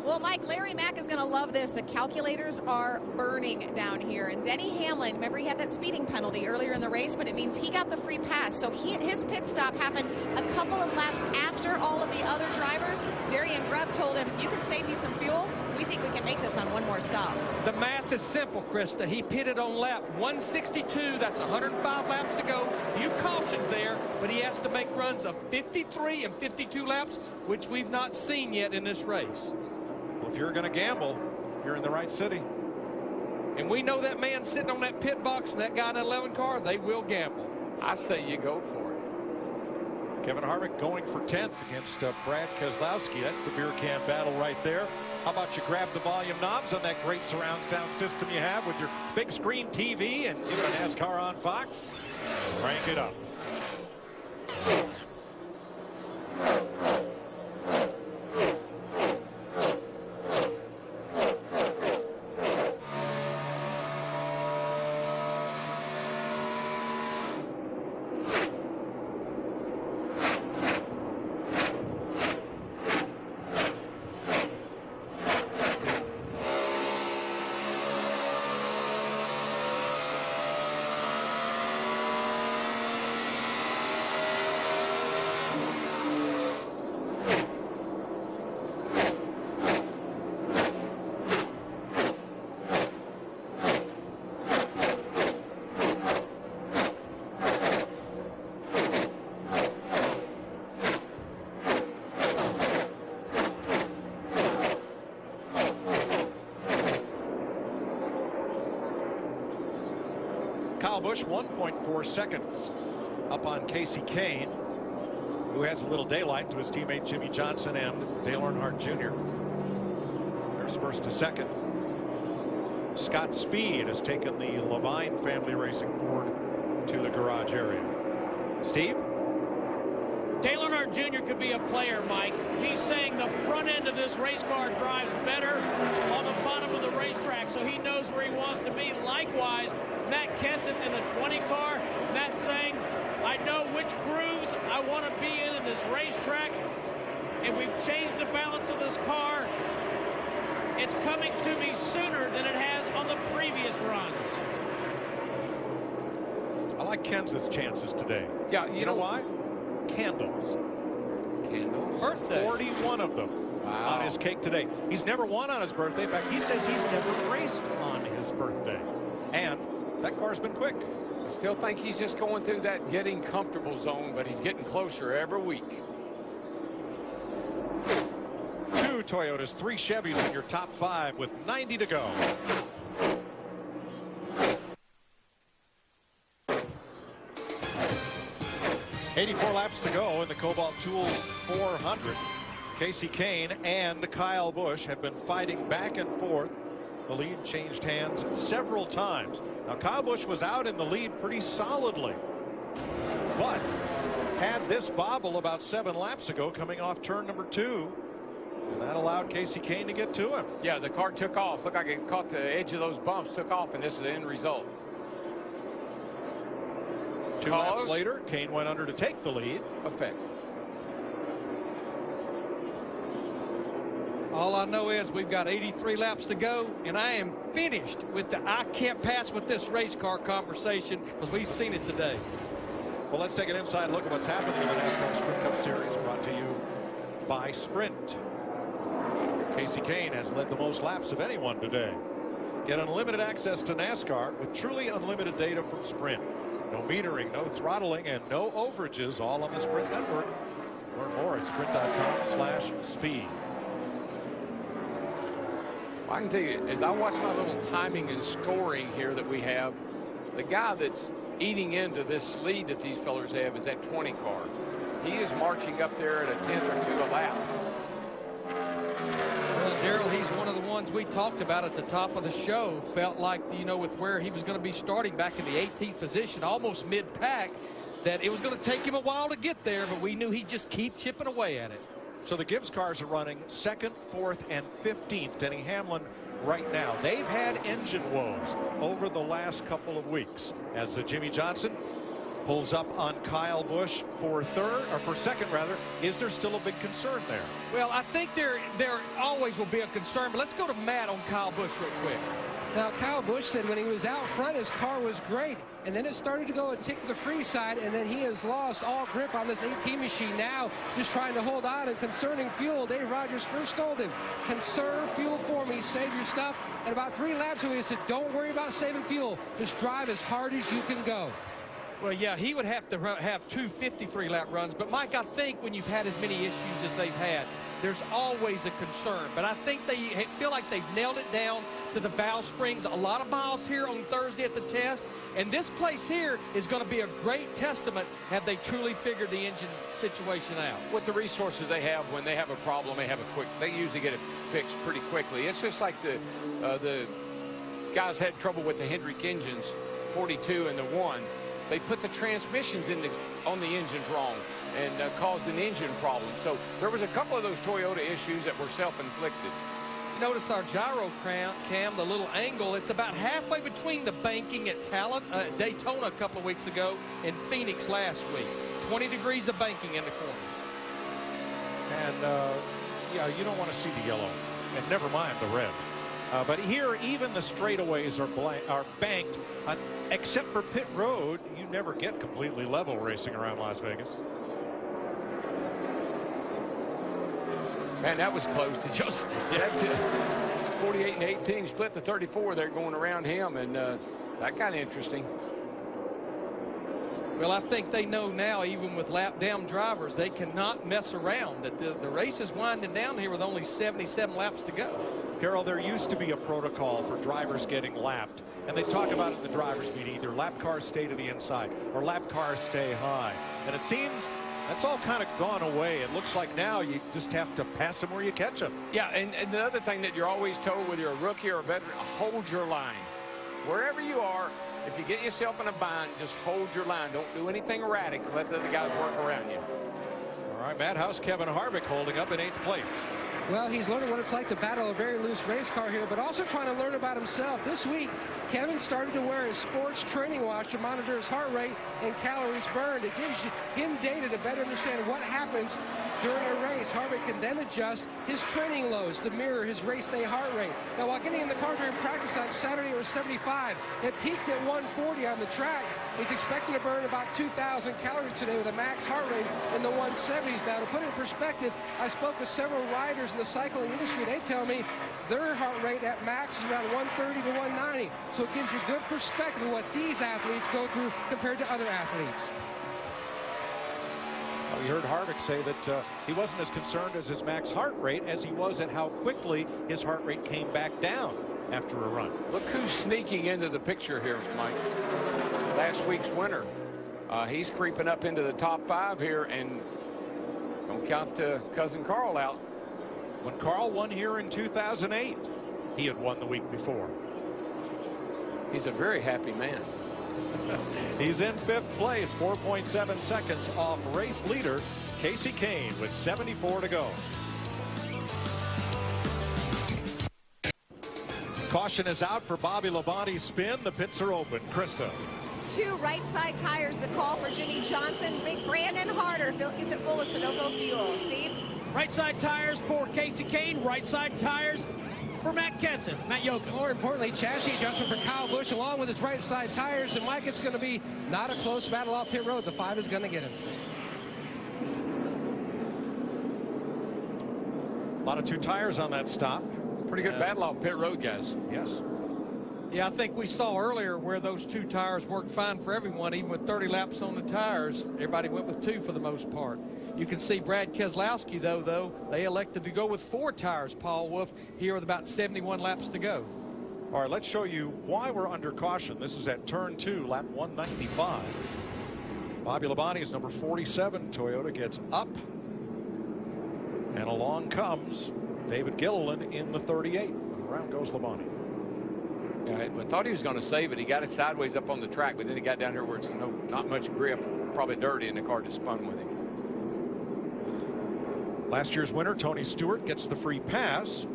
Well, Mike, Larry Mack is going to love this. The calculators are burning down here. And Denny Hamlin, remember he had that speeding penalty earlier in the race, but it means he got the free pass. So his pit stop happened a couple of laps after all of the other drivers. Darian Grubb told him, you can save me some fuel. We think we can make this on one more stop. The math is simple, Krista. He pitted on lap 162. That's 105 laps to go. Few cautions there, but he has to make runs of 53 and 52 laps, which we've not seen yet in this race. Well, if you're going to gamble, you're in the right city. And we know that man sitting on that pit box and that guy in that 11 car, they will gamble. I say you go for it. Kevin Harvick going for 10th against Brad Keselowski. That's the beer can battle right there. How about you grab the volume knobs on that great surround sound system you have with your big screen TV and give it a NASCAR on Fox? Crank it up. Kyle Busch 1.4 seconds up on Casey Kane, who has a little daylight to his teammate Jimmy Johnson and Dale Earnhardt Jr. There's first to second. Scott Speed has taken the Levine family racing Ford to the garage area. Steve? Dale Earnhardt Jr. could be a player, Mike. He's saying the front end of this race car drives better on the bottom of the racetrack, so he knows where he wants to be. Likewise, Matt Kenseth in the 20 car, Matt saying, I know which grooves I want to be in this racetrack, and we've changed the balance of this car. It's coming to me sooner than it has on the previous runs. I like Kenseth's chances today. Yeah, you know why? Candles. Candles? Birthday. 41 of them on his cake today. He's never won on his birthday. In fact, he says he's never raced on his birthday. And that car's been quick. I still think he's just going through that getting comfortable zone, but he's getting closer every week. 2 Toyotas, 3 Chevys in your top 5 with 90 to go. .84 laps to go in the Kobalt Tools 400. Casey Kane and Kyle Busch have been fighting back and forth. The lead changed hands several times. Now, Kyle Busch was out in the lead pretty solidly, but had this bobble about 7 laps ago coming off turn number 2. And that allowed Casey Kane to get to him. Yeah, the car took off. Looked like it caught the edge of those bumps, took off, and this is the end result. 2 laps later, Kane went under to take the lead. Effect. All I know is we've got 83 laps to go, and I am finished with the I can't pass with this race car conversation because we've seen it today. Well, let's take an inside look at what's happening in the NASCAR Sprint Cup Series, brought to you by Sprint. Casey Kane has led the most laps of anyone today. Get unlimited access to NASCAR with truly unlimited data from Sprint. No metering, no throttling, and no overages, all on the Sprint network. Learn more at sprint.com/speed. I can tell you, as I watch my little timing and scoring here that we have, the guy that's eating into this lead that these fellas have is that 20 car. He is marching up there at a 10th or 2 a lap. Well, Darrell, he's one of the ones we talked about at the top of the show. Felt like, you know, with where he was going to be starting back in the 18th position, almost mid-pack, that it was going to take him a while to get there, but we knew he'd just keep chipping away at it. So the Gibbs cars are running 2nd, 4th, and 15th. Denny Hamlin right now. They've had engine woes over the last couple of weeks as Jimmy Johnson pulls up on Kyle Busch for second rather. Is there still a big concern there? Well, I think there always will be a concern, but let's go to Matt on Kyle Busch real quick. Now, Kyle Busch said when he was out front, his car was great, and then it started to go a tick to the free side, and then he has lost all grip on this 18 machine now, just trying to hold on and conserving fuel. Dave Rogers first told him, conserve fuel for me, save your stuff. And about 3 laps ago, he said, don't worry about saving fuel. Just drive as hard as you can go. Well, yeah, he would have to have 2 53-lap runs. But, Mike, I think when you've had as many issues as they've had, there's always a concern. But I think they feel like they've nailed it down to the valve springs. A lot of miles here on Thursday at the test. And this place here is going to be a great testament. Have they truly figured the engine situation out? With the resources they have, when they have a problem, they usually get it fixed pretty quickly. It's just like the guys had trouble with the Hendrick engines, 42 and the 1. They put the transmissions on the engines wrong and caused an engine problem. So there was a couple of those Toyota issues that were self-inflicted. Notice our gyro cam, the little angle, it's about halfway between the banking at Daytona a couple of weeks ago and Phoenix last week. 20 degrees of banking in the corners. And, yeah, you don't want to see the yellow, and never mind the red. But here, even the straightaways are banked. Except for pit road, you never get completely level racing around Las Vegas. Man, that was close to just 48 and 18 split the 34 there going around him, and that got interesting. Well, I think they know now, even with lap-down drivers, they cannot mess around. That the race is winding down here with only 77 laps to go. Darrell, there used to be a protocol for drivers getting lapped, and they talk about it in the drivers' meeting. Either lap cars stay to the inside or lap cars stay high. And it seems that's all kind of gone away. It looks like now you just have to pass them where you catch them. Yeah, and the other thing that you're always told, whether you're a rookie or a veteran, hold your line. Wherever you are, if you get yourself in a bind, just hold your line. Don't do anything erratic. Let the other guys work around you. All right, Matt, how's Kevin Harvick holding up in 8th place? Well, he's learning what it's like to battle a very loose race car here, but also trying to learn about himself. This week, Kevin started to wear his sports training watch to monitor his heart rate and calories burned. It gives him data to better understand what happens during a race. Harvick can then adjust his training loads to mirror his race day heart rate. Now, while getting in the car during practice on Saturday, it was 75. It peaked at 140 on the track. He's expecting to burn about 2,000 calories today with a max heart rate in the 170s. Now, to put it in perspective, I spoke with several riders in the cycling industry. They tell me their heart rate at max is around 130 to 190. So it gives you good perspective of what these athletes go through compared to other athletes. Well, we heard Harvick say that he wasn't as concerned as his max heart rate as he was at how quickly his heart rate came back down after a run. Look who's sneaking into the picture here, Mike. Last week's winner. He's creeping up into the top 5 here, and don't count cousin Carl out. When Carl won here in 2008, he had won the week before. He's a very happy man. He's in 5th place, 4.7 seconds off race leader Casey Kane with 74 to go. Caution is out for Bobby Labonte's spin. The pits are open. Krista. 2 right side tires, the call for Jimmy Johnson. Big Brandon Harder gets it full of Sunoco fuel. Steve? Right side tires for Casey Kane. Right side tires for Matt Kenson. Matt Yoakum. More importantly, chassis adjustment for Kyle Busch along with his right side tires. And Mike, it's going to be not a close battle off pit road. The 5 is going to get him. A lot of 2 tires on that stop. Pretty good battle off pit road, guys. Yes. Yeah, I think we saw earlier where those 2 tires worked fine for everyone. Even with 30 laps on the tires, everybody went with 2 for the most part. You can see Brad Keselowski, though, they elected to go with 4 tires, Paul Wolf, here with about 71 laps to go. All right, let's show you why we're under caution. This is at turn 2, lap 195. Bobby Labonte's number 47 Toyota gets up, and along comes David Gilliland in the 38. Around goes Labonte. Yeah, I thought he was going to save it. He got it sideways up on the track, but then he got down here where it's not much grip, probably dirty, and the car just spun with him. Last year's winner, Tony Stewart, gets the free pass.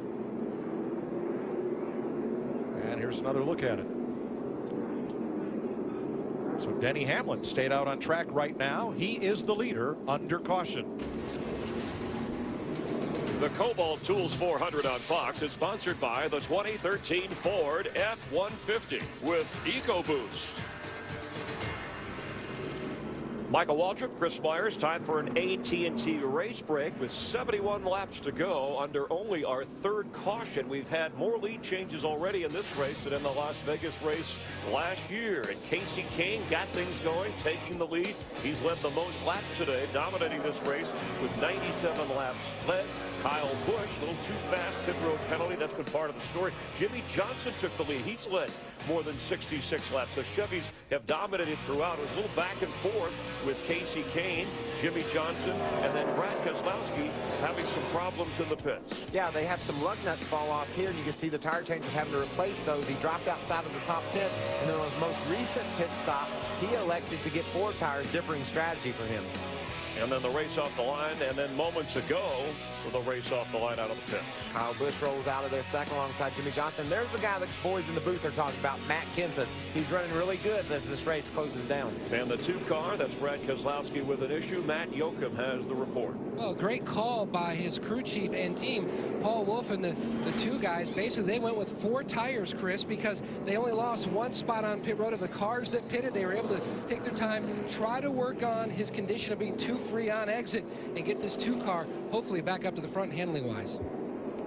And here's another look at it. So Denny Hamlin stayed out on track right now. He is the leader under caution. The Kobalt Tools 400 on Fox is sponsored by the 2013 Ford F-150 with EcoBoost. Michael Waltrip, Chris Myers, time for an AT&T race break with 71 laps to go under only our third caution. We've had more lead changes already in this race than in the Las Vegas race last year. And Casey Kane got things going, taking the lead. He's led the most laps today, dominating this race with 97 laps led. Kyle Busch, a little too fast, pit road penalty. That's been part of the story. Jimmy Johnson took the lead. He's led more than 66 laps. The Chevys have dominated throughout. It was a little back and forth with Casey Kane, Jimmy Johnson, and then Brad Keselowski having some problems in the pits. Yeah, they have some lug nuts fall off here, and you can see the tire changers having to replace those. He dropped outside of the top 10, and then on his most recent pit stop, he elected to get 4 tires, differing strategy for him. And then the race off the line, and then moments ago, with a race off the line out of the pits. Kyle Busch rolls out of there second alongside Jimmy Johnson. There's the guy the boys in the booth are talking about, Matt Kenseth. He's running really good as this race closes down. And the 2 car, that's Brad Keselowski with an issue. Matt Yoakum has the report. Well, great call by his crew chief and team. Paul Wolf and the 2 guys, basically they went with 4 tires, Chris, because they only lost 1 spot on pit road. Of the cars that pitted, they were able to take their time, try to work on his condition of being too free on exit, and get this 2 car hopefully back up to the front handling wise.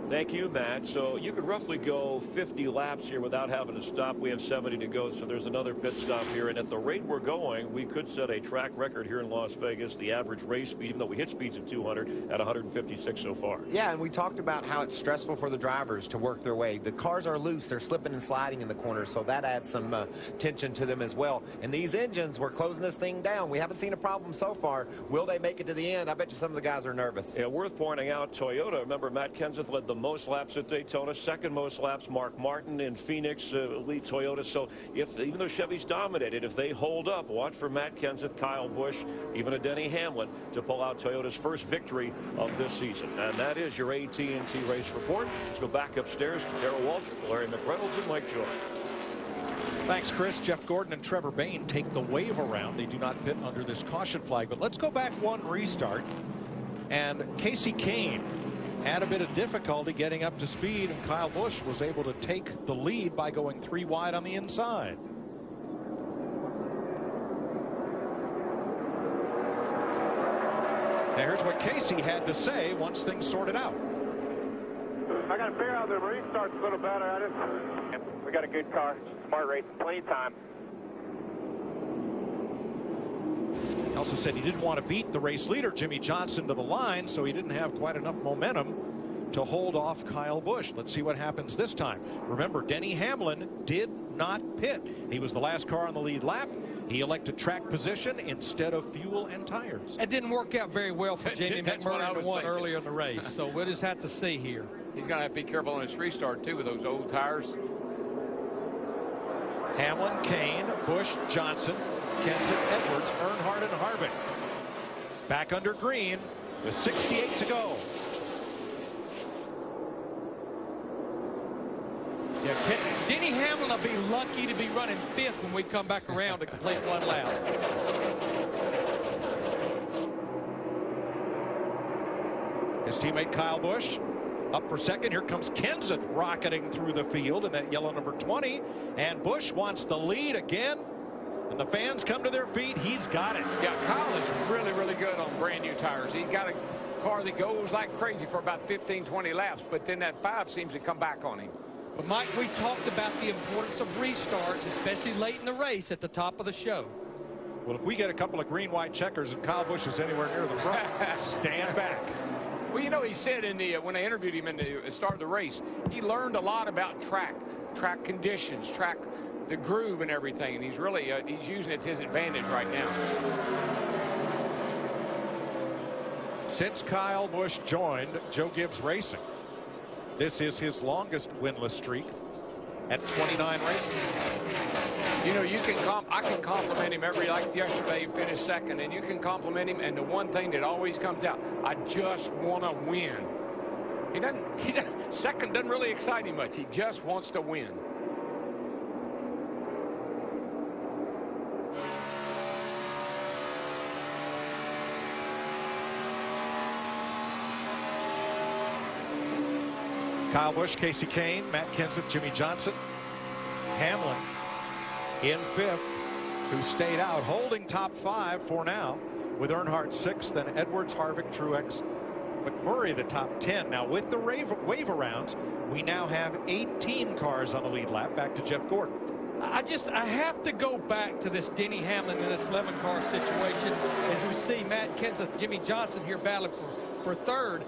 Thank you, Matt. So you could roughly go 50 laps here without having to stop. We have 70 to go, so there's another pit stop here. And at the rate we're going, we could set a track record here in Las Vegas. The average race speed, even though we hit speeds of 200, at 156 so far. Yeah, and we talked about how it's stressful for the drivers to work their way. The cars are loose. They're slipping and sliding in the corners, so that adds some tension to them as well. And these engines, we're closing this thing down. We haven't seen a problem so far. Will they make it to the end? I bet you some of the guys are nervous. Yeah, worth pointing out, Toyota, remember Matt Kenseth led the most laps at Daytona, second most laps Mark Martin in Phoenix, lead Toyota. So even though Chevy's dominated, if they hold up, watch for Matt Kenseth, Kyle Busch, even a Denny Hamlin to pull out Toyota's first victory of this season. And that is your AT&T race report. Let's go back upstairs to Darrell Waltrip, Larry McReynolds, and Mike Joy. Thanks, Chris. Jeff Gordon and Trevor Bayne take the wave around. They do not pit under this caution flag. But let's go back 1 restart. And Casey Kane had a bit of difficulty getting up to speed, and Kyle Busch was able to take the lead by going 3 wide on the inside. Now here's what Casey had to say once things sorted out. I got to figure out the restart's a little better. We got a good car, smart race, plenty of time. He also said he didn't want to beat the race leader, Jimmy Johnson, to the line, so he didn't have quite enough momentum to hold off Kyle Busch. Let's see what happens this time. Remember, Denny Hamlin did not pit. He was the last car on the lead lap. He elected track position instead of fuel and tires. It didn't work out very well for Jamie McMurray to won earlier in the race, so we'll just have to see here. He's going to have to be careful on his restart, too, with those old tires. Hamlin, Kane, Busch, Johnson, Kenseth, Edwards, Earnhardt, and Harvick. Back under green with 68 to go. Yeah, Denny Hamlin will be lucky to be running 5th when we come back around to complete 1 lap. His teammate Kyle Busch up for second. Here comes Kenseth rocketing through the field in that yellow number 20. And Busch wants the lead again. And the fans come to their feet. He's got it. Yeah, Kyle is really, really good on brand new tires. He's got a car that goes like crazy for about 15, 20 laps. But then that 5 seems to come back on him. But, Mike, we talked about the importance of restarts, especially late in the race at the top of the show. Well, if we get a couple of green-white checkers and Kyle Busch is anywhere near the front, stand back. Well, you know, he said in the when I interviewed him in the start of the race, he learned a lot about track conditions, the groove and everything, and he's really he's using it to his advantage right now. Since Kyle Busch joined Joe Gibbs Racing, This is his longest winless streak at 29 races. You know, I can compliment him like yesterday, he finished second, and you can compliment him, and the one thing that always comes out, I just want to win. Second doesn't really excite him much. He just wants to win. Kyle Busch, Casey Kane, Matt Kenseth, Jimmy Johnson, Hamlin in 5th, who stayed out, holding top 5 for now, with Earnhardt 6th, then Edwards, Harvick, Truex, McMurray the top 10. Now with the waiver rounds, we now have 18 cars on the lead lap. Back to Jeff Gordon. I have to go back to this Denny Hamlin in this 11-car situation as we see Matt Kenseth, Jimmy Johnson here battling for third.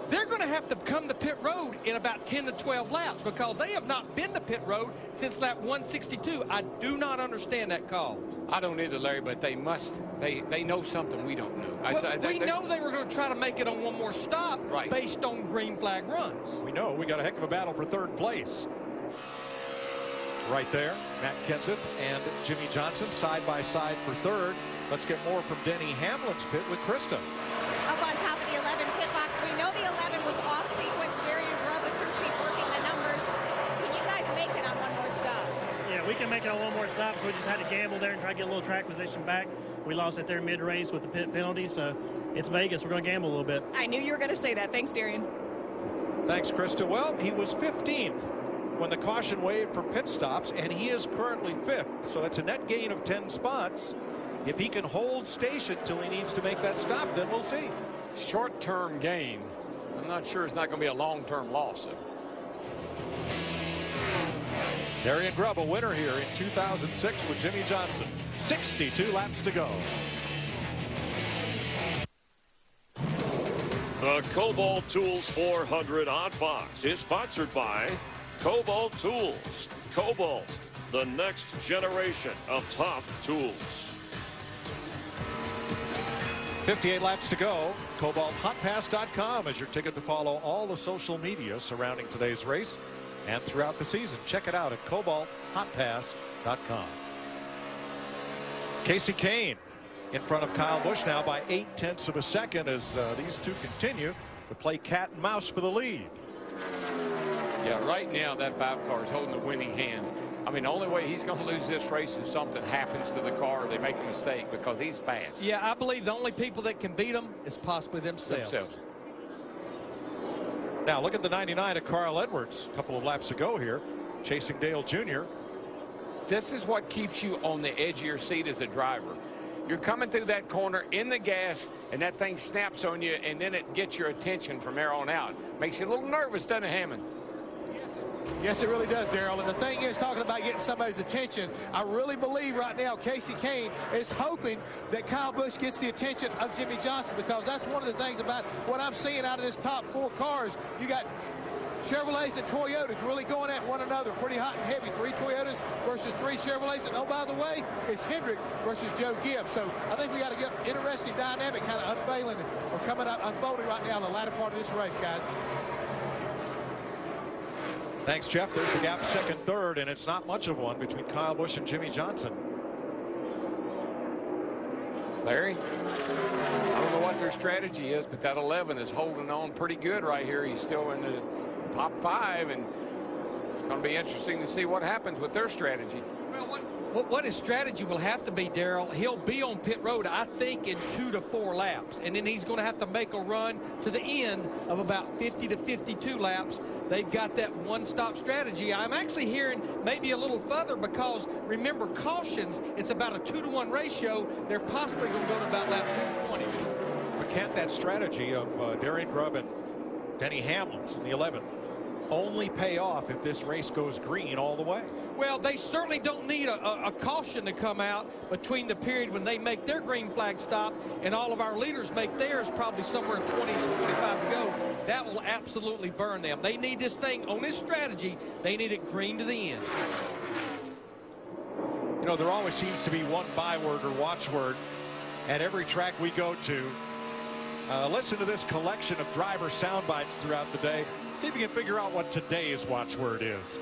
They're going to have to come to pit road in about 10 to 12 laps because they have not been to pit road since lap 162. I do not understand that call. I don't either, Larry, but they must. They know something we don't know. Well, we know they were going to try to make it on one more stop based on green flag runs. We know we got a heck of a battle for third place. Right there, Matt Kenseth and Jimmy Johnson side by side for third. Let's get more from Denny Hamlin's pit with Krista. Up on top of the 11 pit box, we know the 11 was off sequence. Darian Grubb, the crew chief, working the numbers. Can you guys make it on one more stop? Yeah, we can make it on one more stop, so we just had to gamble there and try to get a little track position back. We lost it there mid-race with the pit penalty, so it's Vegas. We're going to gamble a little bit. I knew you were going to say that. Thanks, Darian. Thanks, Krista. Well, he was 15th when the caution waved for pit stops, and he is currently 5th. So that's a net gain of 10 spots. If he can hold station till he needs to make that stop, then we'll see. Short-term gain. I'm not sure it's not going to be a long-term loss. Darian Grubb, a winner here in 2006 with Jimmy Johnson. 62 laps to go. The Kobalt Tools 400 on Fox is sponsored by Kobalt Tools. Kobalt, the next generation of top tools. 58 laps to go. KobaltHotPass.com is your ticket to follow all the social media surrounding today's race and throughout the season. Check it out at KobaltHotPass.com. Casey Kane in front of Kyle Busch now by 0.8 of a second as these two continue to play cat and mouse for the lead. Yeah, right now that 5 car is holding the winning hand. I mean, the only way he's going to lose this race is something happens to the car or they make a mistake because he's fast. Yeah, I believe the only people that can beat him is possibly themselves. Now look at the 99 of Carl Edwards a couple of laps ago here, chasing Dale Jr. This is what keeps you on the edge of your seat as a driver. You're coming through that corner in the gas, and that thing snaps on you, and then it gets your attention from there on out. Makes you a little nervous, doesn't it, Hammond? Yes, it really does, Darrell. And the thing is, talking about getting somebody's attention, I really believe right now Casey Kane is hoping that Kyle Busch gets the attention of Jimmy Johnson, because that's one of the things about what I'm seeing out of this top 4 cars. You got Chevrolets and Toyotas really going at one another pretty hot and heavy. 3 Toyotas versus 3 Chevrolets. And oh, by the way, it's Hendrick versus Joe Gibbs. So I think we got to get an interesting dynamic kind of unfolding right now in the latter part of this race, guys. Thanks, Jeff. There's the gap, second, third, and it's not much of one between Kyle Busch and Jimmy Johnson. Larry, I don't know what their strategy is, but that 11 is holding on pretty good right here. He's still in the top 5, and it's going to be interesting to see what happens with their strategy. What his strategy will have to be, Darrell, he'll be on pit road, I think, in 2 to 4 laps. And then he's going to have to make a run to the end of about 50 to 52 laps. They've got that one-stop strategy. I'm actually hearing maybe a little further because, remember, cautions, it's about a 2-to-1 ratio. They're possibly going to go to about lap 220. But can't that strategy of Darian Grubb and Denny Hamlin's in the 11 only pay off if this race goes green all the way? Well, they certainly don't need a caution to come out between the period when they make their green flag stop and all of our leaders make theirs, probably somewhere 20 to 25 to go. That will absolutely burn them. They need this thing on this strategy. They need it green to the end. You know, there always seems to be one byword or watchword at every track we go to. Listen to this collection of driver sound bites throughout the day. See if you can figure out what today's watchword is.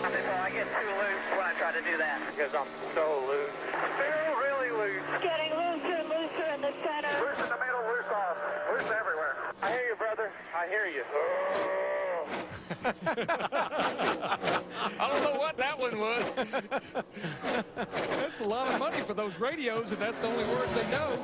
I get too loose when I try to do that because I'm so loose. Feel really loose. Getting looser and looser in the center. Loose in the middle, loose off. Loose everywhere. I hear you, brother. I hear you. I don't know what that one was. That's a lot of money for those radios, and that's the only word they know.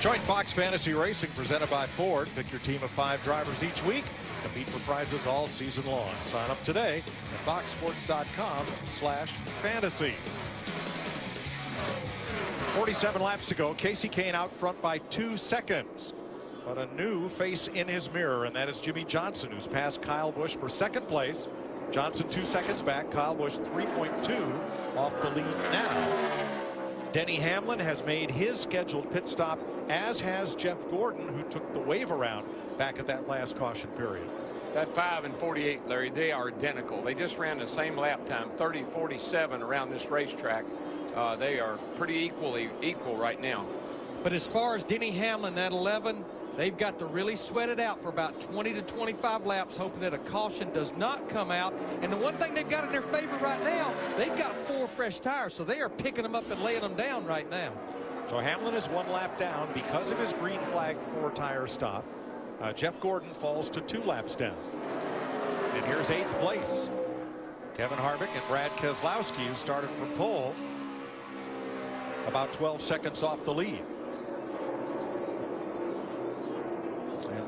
Join Fox Fantasy Racing presented by Ford. Pick your team of 5 drivers each week. Compete for prizes all season long. Sign up today at foxsports.com/fantasy. 47 laps to go. Casey Kane out front by 2 seconds. But a new face in his mirror, and that is Jimmy Johnson, who's passed Kyle Busch for 2nd place. Johnson 2 seconds back. Kyle Busch 3.2 off the lead now. Denny Hamlin has made his scheduled pit stop, as has Jeff Gordon, who took the wave around back at that last caution period. That 5 and 48, Larry, they are identical. They just ran the same lap time, 30:47 around this racetrack. They are pretty equal right now. But as far as Denny Hamlin at 11, they've got to really sweat it out for about 20 to 25 laps, hoping that a caution does not come out. And the one thing they've got in their favor right now, they've got 4 fresh tires, so they are picking them up and laying them down right now. So Hamlin is 1 lap down because of his green flag 4-tire stop. Jeff Gordon falls to 2 laps down. And here's 8th place. Kevin Harvick and Brad Keselowski, who started from pole, about 12 seconds off the lead.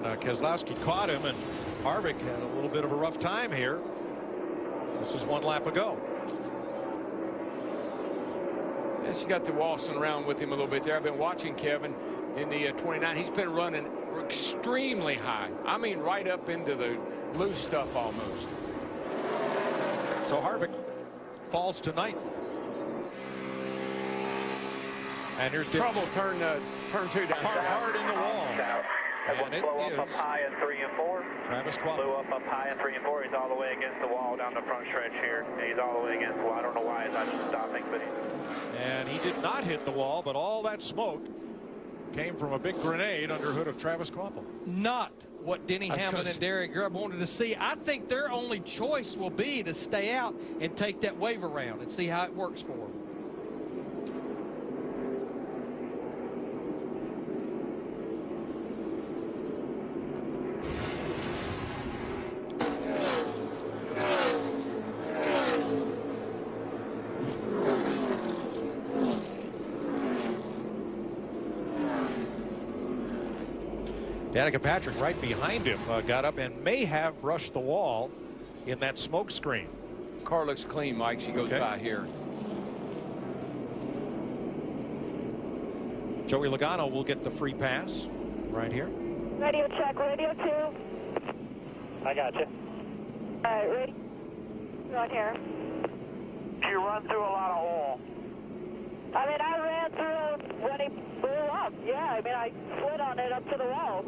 And Keselowski caught him, and Harvick had a little bit of a rough time here. This is 1 lap ago. And she got to waltzing around with him a little bit there. I've been watching Kevin in the 29. He's been running extremely high. I mean, right up into the loose stuff almost. So Harvick falls to 9th. And here's trouble. Turn 2 down. Hard in the wall. That one blew up high in 3 and 4. Travis Quapple. Blew up high in 3 and 4. He's all the way against the wall down the front stretch here. And he's all the way against the wall. I don't know why he's not stopping, but and he did not hit the wall, but all that smoke came from a big grenade under hood of Travis Quapple. Not what Denny Hamlin and Derek Grubb wanted to see. I think their only choice will be to stay out and take that wave around and see how it works for them. Danica Patrick right behind him got up and may have brushed the wall in that smoke screen. Car looks clean, Mike. She goes by here. Joey Logano will get the free pass right here. Radio check, radio 2. I got you. All right, ready? Right here. You run through a lot of oil. I mean, I ran through when he blew up. Yeah, I mean, I slid on it up to the wall.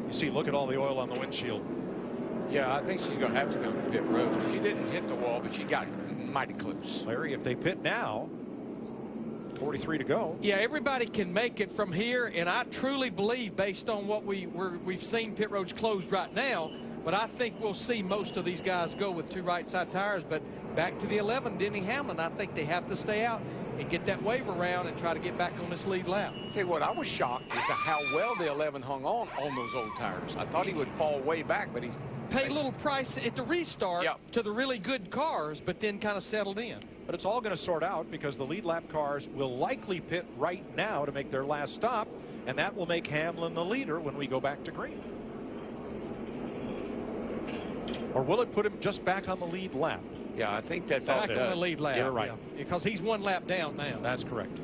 You see, look at all the oil on the windshield. Yeah, I think she's going to have to come to pit road. She didn't hit the wall, but she got mighty close. Larry, if they pit now, 43 to go. Yeah, everybody can make it from here, and I truly believe, based on what we've seen pit roads closed right now, but I think we'll see most of these guys go with 2 right side tires. But back to the 11, Denny Hamlin, I think they have to stay out and get that wave around and try to get back on this lead lap. Tell you what, I was shocked as to how well the 11 hung on those old tires. I thought he would fall way back, but he's paid a little price at the restart to the really good cars, but then kind of settled in. But it's all going to sort out because the lead lap cars will likely pit right now to make their last stop, and that will make Hamlin the leader when we go back to green. Or will it put him just back on the lead lap? Yeah, I think that's back on the lead lap. You're right. Yeah, because he's 1 lap down now. That's correct.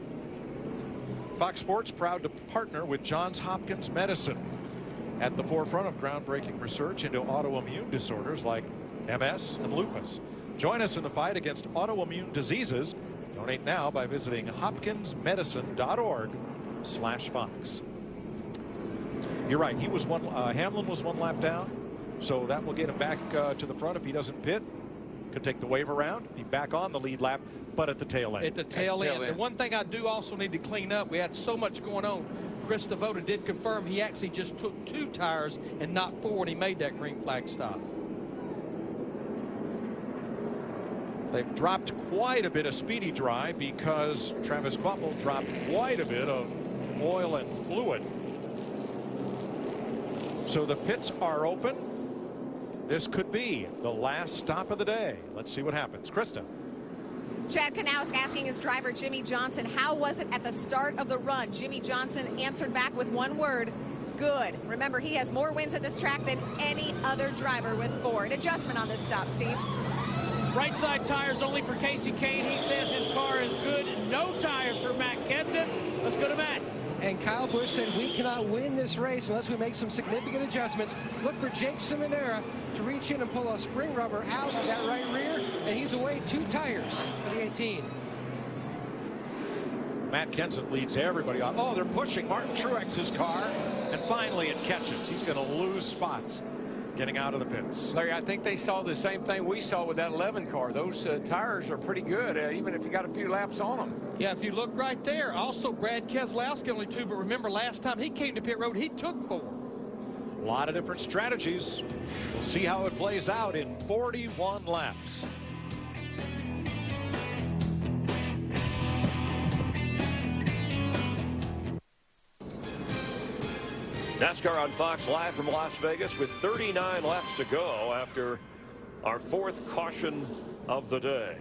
Fox Sports proud to partner with Johns Hopkins Medicine at the forefront of groundbreaking research into autoimmune disorders like MS and lupus. Join us in the fight against autoimmune diseases. Donate now by visiting hopkinsmedicine.org/Fox. You're right. He was Hamlin was 1 lap down, so that will get him back to the front if he doesn't pit. Could take the wave around, be back on the lead lap, but at the tail end. At the tail end. And one thing I do also need to clean up, we had so much going on. Chris Devoto did confirm he actually just took 2 tires and not 4 when he made that green flag stop. They've dropped quite a bit of speedy dry because Travis Kvapil dropped quite a bit of oil and fluid. So the pits are open. This could be the last stop of the day. Let's see what happens. Krista. Chad Knaus asking his driver Jimmy Johnson, how was it at the start of the run? Jimmy Johnson answered back with one word, good. Remember, he has more wins at this track than any other driver with 4. An adjustment on this stop, Steve. Right side tires only for Casey Kane. He says his car is good. No tires for Matt Kenseth. Let's go to Matt. And Kyle Busch said we cannot win this race unless we make some significant adjustments. Look for Jake Ciminera to reach in and pull a spring rubber out of that right rear, and he's away 2 tires for the 18. Matt Kenseth leads everybody on. Oh, they're pushing Martin Truex's car, and finally it catches. He's going to lose spots getting out of the pits. Larry, I think they saw the same thing we saw with that 11 car. Those tires are pretty good, even if you got a few laps on them. Yeah, if you look right there, also Brad Keselowski only 2, but remember last time he came to pit road, he took 4. A lot of different strategies. We'll see how it plays out in 41 laps. NASCAR on Fox live from Las Vegas with 39 laps to go after our 4th caution of the day.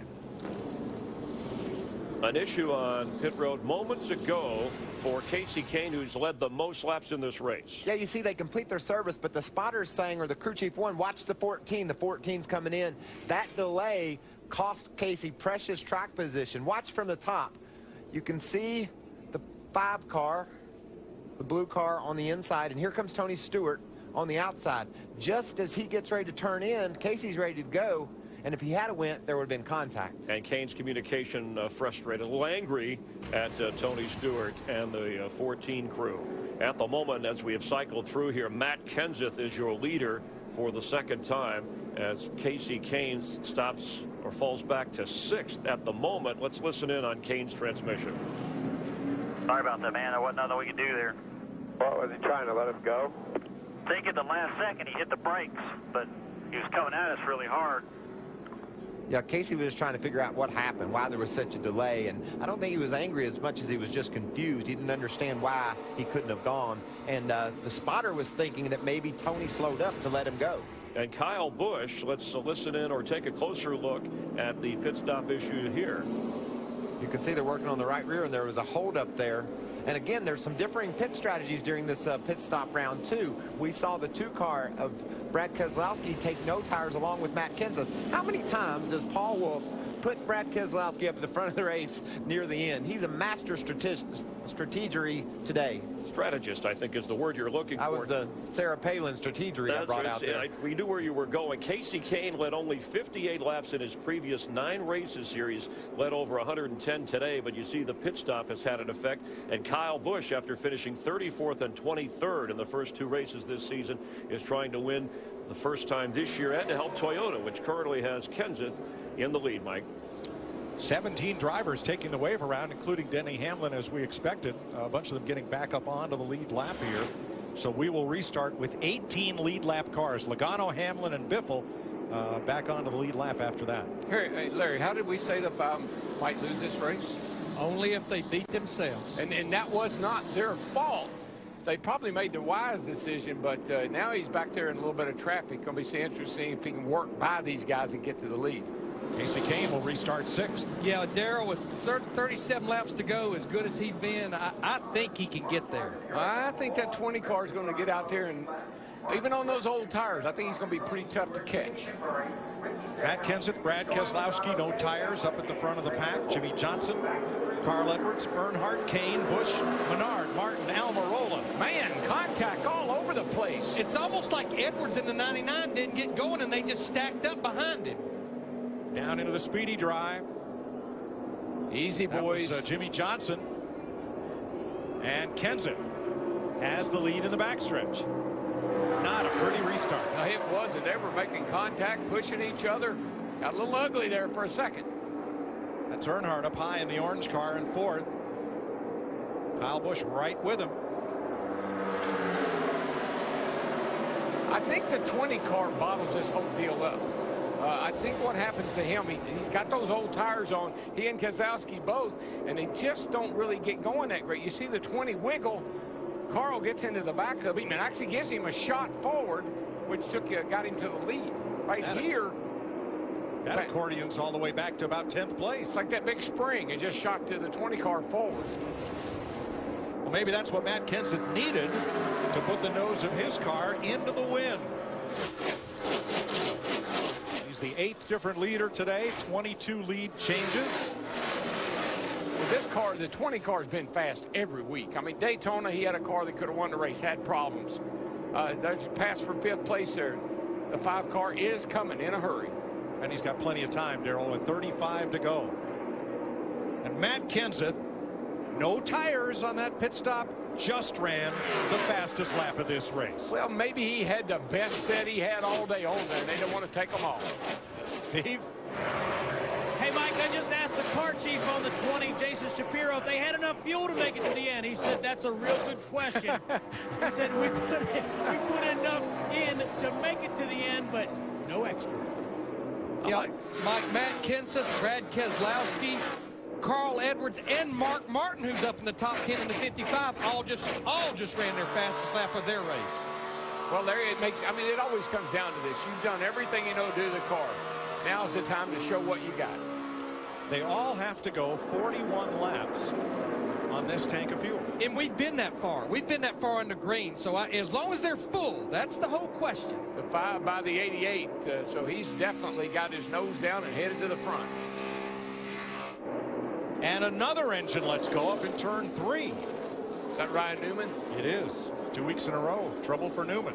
An issue on pit road moments ago for Casey Kane, who's led the most laps in this race. Yeah, you see they complete their service, but the spotter's saying, or the crew chief one, watch the 14. The 14's coming in. That delay cost Casey precious track position. Watch from the top. You can see the 5 car, the blue car on the inside, and here comes Tony Stewart on the outside. Just as he gets ready to turn in, Casey's ready to go, and if he had went, there would have been contact. And Kane's communication frustrated, a little angry at Tony Stewart and the 14 crew. At the moment, as we have cycled through here, Matt Kenseth is your leader for the 2nd time as Casey Kane stops or falls back to 6th at the moment. Let's listen in on Kane's transmission. Sorry about that, man. There wasn't nothing we could do there. What, was he trying to let him go? I think at the last second he hit the brakes, but he was coming at us really hard. Yeah, Casey was trying to figure out what happened, why there was such a delay, and I don't think he was angry as much as he was just confused. He didn't understand why he couldn't have gone, and the spotter was thinking that maybe Tony slowed up to let him go. And Kyle Busch, let's listen in or take a closer look at the pit stop issue here. You can see they're working on the right rear, and there was a holdup there. And again, there's some differing pit strategies during this pit stop round 2. We saw the 2 car of Brad Keselowski take no tires along with Matt Kenseth. How many times does Paul Wolf put Brad Keselowski up at the front of the race near the end? He's a master strategery today. Strategist, I think, is the word you're looking for. That was the Sarah Palin strategery I brought out there. We knew where you were going. Casey Kane led only 58 laps in his previous 9 races series, led over 110 today, but you see the pit stop has had an effect. And Kyle Busch, after finishing 34th and 23rd in the first 2 races this season, is trying to win the first time this year and to help Toyota, which currently has Kenseth in the lead, Mike. 17 drivers taking the wave around, including Denny Hamlin, as we expected. A bunch of them getting back up onto the lead lap here. So we will restart with 18 lead lap cars. Logano, Hamlin, and Biffle back onto the lead lap after that. Hey, Larry, how did we say the 5 might lose this race? Only if they beat themselves. And that was not their fault. They probably made the wise decision, but now he's back there in a little bit of traffic. Going to be so interesting if he can work by these guys and get to the lead. Casey Kane will restart 6th. Yeah, Darrell, with 37 laps to go, as good as he's been, I think he can get there. I think that 20 car is going to get out there, and even on those old tires, I think he's going to be pretty tough to catch. Matt Kenseth, Brad Keselowski, no tires up at the front of the pack. Jimmy Johnson, Carl Edwards, Earnhardt, Kane, Busch, Menard, Martin, Almirola. Man, contact all over the place. It's almost like Edwards in the 99 didn't get going, and they just stacked up behind him. Down into the speedy dry. Easy, boys. That was Jimmy Johnson and Kenseth. has the lead in the backstretch. Not a pretty restart. No, it wasn't. They were making contact, pushing each other. Got a little ugly there for a second. That's Earnhardt up high in the orange car in fourth. Kyle Busch right with him. I think the 20 car bottles this whole deal up. I think what happens to him, he's got those old tires on, he and Keselowski both, and they just don't really get going that great. You see the 20 wiggle, Carl gets into the back of him and actually gives him a shot forward, which got him to the lead. That accordion's all the way back to about 10th place. It's like that big spring. It just shot to the 20 car forward. Well, maybe that's what Matt Kenseth needed to put the nose of his car into the win. He's the 8th different leader today. 22 lead changes. With this car, the 20 car has been fast every week. I mean, Daytona, he had a car that could have won the race, had problems. There's a pass for 5th place there. The 5 car is coming in a hurry. And he's got plenty of time, Darrell, with 35 to go. And Matt Kenseth, no tires on that pit stop, just ran the fastest lap of this race. Well, maybe he had the best set he had all day on there, and they didn't want to take them off. Steve? Hey, Mike, I just asked the car chief on the 20, Jason Shapiro, if they had enough fuel to make it to the end. He said, that's a real good question. He said, we put enough in to make it to the end, but no extra. Yeah, Mike, Matt Kenseth, Brad Keselowski, Carl Edwards, and Mark Martin, who's up in the top 10 in the 55, all just ran their fastest lap of their race. Well, Larry, it always comes down to this. You've done everything you know to do the car. Now's the time to show what you got. They all have to go 41 laps on this tank of fuel. And we've been that far. We've been that far on the green. So as long as they're full, that's the whole question. The 5 by the 88, so he's definitely got his nose down and headed to the front. And another engine lets go up in turn 3. Is that Ryan Newman? It is. 2 weeks in a row. Trouble for Newman.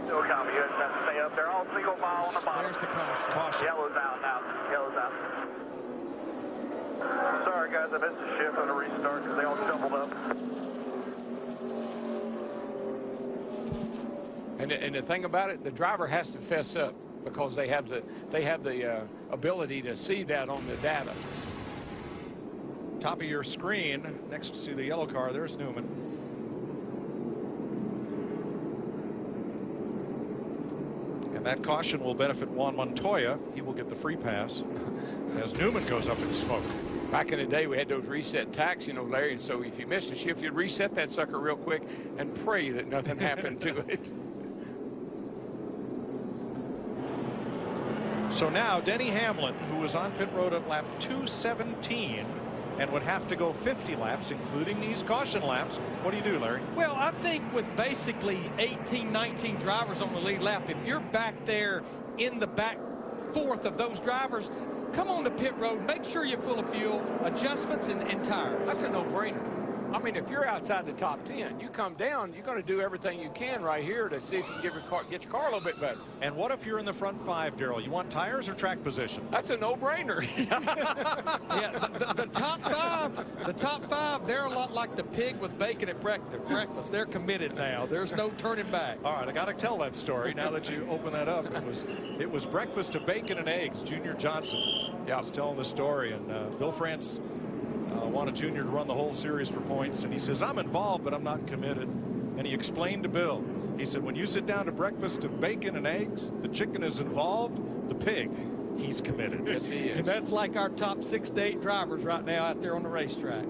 No copy. You guys have to stay up there. All single file on the bottom. There's the caution. Yellow's out now. Yellow's out. Sorry, guys. I missed the shift on a restart because they all jumbled up. And the thing about it, the driver has to fess up because they have the ability to see that on the data. Top of your screen, next to the yellow car, there's Newman. And that caution will benefit Juan Montoya. He will get the free pass as Newman goes up in smoke. Back in the day, we had those reset tacks, you know, Larry, and so if you missed a shift, you'd reset that sucker real quick and pray that nothing happened to it. So now Denny Hamlin, who was on pit road at lap 217 and would have to go 50 laps, including these caution laps. What do you do, Larry? Well, I think with basically 18, 19 drivers on the lead lap, if you're back there in the back fourth of those drivers, come on to pit road, make sure you're full of fuel, adjustments, and tires. That's a no-brainer. I mean, if you're outside the top 10, you come down, you're going to do everything you can right here to see if you can get your car a little bit better. And what if you're in the front 5, Darrell? You want tires or track position? That's a no-brainer. Yeah, the top five, they're a lot like the pig with bacon at breakfast. They're committed now. There's no turning back. All right, I got to tell that story now that you open that up. It was breakfast of bacon and eggs. Junior Johnson was telling the story, and Bill France wanted Junior to run the whole series for points, and he says, I'm involved, but I'm not committed. And he explained to Bill, he said, when you sit down to breakfast of bacon and eggs, the chicken is involved, the pig, he's committed. Yes, he is. And that's like our top 6 to 8 drivers right now out there on the racetrack.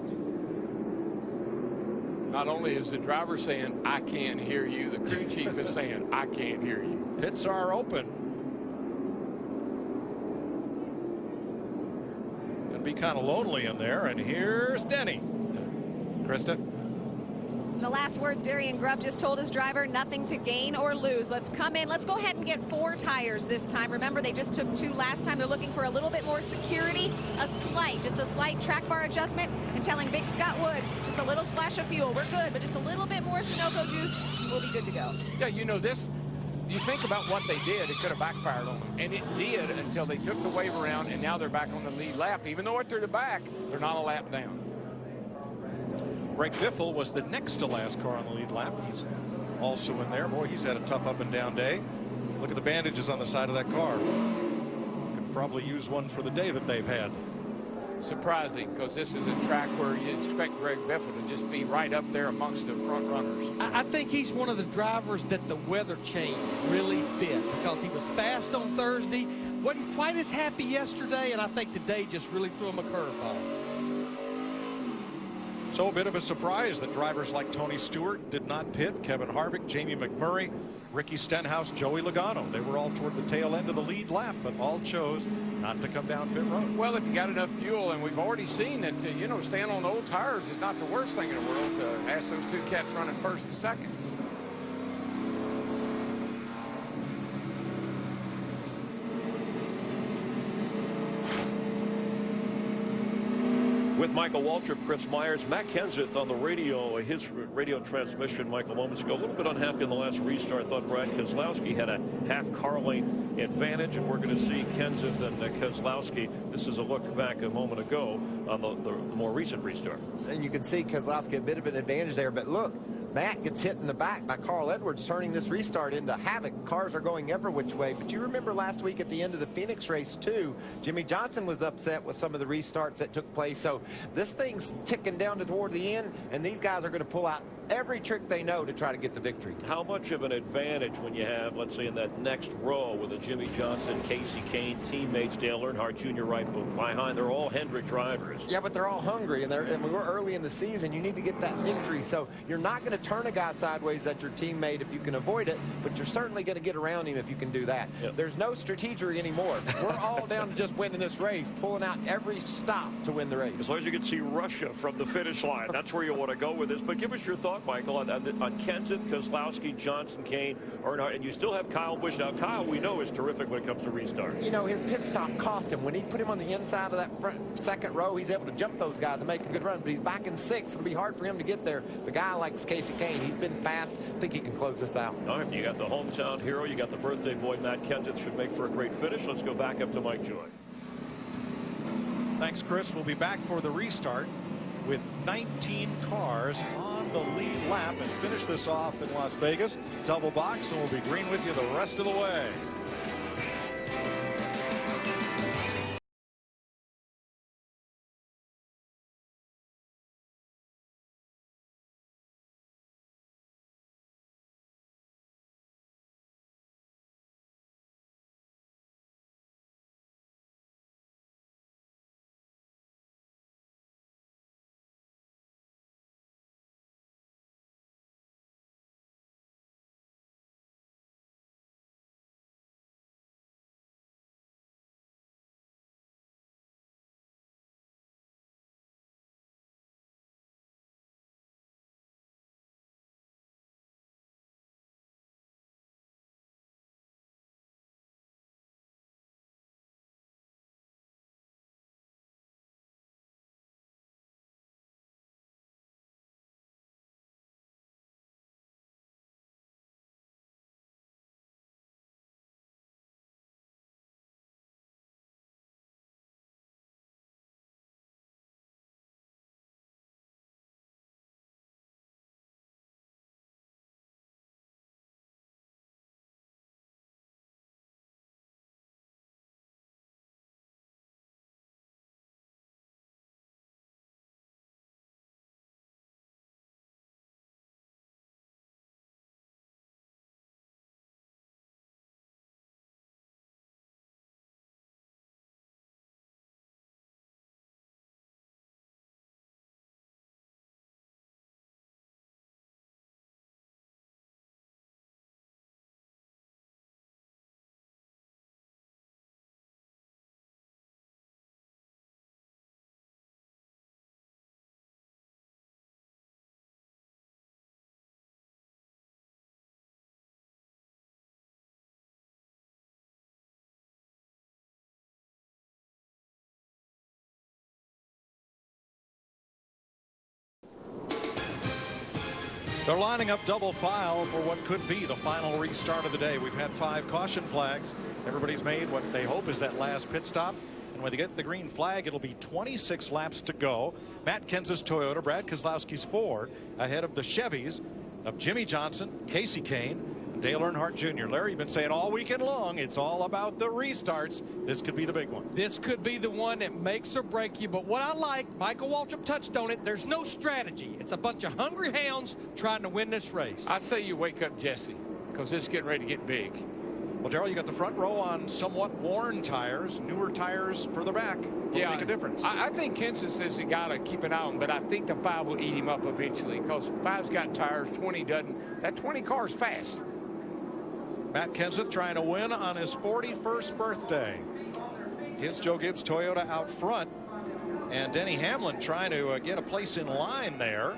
Not only is the driver saying, I can't hear you, the crew chief is saying, I can't hear you. Pits are open. Be kind of lonely in there, and here's Denny. Krista? In the last words, Darian Grubb just told his driver nothing to gain or lose. Let's come in. Let's go ahead and get 4 tires this time. Remember, they just took 2 last time. They're looking for a little bit more security, just a slight track bar adjustment, and telling Big Scott Wood, just a little splash of fuel. We're good, but just a little bit more Sunoco juice, we'll be good to go. Yeah, you know this. You think about what they did, it could have backfired on them. And it did until they took the wave around, and now they're back on the lead lap. Even though they're the back, they're not a lap down. Greg Biffle was the next to last car on the lead lap. He's also in there. Boy, he's had a tough up and down day. Look at the bandages on the side of that car. Could probably use one for the day that they've had. Surprising, because this is a track where you expect Greg Biffle to just be right up there amongst the front runners. I think he's one of the drivers that the weather change really fit, because he was fast on Thursday, wasn't quite as happy yesterday, and I think today just really threw him a curveball. So a bit of a surprise that drivers like Tony Stewart did not pit. Kevin Harvick, Jamie McMurray, Ricky Stenhouse, Joey Logano. They were all toward the tail end of the lead lap, but all chose not to come down pit road. Well, if you got enough fuel, and we've already seen that, you know, staying on old tires is not the worst thing in the world. Ask those two cats running first and second. With Michael Waltrip, Chris Myers, Matt Kenseth on the radio, his radio transmission, Michael, moments ago. A little bit unhappy in the last restart. Thought Brad Keselowski had a half car length advantage, and we're going to see Kenseth and Keselowski. This is a look back a moment ago on the more recent restart. And you can see Keselowski a bit of an advantage there, but look, Matt gets hit in the back by Carl Edwards, turning this restart into havoc. Cars are going every which way. But you remember last week at the end of the Phoenix race, too, Jimmy Johnson was upset with some of the restarts that took place. So this thing's ticking down toward the end, and these guys are going to pull out every trick they know to try to get the victory. How much of an advantage when you have, let's say, in that next row with a Jimmy Johnson, Casey Kane, teammates, Dale Earnhardt Jr. right behind. They're all Hendrick drivers. Yeah, but they're all hungry, and we were early in the season. You need to get that victory. So you're not going to turn a guy sideways at your teammate if you can avoid it, but you're certainly going to get around him if you can do that. Yep. There's no strategery anymore. We're all down to just winning this race, pulling out every stop to win the race. As long as you can see Russia from the finish line, that's where you want to go with this. But give us your thought, Michael, on Kenseth, Keselowski, Johnson, Kane, Earnhardt, and you still have Kyle Busch. Now, Kyle, we know, is terrific when it comes to restarts. You know, his pit stop cost him. When he put him on the inside of that second row, he's able to jump those guys and make a good run. But he's back in sixth. It'll be hard for him to get there. The guy likes Casey Kane. He's been fast. I think he can close this out. All right, you got the hometown hero. You got the birthday boy, Matt Kenseth. Should make for a great finish. Let's go back up to Mike Joy. Thanks, Chris. We'll be back for the restart with 19 cars on the lead lap and finish this off in Las Vegas. Double box, and we'll be green with you the rest of the way. They're lining up double file for what could be the final restart of the day. We've had 5 caution flags. Everybody's made what they hope is that last pit stop. And when they get the green flag, it'll be 26 laps to go. Matt Kenseth's Toyota, Brad Keselowski's Ford, ahead of the Chevys of Jimmy Johnson, Casey Kane, and Dale Earnhardt Jr. Larry, you've been saying all weekend long, it's all about the restarts. This could be the big one. This could be the one that makes or break you. But what I like, Michael Waltrip touched on it, there's no strategy. It's a bunch of hungry hounds trying to win this race. I say you wake up Jesse, because this is getting ready to get big. Well, Darrell, you got the front row on somewhat worn tires, newer tires further back. Will make a difference. I think Kenseth is the guy to keep an eye on, but I think the 5 will eat him up eventually, because 5's got tires, 20 doesn't. That 20 car is fast. Matt Kenseth trying to win on his 41st birthday. His Joe Gibbs Toyota out front, and Denny Hamlin trying to get a place in line there.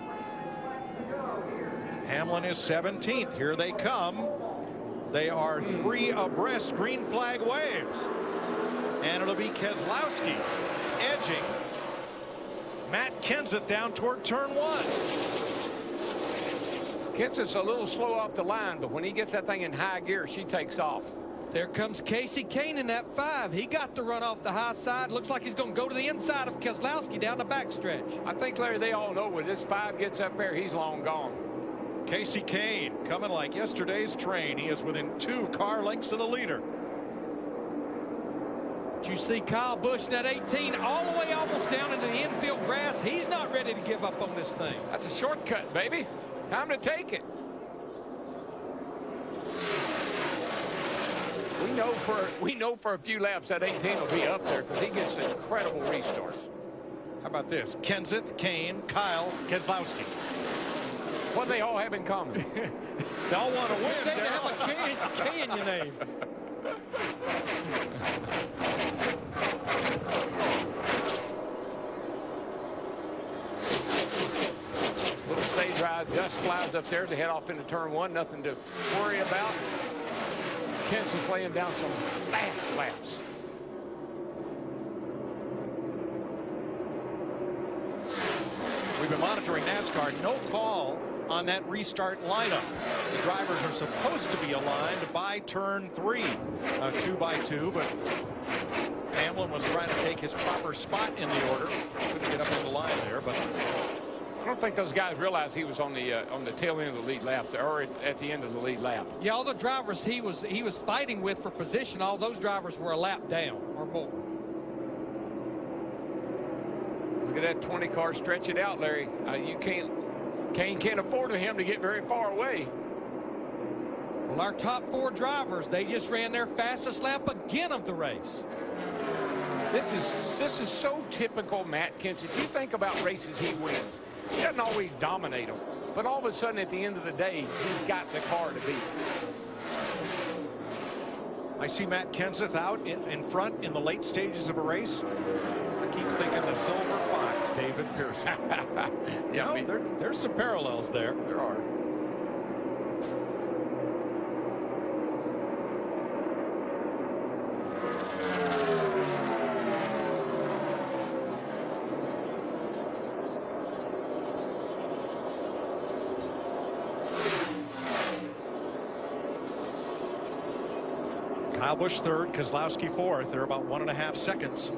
Hamlin is 17th. Here they come. They are 3 abreast. Green flag waves. And it'll be Keselowski edging Matt Kenseth down toward turn 1. Kenseth's a little slow off the line, but when he gets that thing in high gear, she takes off. There comes Casey Kane in that 5. He got to run off the high side. Looks like he's going to go to the inside of Keselowski down the backstretch. I think, Larry, they all know when this 5 gets up there, he's long gone. Casey Kane coming like yesterday's train. He is within 2 car lengths of the leader. Did you see Kyle Busch in that 18 all the way almost down into the infield grass? He's not ready to give up on this thing. That's a shortcut, baby. Time to take it. We know for a few laps that 18 will be up there because he gets incredible restarts. How about this? Kenseth, Kane, Kyle, Keselowski. What do they all have in common? They all want to win. They have a K in your name. Little stay dry. Dust flies up there to head off into turn 1. Nothing to worry about. Kenseth's laying down some fast laps. We've been monitoring NASCAR. No call on that restart lineup. The drivers are supposed to be aligned by turn 3, 2 by 2, but Hamlin was trying to take his proper spot in the order. Couldn't get up in the line there, but I don't think those guys realized he was on the tail end of the lead lap, or at the end of the lead lap. Yeah, all the drivers he was fighting with for position, all those drivers were a lap down or more. Look at that 20 car. Stretch it out, Larry. Kane can't afford for him to get very far away. Well, our top 4 drivers, they just ran their fastest lap again of the race. This is so typical Matt Kenseth. If you think about races he wins, he doesn't always dominate them, but all of a sudden at the end of the day, he's got the car to beat. I see Matt Kenseth out in front in the late stages of a race. I keep thinking the silver fox, David Pearson. Yeah, there's some parallels there. There are. Kyle Busch 3rd, Keselowski 4th. They're about 1.5 seconds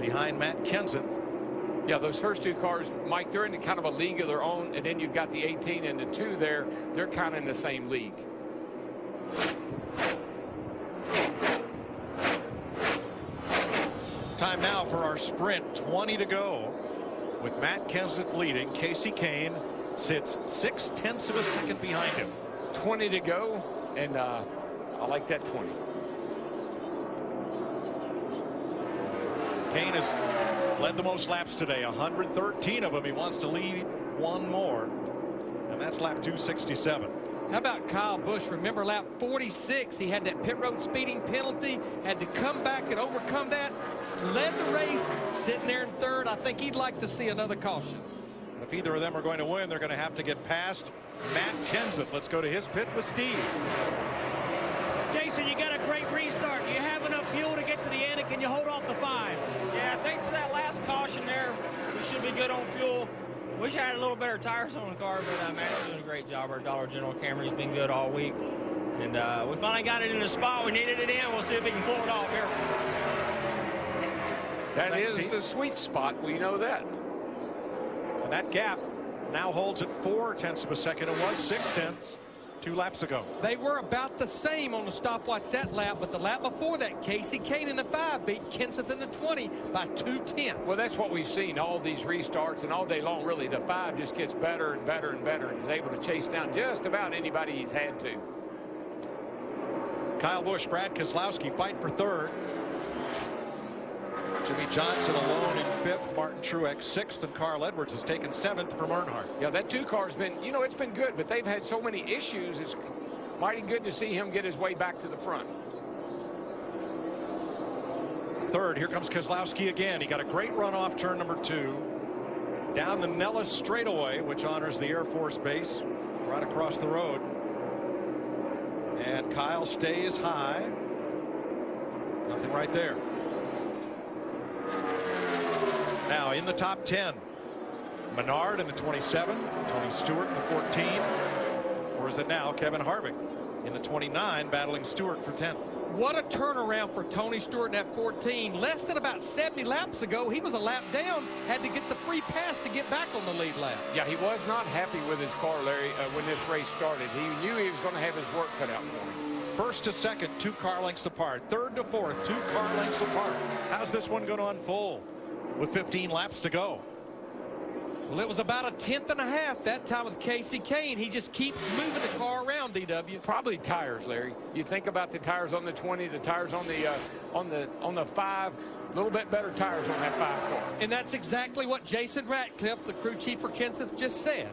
behind Matt Kenseth. Yeah, those first 2 cars, Mike, they're in kind of a league of their own, and then you've got the 18 and the 2 there. They're kind of in the same league. Time now for our sprint. 20 to go. With Matt Kenseth leading, Casey Kane sits 0.6 of a second behind him. 20 to go, and I like that 20. Kane has led the most laps today, 113 of them. He wants to lead 1 more, and that's lap 267. How about Kyle Busch? Remember lap 46, he had that pit road speeding penalty, had to come back and overcome that, led the race, sitting there in 3rd. I think he'd like to see another caution. If either of them are going to win, they're going to have to get past Matt Kenseth. Let's go to his pit with Steve. Jason, you got a great restart. You have enough fuel to get to the end, and can you hold off the 5? Yeah, thanks to that last caution there, we should be good on fuel. Wish I had a little better tires on the car, but Matt's doing a great job. Our Dollar General Camry's been good all week. And we finally got it in the spot we needed it in. We'll see if we can pull it off here. That is the sweet spot. We know that. And that gap now holds at 0.4 of a second. It was 0.6 2 laps ago. They were about the same on the stopwatch that lap, but the lap before that, Casey Kane in the 5 beat Kenseth in the 20 by 0.2. Well, that's what we've seen all these restarts and all day long. Really, the 5 just gets better and better and better, and is able to chase down just about anybody he's had to. Kyle Busch, Brad Keselowski fight for third. Jimmy Johnson alone in 5th. Martin Truex 6th, and Carl Edwards has taken 7th from Earnhardt. Yeah, that 2 car's been, you know, it's been good, but they've had so many issues. It's mighty good to see him get his way back to the front. Third, here comes Keselowski again. He got a great run off turn number 2. Down the Nellis straightaway, which honors the Air Force Base, right across the road. And Kyle stays high. Nothing right there. Now in the top 10, Menard in the 27, Tony Stewart in the 14, or is it now Kevin Harvick in the 29, battling Stewart for 10th. What a turnaround for Tony Stewart in that 14. Less than about 70 laps ago, he was a lap down, had to get the free pass to get back on the lead lap. Yeah, he was not happy with his car, Larry, when this race started. He knew he was going to have his work cut out for him. First to second, 2 car lengths apart. Third to fourth, 2 car lengths apart. How's this one going to unfold with 15 laps to go? Well, it was about 1/10 and a half that time with Casey Kane. He just keeps moving the car around, DW. Probably tires, Larry. You think about the tires on the 20, the tires on the 5, a little bit better tires on that 5 car. And that's exactly what Jason Ratcliffe, the crew chief for Kenseth, just said.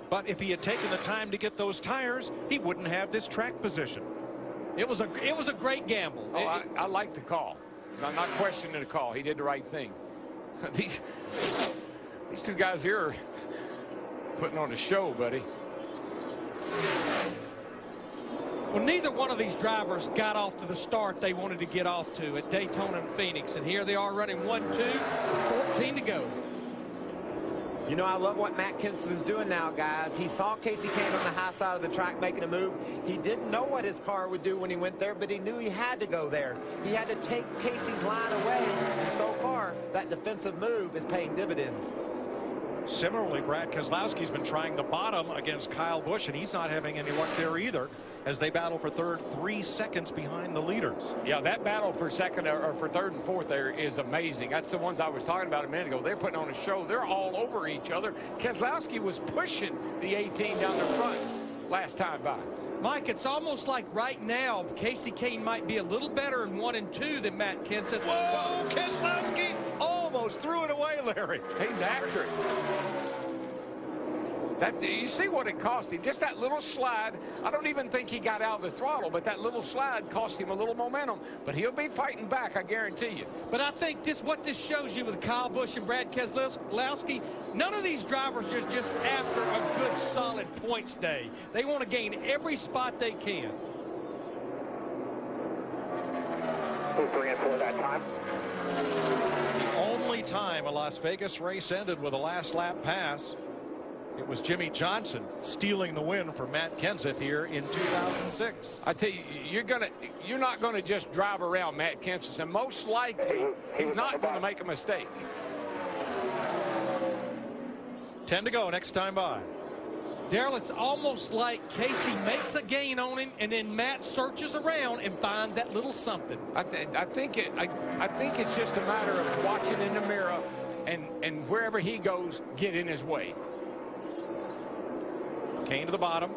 But if he had taken the time to get those tires, he wouldn't have this track position. It was a great gamble. Oh, I like the call. I'm not questioning the call. He did the right thing. These 2 guys here are putting on a show, buddy. Well, neither one of these drivers got off to the start they wanted to get off to at Daytona and Phoenix. And here they are running 1-2, 14 to go. You know, I love what Matt Kenseth is doing now, guys. He saw Casey Kane on the high side of the track making a move. He didn't know what his car would do when he went there, but he knew he had to go there. He had to take Casey's line away, and so far, that defensive move is paying dividends. Similarly, Brad Keselowski's been trying the bottom against Kyle Busch, and he's not having any luck there either, as they battle for third, 3 seconds behind the leaders. Yeah, that battle for second or for third and fourth there is amazing. That's the ones I was talking about a minute ago. They're putting on a show. They're all over each other. Keselowski was pushing the 18 down the front last time by. Mike, it's almost like right now Casey Kane might be a little better in 1 and 2 than Matt Kenseth. Whoa, Keselowski almost threw it away, Larry. He's after it. You see what it cost him? Just that little slide. I don't even think he got out of the throttle, but that little slide cost him a little momentum. But he'll be fighting back, I guarantee you. But I think what this shows you with Kyle Busch and Brad Keselowski, none of these drivers are just after a good, solid points day. They want to gain every spot they can. 3 and 4 that time. The only time a Las Vegas race ended with a last lap pass, it was Jimmy Johnson stealing the win for Matt Kenseth here in 2006. I tell you, you're not going to just drive around Matt Kenseth, and most likely he's not going to make a mistake. 10 to go next time by. Darrell, it's almost like Casey makes a gain on him, and then Matt searches around and finds that little something. I think it's just a matter of watching in the mirror, and wherever he goes, get in his way. Kane to the bottom.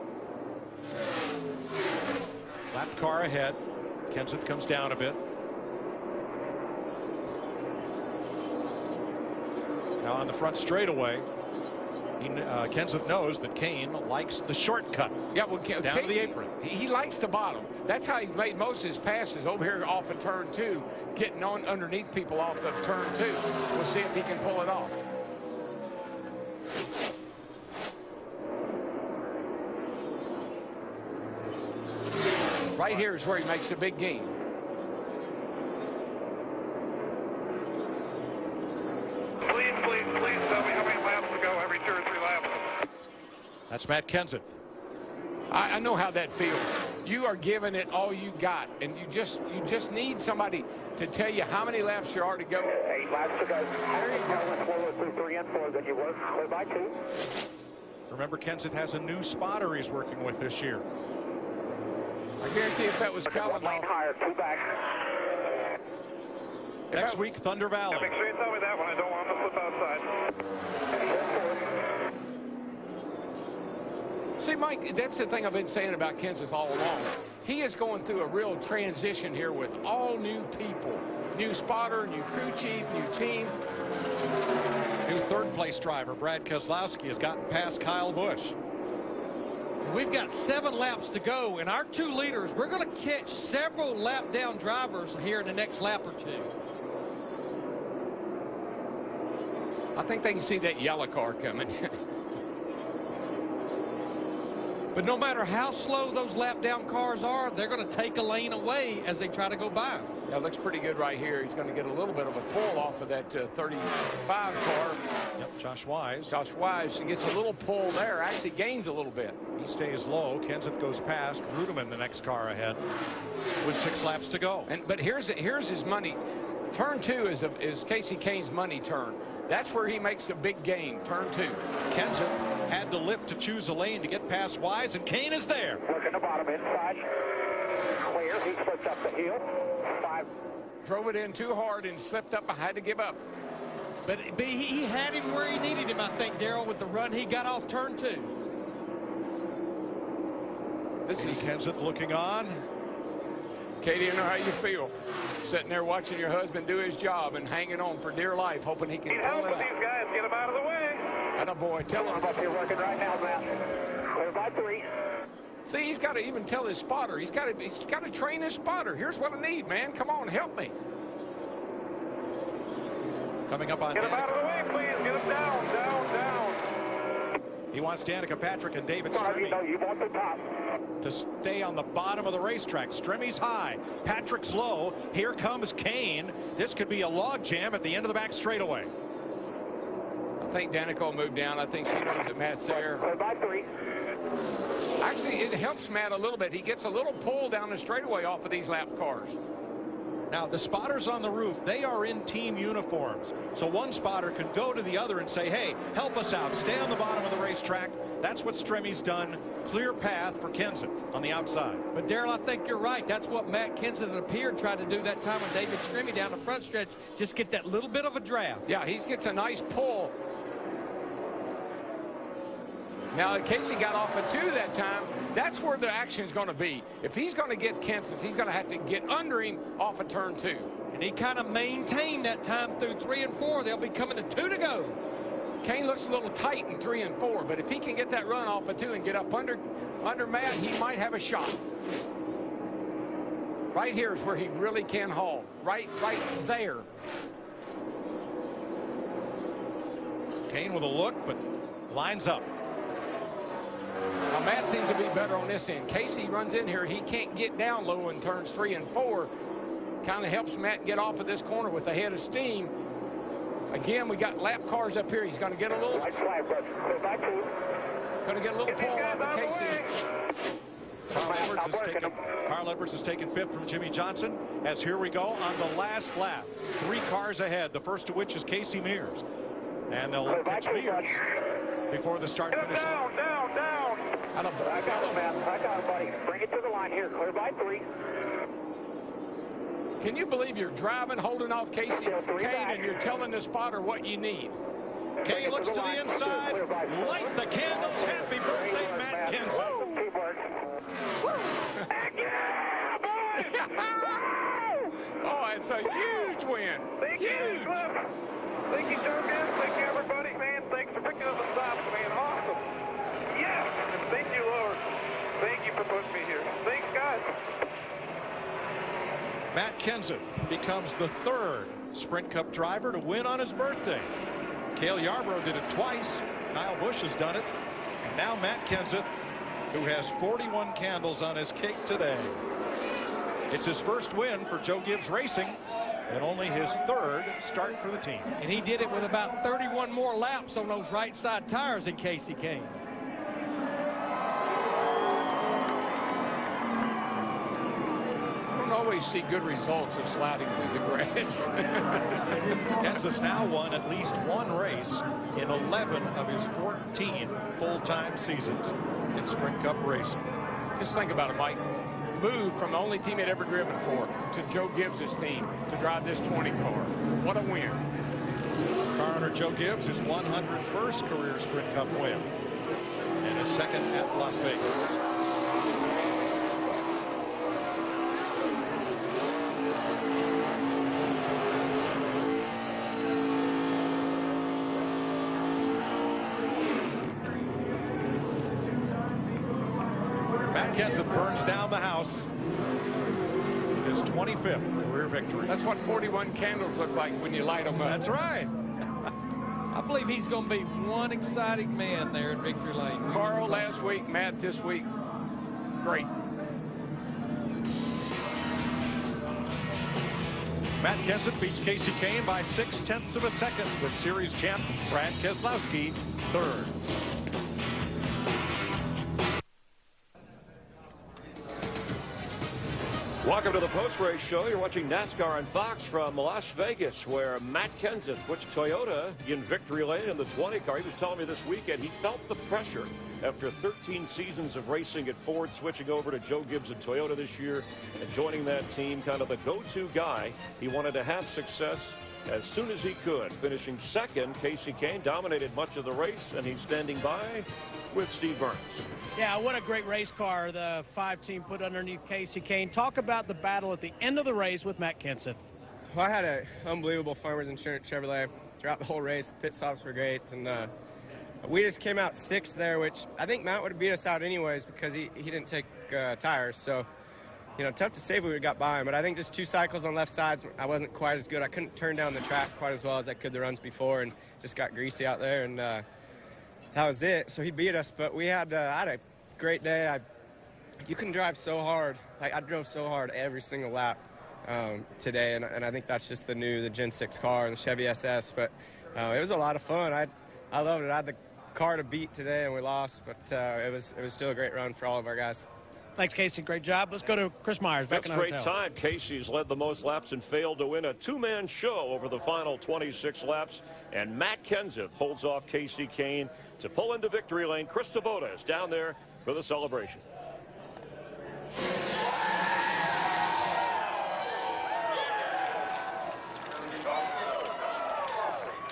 Lap car ahead. Kenseth comes down a bit. Now on the front straightaway, Kenseth knows that Kane likes the shortcut. Yeah, well, down Casey, to the apron. He likes the bottom. That's how he made most of his passes over here off of turn 2, getting on underneath people off of turn 2. We'll see if he can pull it off. Right here is where he makes a big gain. Please tell me how many laps to go every 2 or 3 laps. That's Matt Kenseth. I know how that feels. you are giving it all you got, and you just need somebody to tell you how many laps there are to go. 8 laps to go. There you go. Slower through 3 and 4 than you were. Clear by 2. Remember, Kenseth has a new spotter he's working with this year. I guarantee if that was coming lane higher, 2 back. Next week, Thunder Valley. Make sure you tell me that one. I don't want to slip outside. See, Mike, that's the thing I've been saying about Kenseth all along. He is going through a real transition here with all new people. New spotter, new crew chief, new team. New third-place driver, Brad Keselowski, has gotten past Kyle Busch. We've got 7 laps to go, and our 2 leaders, we're going to catch several lap-down drivers here in the next lap or 2. I think they can see that yellow car coming. But no matter how slow those lap-down cars are, they're going to take a lane away as they try to go by. Yeah, it looks pretty good right here. He's going to get a little bit of a pull off of that 35 car. Yep, Josh Wise. Josh Wise, he gets a little pull there, actually gains a little bit. He stays low. Kenseth goes past. Rudeman, the next car ahead, with 6 laps to go. But here's his money. Turn 2 is Casey Kane's money turn. That's where he makes the big gain, turn 2. Kenseth had to lift to choose a lane to get past Wise, and Kane is there. Working the bottom inside. Clear. He slipped up the hill. 5. Drove it in too hard and slipped up. I had to give up. But he had him where he needed him, I think, Darrell, with the run he got off turn 2. This is Kenseth looking on. Katie, I know how you feel. Sitting there watching your husband do his job and hanging on for dear life, hoping he can pull it out. These guys, get them out of the way. Attaboy, tell him. Up here working right now, Matt. Clear by 3. See, he's got to even tell his spotter. He's got to train his spotter. Here's what I need, man. Come on, help me. Coming up on Get him out of the way, please. Get him down, down, down. He wants Danica Patrick and David Stremme to stay on the bottom of the racetrack. Stremme's high. Patrick's low. Here comes Kane. This could be a log jam at the end of the back straightaway. I think Danica will move down. I think she knows that Matt's there. By 3. Actually, it helps Matt a little bit. He gets a little pull down the straightaway off of these lap cars. Now, the spotters on the roof, they are in team uniforms. So one spotter can go to the other and say, hey, help us out. Stay on the bottom of the racetrack. That's what Stremme's done. Clear path for Kenseth on the outside. But, Darrell, I think you're right. That's what Matt Kenseth, it appeared, tried to do that time with David Stremme down the front stretch. Just get that little bit of a draft. Yeah, he gets a nice pull. Now, Casey got off of 2 that time. That's where the action is going to be. If he's going to get Kenseth, he's going to have to get under him off of turn 2. And he kind of maintained that time through 3 and 4. They'll be coming to 2 to go. Kane looks a little tight in 3 and 4, but if he can get that run off of 2 and get up under Matt, he might have a shot. Right here is where he really can haul. Right there. Kane with a look, but lines up. Now, Matt seems to be better on this end. Casey runs in here. He can't get down low in turns 3 and 4. Kind of helps Matt get off of this corner with a head of steam. Again, we got lap cars up here. He's going to get a little... Going to get a little pull off of Casey. Carl Edwards has taken 5th from Jimmy Johnson. As here we go on the last lap. 3 cars ahead, the first of which is Casey Mears. And they'll catch Mears before the start finish line. Down. I got it, Matt. I got it, buddy. Bring it to the line here. Clear by 3. Can you believe you're driving, holding off Casey Kane, and you're telling the spotter what you need? Kane looks to the inside. Light the candles. Happy birthday, Matt Kenseth. Oh, it's a huge win. Thank you, Cliff. Thank you, Jorgen. Thank you, everybody, man. Thanks for picking us up, man. Awesome. Yes. And thank you, Lord. Thank you for putting me here. Thanks, guys. Matt Kenseth becomes the 3rd Sprint Cup driver to win on his birthday. Cale Yarborough did it twice. Kyle Busch has done it. And now Matt Kenseth, who has 41 candles on his cake today. It's his first win for Joe Gibbs Racing and only his 3rd start for the team. And he did it with about 31 more laps on those right side tires than Casey Kane. don't always see good results of sliding through the grass. Kansas now won at least one race in 11 of his 14 full-time seasons in Sprint Cup racing. Just think about it, Mike. Moved from the only team he'd ever driven for to Joe Gibbs' team to drive this 20 car. What a win. Car owner Joe Gibbs, his 101st career Sprint Cup win and his second at Las Vegas. Matt Kenseth burns down the house with his 25th career victory. That's what 41 candles look like when you light them up. That's right. I believe he's going to be one exciting man there in Victory Lane. Carl last week, Matt this week. Great. Matt Kenseth beats Casey Kane by 0.6 of a second with series champ Brad Keselowski third. Welcome to the post-race show. You're watching NASCAR on Fox from Las Vegas, where Matt Kenseth puts Toyota in victory lane in the 20 car. He was telling me this weekend he felt the pressure after 13 seasons of racing at Ford, switching over to Joe Gibbs and Toyota this year and joining that team, kind of the go-to guy. He wanted to have success as soon as he could. Finishing second, Casey Kane dominated much of the race, and he's standing by with Steve Burns. Yeah, what a great race car the 5 team put underneath Casey Kane. Talk about the battle at the end of the race with Matt Kenseth. Well, I had an unbelievable Farmers Insurance Chevrolet throughout the whole race. The pit stops were great, and we just came out 6th there, which I think Matt would have beat us out anyways because he didn't take tires. So, you know, tough to say if we would have got by him. But I think just 2 cycles on left sides, I wasn't quite as good. I couldn't turn down the track quite as well as I could the runs before, and just got greasy out there, and that was it. So he beat us, but I had a great day. You can drive so hard. I drove so hard every single lap today, and I think that's just the Gen 6 car and the Chevy SS. But it was a lot of fun. I loved it. I had the car to beat today, and we lost, but it was still a great run for all of our guys. Thanks, Casey. Great job. Let's go to Chris Myers. That's a great time. Casey's led the most laps and failed to win a 2-man show over the final 26 laps. And Matt Kenseth holds off Casey Kane to pull into victory lane. Chris Tavoda is down there for the celebration.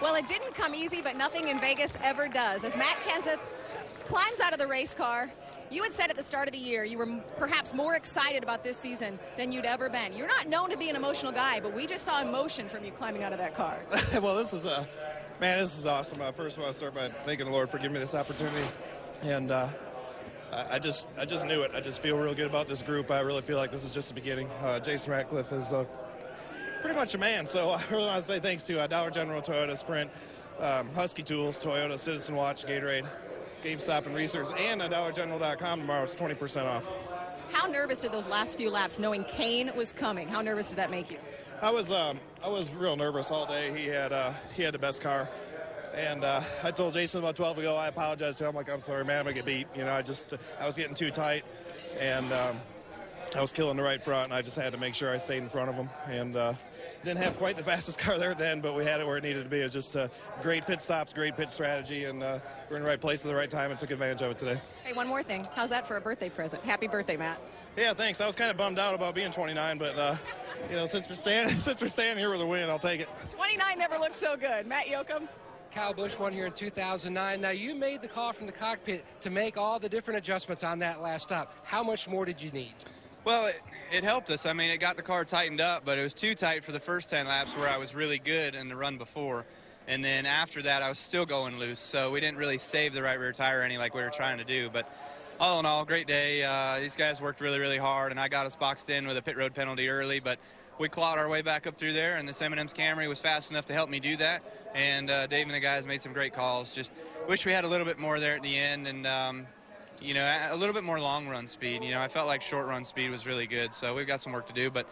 Well, it didn't come easy, but nothing in Vegas ever does. As Matt Kenseth climbs out of the race car, you had said at the start of the year you were perhaps more excited about this season than you'd ever been. You're not known to be an emotional guy, but we just saw emotion from you climbing out of that car. Well, this is this is awesome. First, I want to start by thanking the Lord for giving me this opportunity, and I just knew it. I just feel real good about this group. I really feel like this is just the beginning. Jason Ratcliffe is pretty much a man, so I really want to say thanks to Dollar General, Toyota, Sprint, Husky Tools, Toyota, Citizen Watch, Gatorade, GameStop and Research, and DollarGeneral.com tomorrow. It's 20% off. How nervous did those last few laps, knowing Kane was coming? How nervous did that make you? I was real nervous all day. He had the best car, and I told Jason about 12 ago. I apologized to him. I'm sorry, man, I'm gonna get beat. You know, I was getting too tight, and I was killing the right front, and I just had to make sure I stayed in front of him. And didn't have quite the fastest car there then, but we had it where it needed to be. It was just great pit stops, great pit strategy, and we're in the right place at the right time and took advantage of it today. Hey, one more thing. How's that for a birthday present? Happy birthday, Matt. Yeah, thanks. I was kind of bummed out about being 29, but you know, since we're standing here with a win, I'll take it. 29 never looked so good. Matt Yoakum. Kyle Busch won here in 2009. Now, you made the call from the cockpit to make all the different adjustments on that last stop. How much more did you need? Well, it helped us. I mean, it got the car tightened up, but it was too tight for the first 10 laps where I was really good in the run before. And then after that, I was still going loose, so we didn't really save the right rear tire any like we were trying to do. But all in all, great day. These guys worked really, really hard, and I got us boxed in with a pit road penalty early, but we clawed our way back up through there, and this M&M's Camry was fast enough to help me do that. And Dave and the guys made some great calls. Just wish we had a little bit more there at the end, and you know, a little bit more long run speed. You know, I felt like short run speed was really good, so we've got some work to do, but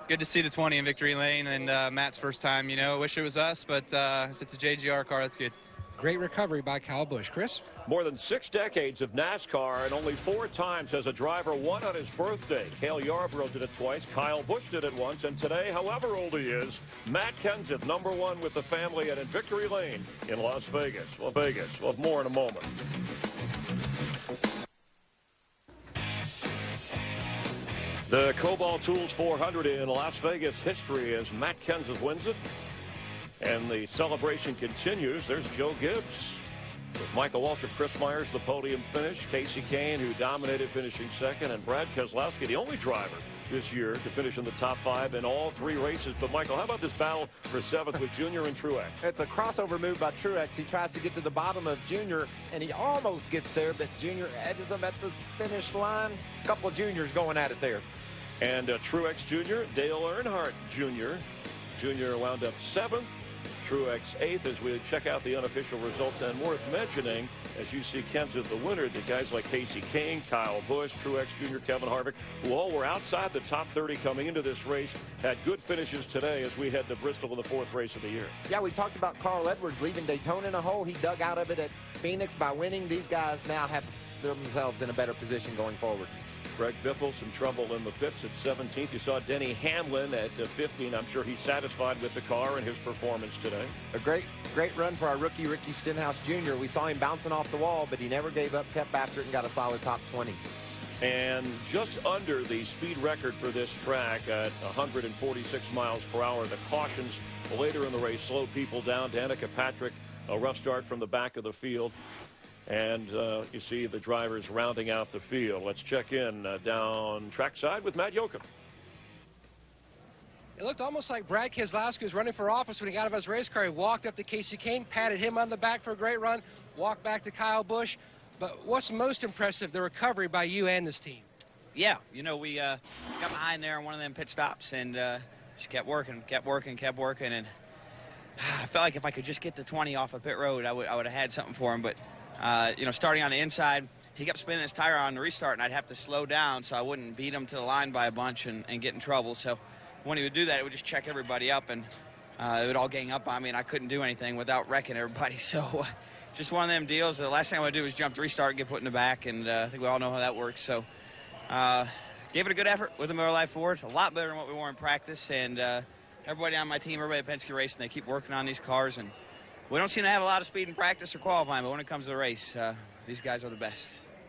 good to see the 20 in victory lane, and Matt's first time. You know, wish it was us, but if it's a JGR car, that's good. Great recovery by Kyle Busch. Chris? More than 6 decades of NASCAR, and only 4 times has a driver won on his birthday. Cale Yarborough did it twice, Kyle Busch did it once, and today, however old he is, Matt Kenseth, #1 with the family and in Victory Lane in Las Vegas. Well, Vegas. We'll have more in a moment. The Kobalt Tools 400 in Las Vegas history as Matt Kenseth wins it. And the celebration continues. There's Joe Gibbs with Michael Waltrip, Chris Myers, the podium finish. Casey Kane, who dominated, finishing second. And Brad Keselowski, the only driver this year to finish in the top 5 in all 3 races. But, Michael, how about this battle for 7th with Junior and Truex? It's a crossover move by Truex. He tries to get to the bottom of Junior, and he almost gets there, but Junior edges him at the finish line. A couple of Juniors going at it there. And Truex Jr., Dale Earnhardt Jr. Jr. wound up 7th. Truex 8th as we check out the unofficial results. And worth mentioning, as you see Kenseth the winner, the guys like Casey Kane, Kyle Busch, Truex Jr., Kevin Harvick, who all were outside the top 30 coming into this race, had good finishes today as we head to Bristol in the 4th race of the year. Yeah, we talked about Carl Edwards leaving Daytona in a hole. He dug out of it at Phoenix by winning. These guys now have themselves in a better position going forward. Greg Biffle, some trouble in the pits at 17th. You saw Denny Hamlin at 15. I'm sure he's satisfied with the car and his performance today. A great run for our rookie, Ricky Stenhouse Jr. We saw him bouncing off the wall, but he never gave up, kept after it, and got a solid top 20. And just under the speed record for this track at 146 miles per hour. The cautions later in the race slowed people down. Danica Patrick, a rough start from the back of the field. And you see the drivers rounding out the field. Let's check in down trackside with Matt Yoakum. It looked almost like Brad Keselowski was running for office when he got out of his race car. He walked up to Casey Kane, patted him on the back for a great run, walked back to Kyle Busch. But what's most impressive, the recovery by you and this team? Yeah, you know, we got behind there on one of them pit stops and just kept working. And I felt like if I could just get the 20 off of pit road, I would have had something for him. But you know, starting on the inside, he kept spinning his tire on the restart, and I'd have to slow down so I wouldn't beat him to the line by a bunch and get in trouble. So when he would do that, it would just check everybody up, and it would all gang up on me, and I couldn't do anything without wrecking everybody. So just one of them deals. The last thing I would do is jump to restart and get put in the back, and I think we all know how that works. So gave it a good effort with the Miller Lite Ford, a lot better than what we were in practice, and everybody on my team, everybody at Penske Racing, they keep working on these cars, and we don't seem to have a lot of speed in practice or qualifying, but when it comes to the race, these guys are the best.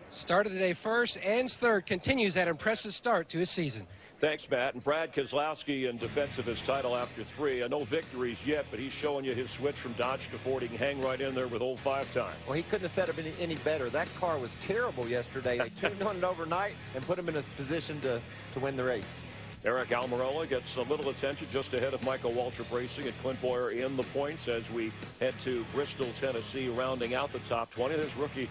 Started today first, ends third, continues that impressive start to his season. Thanks, Matt. And Brad Keselowski in defense of his title after 3. No victories yet, but he's showing you his switch from Dodge to Ford. He can hang right in there with old 5-time. Well, he couldn't have set up any better. That car was terrible yesterday. They tuned on it overnight and put him in a position to win the race. Eric Almirola gets a little attention just ahead of Michael Waltrip Racing and Clint Boyer in the points as we head to Bristol, Tennessee, rounding out the top 20. There's rookie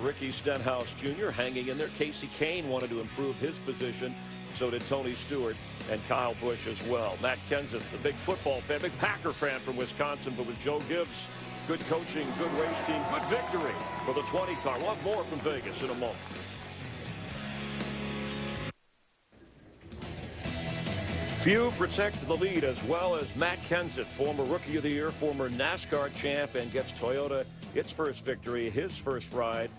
Ricky Stenhouse Jr. hanging in there. Casey Kane wanted to improve his position. So did Tony Stewart and Kyle Busch as well. Matt Kenseth, a big football fan, big Packer fan from Wisconsin, but with Joe Gibbs, good coaching, good race team, good victory for the 20 car. We'll have more from Vegas in a moment. Few protect the lead as well as Matt Kenseth, former Rookie of the Year, former NASCAR champ, and gets Toyota its first victory, his first ride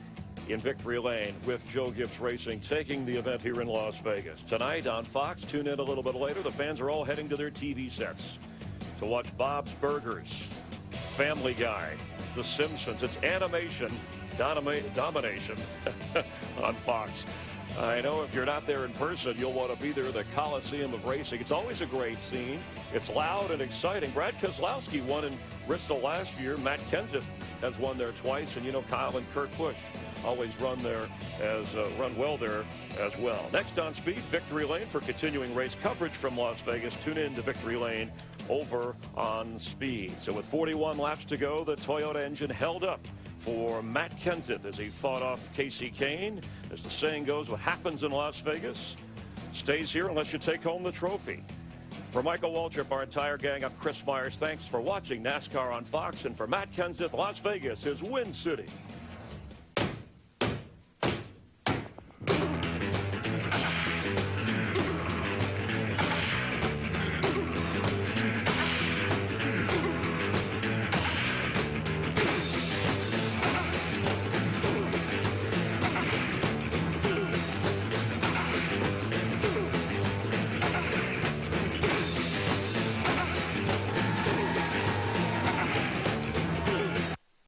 in Victory Lane with Joe Gibbs Racing taking the event here in Las Vegas. Tonight on Fox, tune in a little bit later. The fans are all heading to their TV sets to watch Bob's Burgers, Family Guy, The Simpsons. It's animation, domination on Fox. I know if you're not there in person, you'll want to be there at the Coliseum of Racing. It's always a great scene. It's loud and exciting. Brad Keselowski won in Bristol last year. Matt Kenseth has won there twice. And, you know, Kyle and Kurt Busch always run well there as well. Next on Speed, Victory Lane for continuing race coverage from Las Vegas. Tune in to Victory Lane over on Speed. So with 41 laps to go, the Toyota engine held up for Matt Kenseth as he fought off Casey Kane. As the saying goes, what happens in Las Vegas stays here unless you take home the trophy. For Michael Waltrip, our entire gang, I'm Chris Myers. Thanks for watching NASCAR on Fox. And for Matt Kenseth, Las Vegas is Win City.